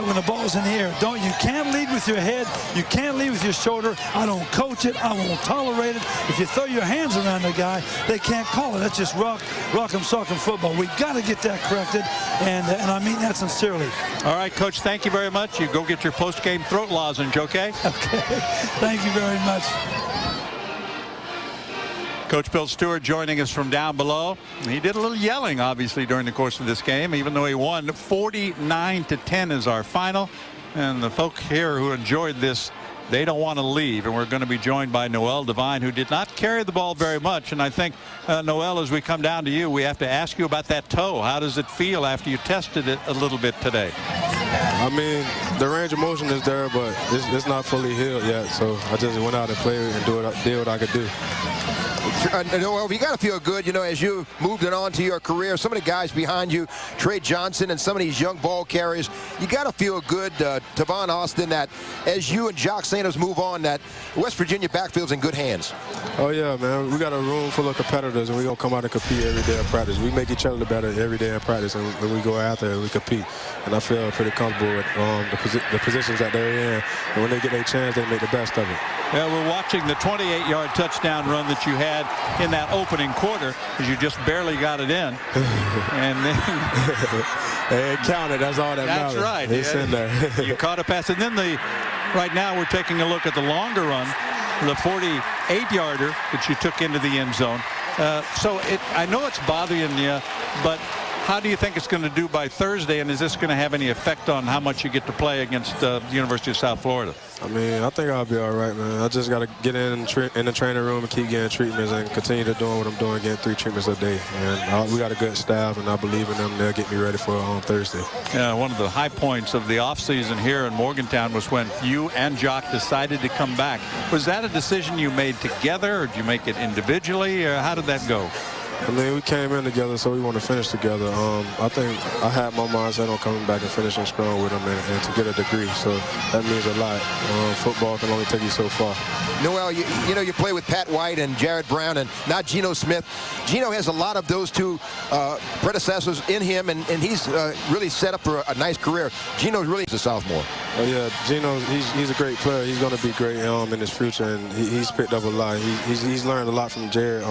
when the ball's in the air. You can't lead with your head. You can't lead with your shoulder. I don't coach it. I won't tolerate it. If you throw your hands around the guy, they can't call it. That's just rock'em sock'em football. We got to get that corrected, and I mean that sincerely. All right, Coach, thank you very much. You go get your post-game throat lozenge, okay? Okay. Thank you very much. Coach Bill Stewart joining us from down below. He did a little yelling, obviously, during the course of this game, even though he won. 49-10 is our final. And the folk here who enjoyed this, they don't want to leave. And we're going to be joined by Noel Devine, who did not carry the ball very much. And I think, Noel, as we come down to you, we have to ask you about that toe. How does it feel after you tested it a little bit today? I mean, the range of motion is there, but it's not fully healed yet. So I just went out and played and did what I could do. Noel, you got to feel good, you know, as you moved it on to your career. Some of the guys behind you, Trey Johnson and some of these young ball carriers, you got to feel good, Tavon Austin, that as you and Jock Sanders move on, that West Virginia backfield's in good hands. Oh, yeah, man. We got a room full of competitors, and we're going to come out and compete every day in practice. We make each other better every day in practice, and when we go out there, we compete. And I feel pretty comfortable with the positions that they're in. And when they get their chance, they make the best of it. Yeah, we're watching the 28-yard touchdown run that you had in that opening quarter, because you just barely got it in. And then it counted. That's all that matters. That's right. It's in there. You caught a pass. And then right now we're taking a look at the longer run, the 48-yarder that you took into the end zone. So I know it's bothering you, but How do you think it's going to do by Thursday, and is this going to have any effect on how much you get to play against the University of South Florida? I mean, I think I'll be all right, man. I just got to get in the training room and keep getting treatments and continue to doing what I'm doing, getting 3 treatments a day. And we got a good staff, and I believe in them. They'll get me ready for Thursday. Yeah, one of the high points of the offseason here in Morgantown was when you and Jock decided to come back. Was that a decision you made together, or did you make it individually, or how did that go? I mean, we came in together, so we want to finish together. I think I had my mindset on coming back and finishing strong with them and to get a degree, so that means a lot. Football can only take you so far. Noel, you know, you play with Pat White and Jared Brown and not Geno Smith. Geno has a lot of those two predecessors in him, and he's really set up for a nice career. Geno's really a sophomore. Oh, yeah, Geno, he's a great player. He's going to be great in his future, and he's picked up a lot. He's learned a lot from Jared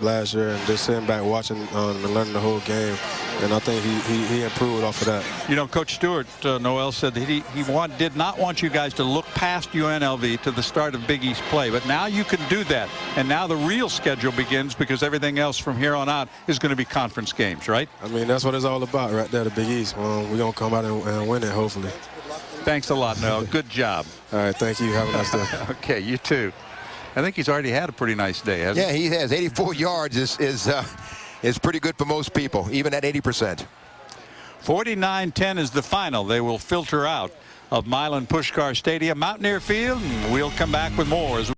last year, and just sitting back watching and learning the whole game. And I think he improved off of that. You know, Coach Stewart, Noel, said that he did not want you guys to look past UNLV to the start of Big East play. But now you can do that. And now the real schedule begins, because everything else from here on out is going to be conference games, right? I mean, that's what it's all about right there, the Big East. We're going to come out and win it, hopefully. Thanks a lot, Noel. Good job. All right, thank you. Have a nice day. Okay, you too. I think he's already had a pretty nice day, hasn't he? Yeah, he has. 84 yards is pretty good for most people, even at 80%. 49-10 is the final. They will filter out of Milan Puskar Stadium, Mountaineer Field, and we'll come back with more as